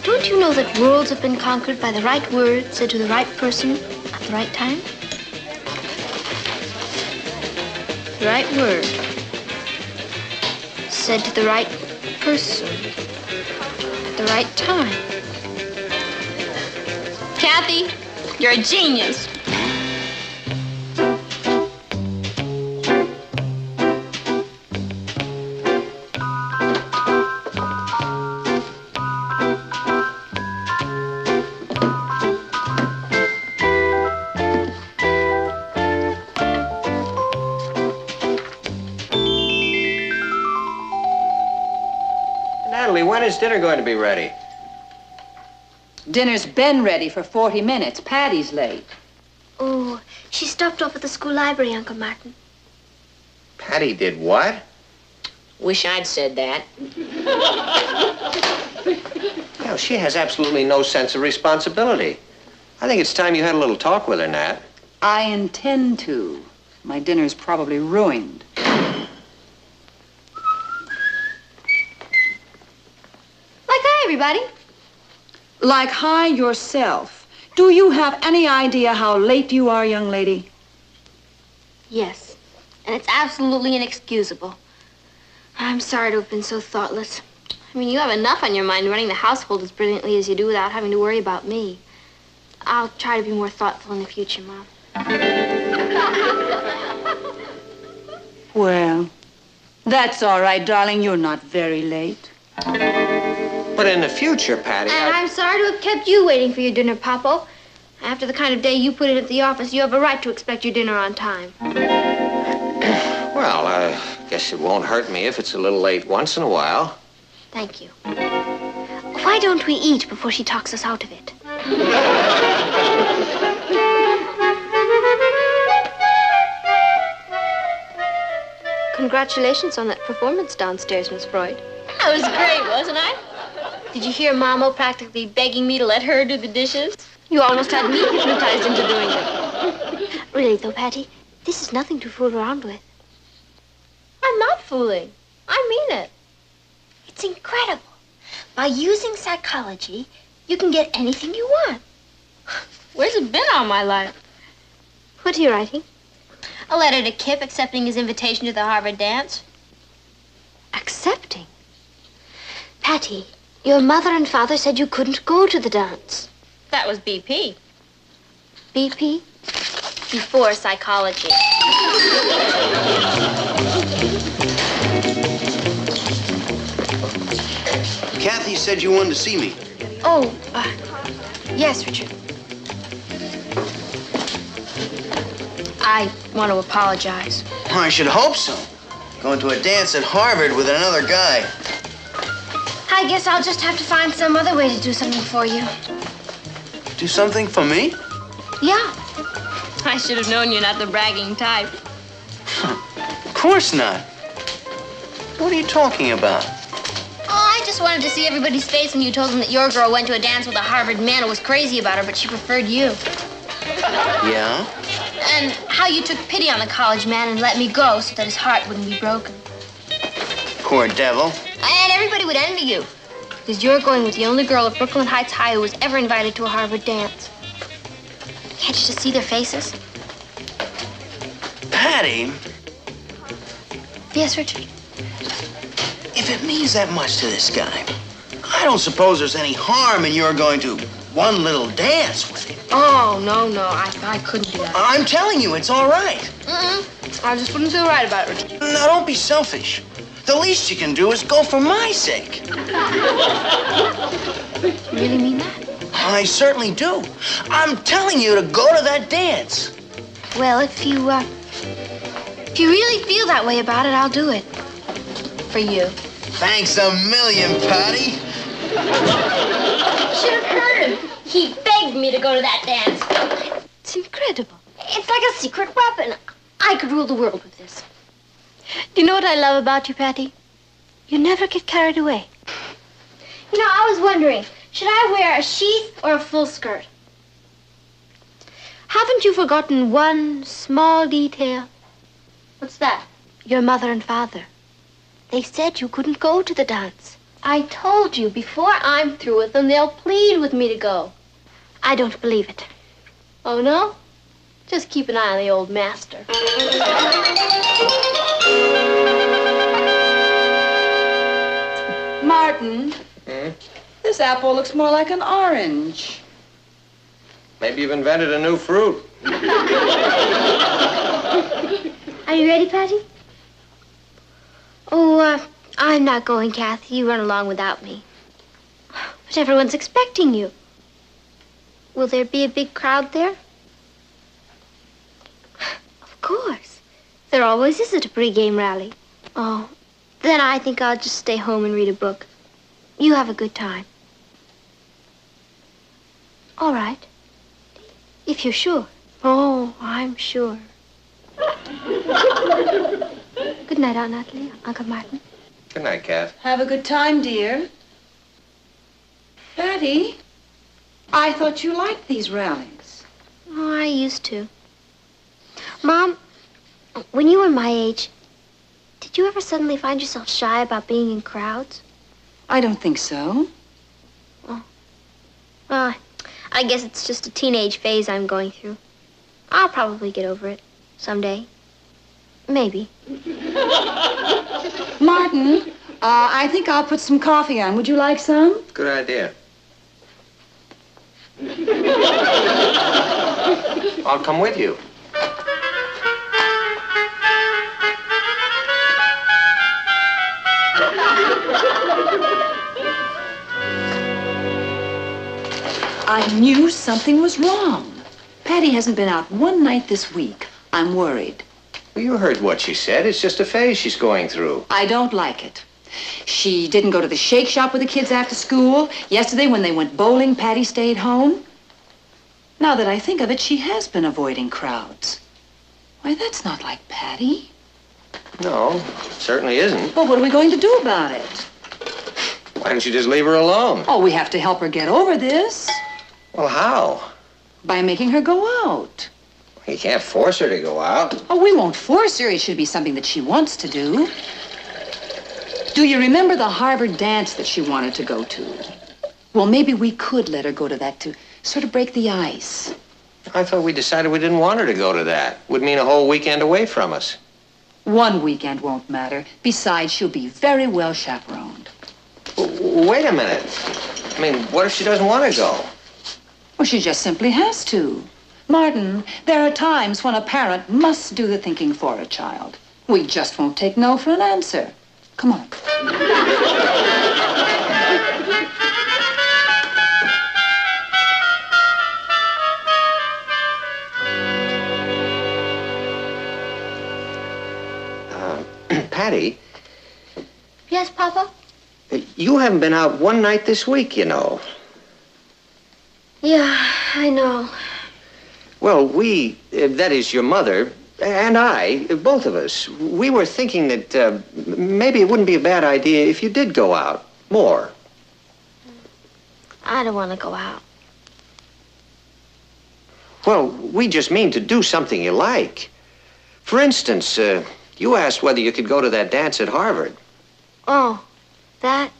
Don't you know that worlds have been conquered by the right word said to the right person at the right time? The right word said to the right person at the right time. Kathy, you're a genius. when is dinner going to be ready? Dinner's been ready for 40 minutes. Patty's late. Oh, she stopped off at the school library, Uncle Martin. Patty did what? Wish I'd said that. You know, she has absolutely no sense of responsibility. I think it's time you had a little talk with her, Nat. I intend to. My dinner's probably ruined. Like, hi, everybody. Like, hi yourself. Do you have any idea how late you are, young lady? Yes, and it's absolutely inexcusable. I'm sorry to have been so thoughtless. I mean, you have enough on your mind running the household as brilliantly as you do without having to worry about me. I'll try to be more thoughtful in the future, Mom. Well, that's all right, darling. You're not very late. But in the future, Patty, And I'm sorry to have kept you waiting for your dinner, Popo. After the kind of day you put in at the office, you have a right to expect your dinner on time. Well, I guess it won't hurt me if it's a little late once in a while. Thank you. Why don't we eat before she talks us out of it? Congratulations on that performance downstairs, Miss Freud. That was great, wasn't I? Did you hear Mama practically begging me to let her do the dishes? You almost had me hypnotized into doing them. Really, though, Patty, this is nothing to fool around with. I'm not fooling. I mean it. It's incredible. By using psychology, you can get anything you want. Where's it been all my life? What are you writing? A letter to Kip accepting his invitation to the Harvard dance. Accepting? Patty, your mother and father said you couldn't go to the dance. That was BP. BP? Before psychology. Kathy said you wanted to see me. Oh, yes, Richard. I want to apologize. I should hope so. Going to a dance at Harvard with another guy. I guess I'll just have to find some other way to do something for you. Do something for me? Yeah. I should have known you're not the bragging type. Of course not. What are you talking about? Oh, I just wanted to see everybody's face when you told them that your girl went to a dance with a Harvard man who was crazy about her, but she preferred you. Yeah? And how you took pity on the college man and let me go so that his heart wouldn't be broken. Poor devil. And everybody would envy you, because you're going with the only girl at Brooklyn Heights High who was ever invited to a Harvard dance. Can't you just see their faces? Patty, Yes, Richard? if it means that much to this guy, I don't suppose there's any harm in your going to one little dance with him. Oh, no, I couldn't do that. I'm telling you, it's all right. I just wouldn't feel right about it, Richard. Now, don't be selfish. The least you can do is go for my sake. You really mean that? I certainly do. I'm telling you to go to that dance. Well, if you really feel that way about it, I'll do it. For you. Thanks a million, Patty. You should have heard him. He begged me to go to that dance. It's incredible. It's like a secret weapon. I could rule the world with this. Do you know what I love about you, Patty? You never get carried away. You know, I was wondering, should I wear a sheath or a full skirt? Haven't you forgotten one small detail? What's that? Your mother and father. They said you couldn't go to the dance. I told you, before I'm through with them, they'll plead with me to go. I don't believe it. Oh, no? Just keep an eye on the old master. Martin, this apple looks more like an orange. Maybe you've invented a new fruit. Are you ready, Patty? Oh, I'm not going, Kathy. You run along without me. But everyone's expecting you. Will there be a big crowd there? Of course. There always is at a pre-game rally. Oh, then I think I'll just stay home and read a book. You have a good time. All right. If you're sure. Oh, I'm sure. Good night, Aunt Natalie, Uncle Martin. Good night, Kath. Have a good time, dear. Patty, I thought you liked these rallies. Oh, I used to. Mom, when you were my age, did you ever suddenly find yourself shy about being in crowds? I don't think so. Well, I guess it's just a teenage phase I'm going through. I'll probably get over it someday. Maybe. Martin, I think I'll put some coffee on. Would you like some? Good idea. I'll come with you. I knew something was wrong. Patty hasn't been out one night this week. I'm worried. Well, you heard what she said. It's just a phase she's going through. I don't like it. She didn't go to the shake shop with the kids after school. Yesterday, when they went bowling, Patty stayed home. Now that I think of it, she has been avoiding crowds. Why, that's not like Patty. No, certainly isn't. Well, what are we going to do about it? Why don't you just leave her alone? Oh, we have to help her get over this. Well, how? By making her go out. You can't force her to go out. Oh, we won't force her. It should be something that she wants to do. Do you remember the Harvard dance that she wanted to go to? Well, maybe we could let her go to that to sort of break the ice. I thought we decided we didn't want her to go to that. Would mean a whole weekend away from us. One weekend won't matter. Besides, she'll be very well chaperoned. Wait a minute. I mean, what if she doesn't want to go? Well, she just simply has to. Martin, there are times when a parent must do the thinking for a child. We just won't take no for an answer. Come on. Patty, Yes, Papa? you haven't been out one night this week, you know. Yeah, I know. Well, that is your mother, and I, both of us, we were thinking that maybe it wouldn't be a bad idea if you did go out more. I don't want to go out. Well, we just mean to do something you like. For instance, you asked whether you could go to that dance at Harvard. Oh, that?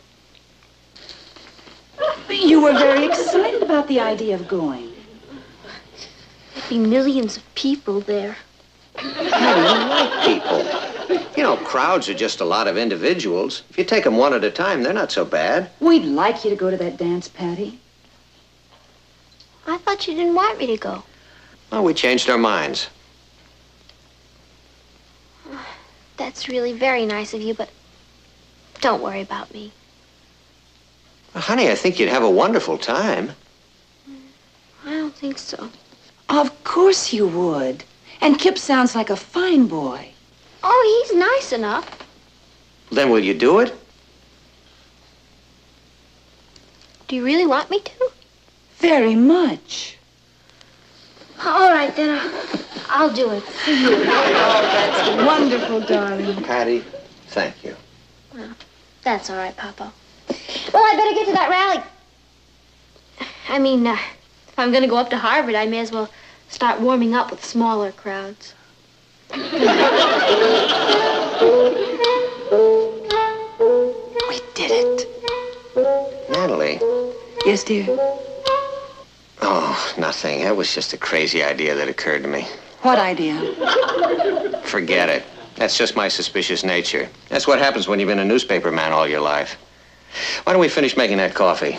You were very excited about the idea of going. There'd be millions of people there. No, you like people. You know, crowds are just a lot of individuals. If you take them one at a time, they're not so bad. We'd like you to go to that dance, Patty. I thought you didn't want me to go. Well, we changed our minds. That's really very nice of you, but don't worry about me. Well, honey, I think you'd have a wonderful time. I don't think so. Of course you would. And Kip sounds like a fine boy. Oh, he's nice enough. Then will you do it? Do you really want me to? Very much. All right, then I'll do it for you. Oh, that's wonderful, darling. Patty, thank you. Well, that's all right, Papa. Well, I better get to that rally. I mean, if I'm going to go up to Harvard, I may as well start warming up with smaller crowds. We did it. Natalie. Yes, dear? Oh, nothing. That was just a crazy idea that occurred to me. What idea? Forget it. That's just my suspicious nature. That's what happens when you've been a newspaper man all your life. Why don't we finish making that coffee?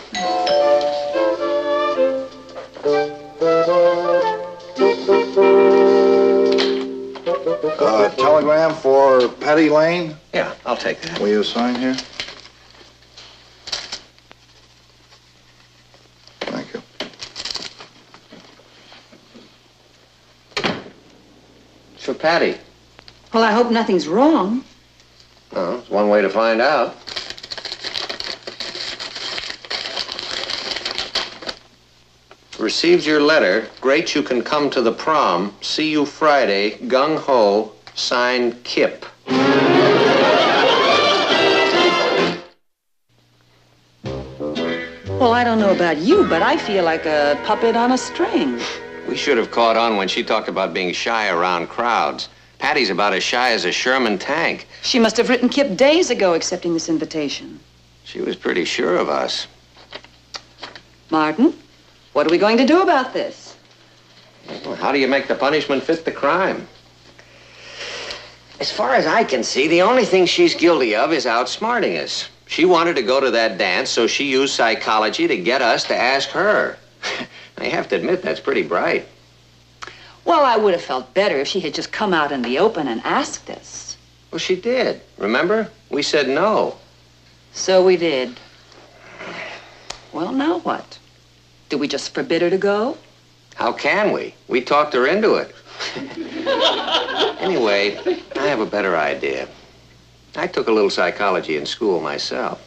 Telegram for Patty Lane? Yeah, I'll take that. Will you sign here? Thank you. It's for Patty. Well, I hope nothing's wrong. Oh, it's one way to find out. Received your letter. Great you can come to the prom. See you Friday. Gung ho. Signed, Kip. Well, I don't know about you, but I feel like a puppet on a string. We should have caught on when she talked about being shy around crowds. Patty's about as shy as a Sherman tank. She must have written Kip days ago accepting this invitation. She was pretty sure of us. Martin, what are we going to do about this? Well, how do you make the punishment fit the crime? As far as I can see, the only thing she's guilty of is outsmarting us. She wanted to go to that dance, so she used psychology to get us to ask her. I have to admit, that's pretty bright. Well, I would have felt better if she had just come out in the open and asked us. Well, she did. Remember? We said no. So we did. Well, now what? Do we just forbid her to go? How can we? We talked her into it. Anyway, I have a better idea. I took a little psychology in school myself.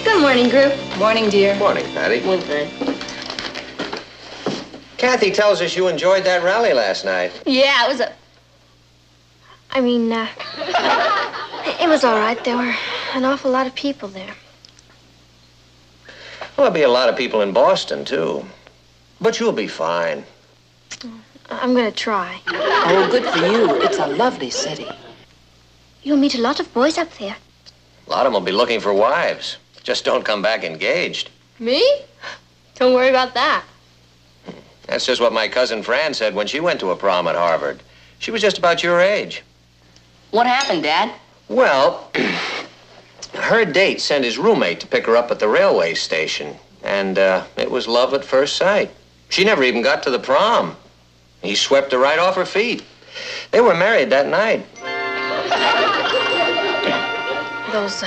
Good morning, group. Morning, dear. Morning, Patty. Morning, Patty. Kathy tells us you enjoyed that rally last night. Yeah, it was it was all right. There were an awful lot of people there. Well, there'll be a lot of people in Boston, too. But you'll be fine. I'm going to try. Oh, good for you. It's a lovely city. You'll meet a lot of boys up there. A lot of them will be looking for wives. Just don't come back engaged. Me? Don't worry about that. That's just what my cousin Fran said when she went to a prom at Harvard. She was just about your age. What happened, Dad? Well, her date sent his roommate to pick her up at the railway station. And it was love at first sight. She never even got to the prom. He swept her right off her feet. They were married that night. Those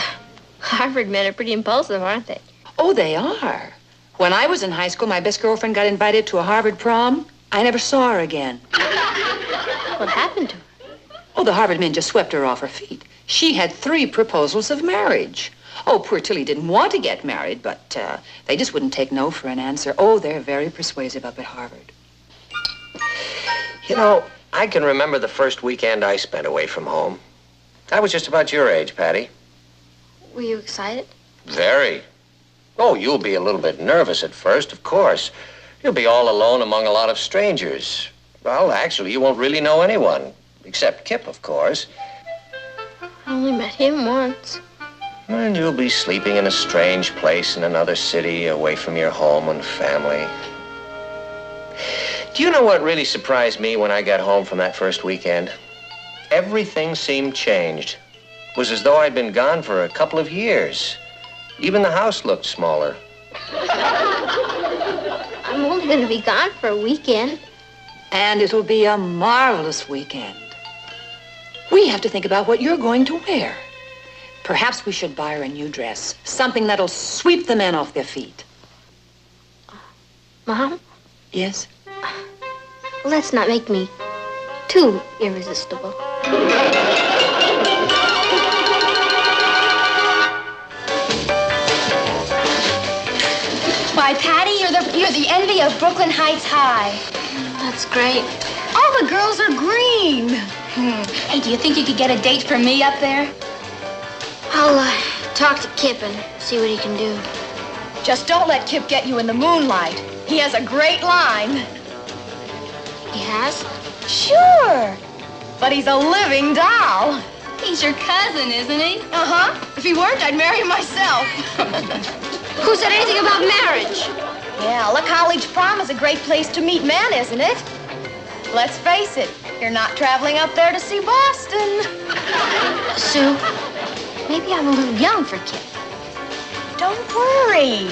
Harvard men are pretty impulsive, aren't they? Oh, they are. When I was in high school, my best girlfriend got invited to a Harvard prom. I never saw her again. What happened to her? Oh, the Harvard men just swept her off her feet. She had 3 proposals of marriage. Oh, poor Tilly didn't want to get married, but they just wouldn't take no for an answer. Oh, they're very persuasive up at Harvard. You know, I can remember the first weekend I spent away from home. I was just about your age, Patty. Were you excited? Very. Oh, you'll be a little bit nervous at first, of course. You'll be all alone among a lot of strangers. Well, actually, you won't really know anyone. Except Kip, of course. I only met him once. And you'll be sleeping in a strange place in another city, away from your home and family. Do you know what really surprised me when I got home from that first weekend? Everything seemed changed. It was as though I'd been gone for a couple of years. Even the house looked smaller. I'm only going to be gone for a weekend. And it'll be a marvelous weekend. We have to think about what you're going to wear. Perhaps we should buy her a new dress. Something that'll sweep the men off their feet. Mom? Yes? Let's not make me too irresistible. Why, Patty, you're the envy of Brooklyn Heights High. That's great. All the girls are green. Hey, do you think you could get a date for me up there? I'll talk to Kip and see what he can do. Just don't let Kip get you in the moonlight. He has a great line. He has? Sure. But he's a living doll. He's your cousin, isn't he? Uh-huh. If he weren't, I'd marry him myself. Who said anything about marriage? Yeah, a college prom is a great place to meet men, isn't it? Let's face it, you're not traveling up there to see Boston. Sue, maybe I'm a little young for Kip. Don't worry.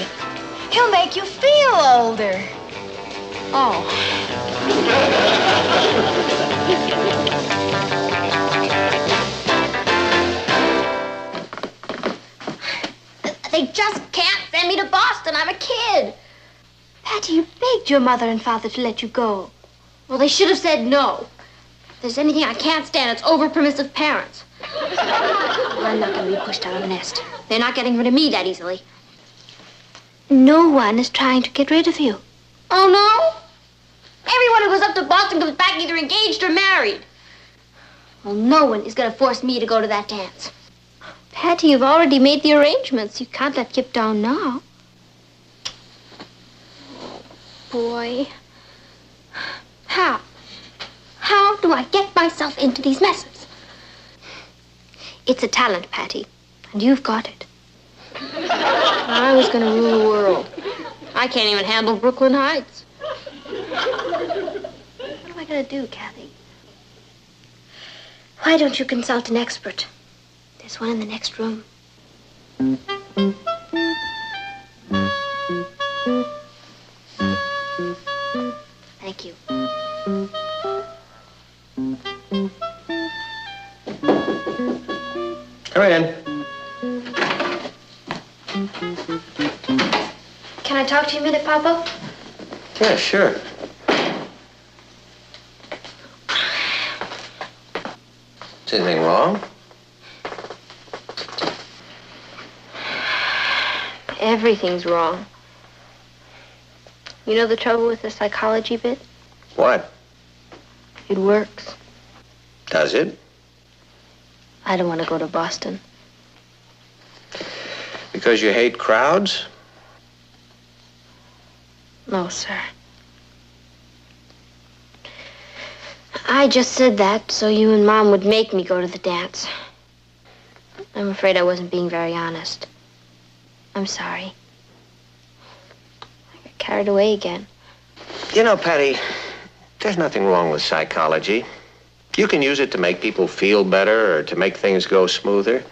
He'll make you feel older. Oh. They just can't send me to Boston. I'm a kid. Patty, you begged your mother and father to let you go. Well, they should have said no. If there's anything I can't stand, it's over-permissive parents. Well, I'm not going to be pushed out of the nest. They're not getting rid of me that easily. No one is trying to get rid of you. Oh, no? Everyone who goes up to Boston comes back either engaged or married. Well, no one is going to force me to go to that dance. Patty, you've already made the arrangements. You can't let Kip down now. Boy. How? How do I get myself into these messes? It's a talent, Patty, and you've got it. I was going to rule the world. I can't even handle Brooklyn Heights. What am I going to do, Kathy? Why don't you consult an expert? There's one in the next room. Thank you. Come in. Can I talk to you a minute, Papa? Yeah, sure. Is anything wrong? Everything's wrong. You know the trouble with the psychology bit? What? It works. Does it? I don't want to go to Boston. Because you hate crowds? No, sir. I just said that so you and Mom would make me go to the dance. I'm afraid I wasn't being very honest. I'm sorry. I got carried away again. You know, Patty, there's nothing wrong with psychology. You can use it to make people feel better or to make things go smoother.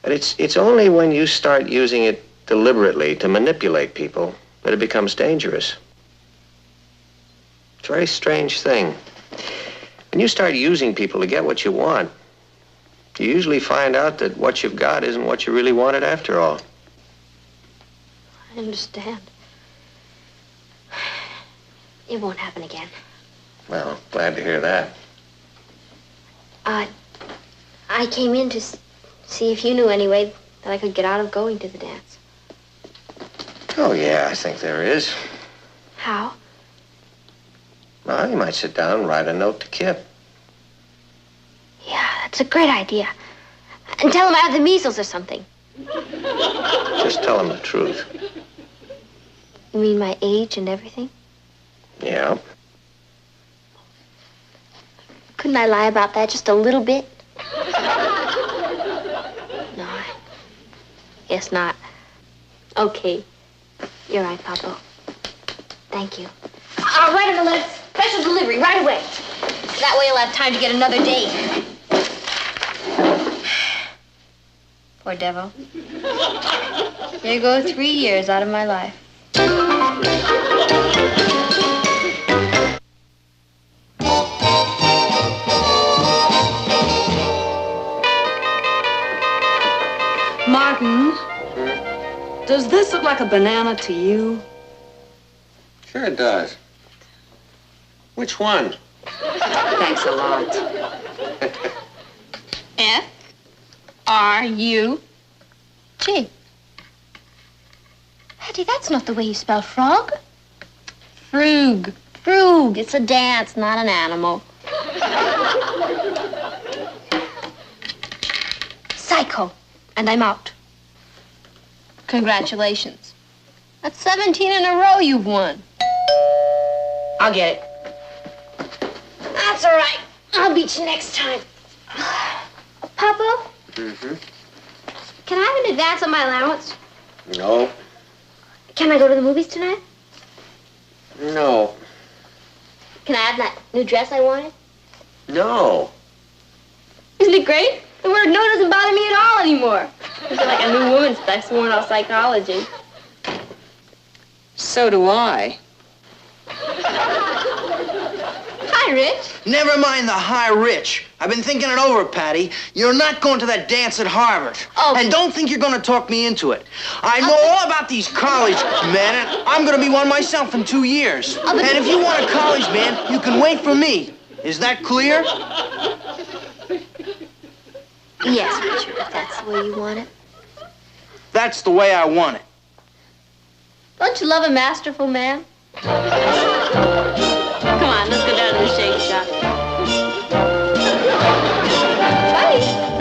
But it's only when you start using it deliberately to manipulate people that it becomes dangerous. It's a very strange thing. When you start using people to get what you want, you usually find out that what you've got isn't what you really wanted after all. I understand. It won't happen again. Well, glad to hear that. I came in to see if you knew any way that I could get out of going to the dance. Oh, yeah, I think there is. How? Well, you might sit down and write a note to Kip. Yeah, that's a great idea. And tell him I have the measles or something. Just tell him the truth. You mean my age and everything? Yeah. Couldn't I lie about that just a little bit? No, I guess not. Okay. You're right, Papa. Thank you. I'll write him a letter. Special delivery right away. That way he'll have time to get another date. Poor devil. There go 3 years out of my life. Martin, does this look like a banana to you? Sure it does. Which one? Thanks a lot. F-R-U-G. Patty, that's not the way you spell frog. Frug. Frug. It's a dance, not an animal. Psycho. And I'm out. Congratulations. That's 17 in a row you've won. I'll get it. That's all right. I'll beat you next time. Papa, Mm-hmm. can I have an advance on my allowance? No. Can I go to the movies tonight? No. Can I have that new dress I wanted? No. Isn't it great? The word no doesn't bother me at all anymore. I feel like a new woman since I've sworn off psychology. So do I. Hi, Rich. Never mind the high rich. I've been thinking it over, Patty. You're not going to that dance at Harvard. Oh. And don't think you're going to talk me into it. I know all about these college men, and I'm going to be one myself in 2 years. Oh, but and if you want a college man, you can wait for me. Is that clear? Yes, Richard, if that's the way you want it. That's the way I want it. Don't you love a masterful man? Come on, let's go down to the shake shop. Bye.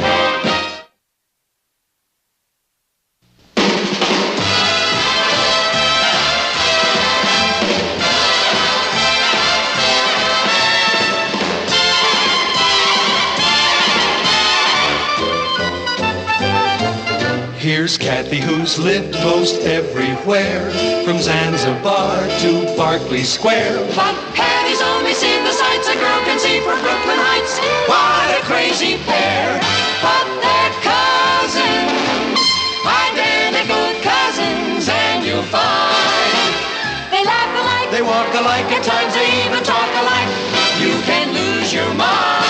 Here's Kathy, who's lived most everywhere, from Zanzibar to Berkeley Square. But Patty's only seen the sights a girl can see from Brooklyn Heights. What a crazy pair! But they're cousins, identical cousins, and you'll find they laugh alike, they walk alike, at times they even talk alike. You can lose your mind.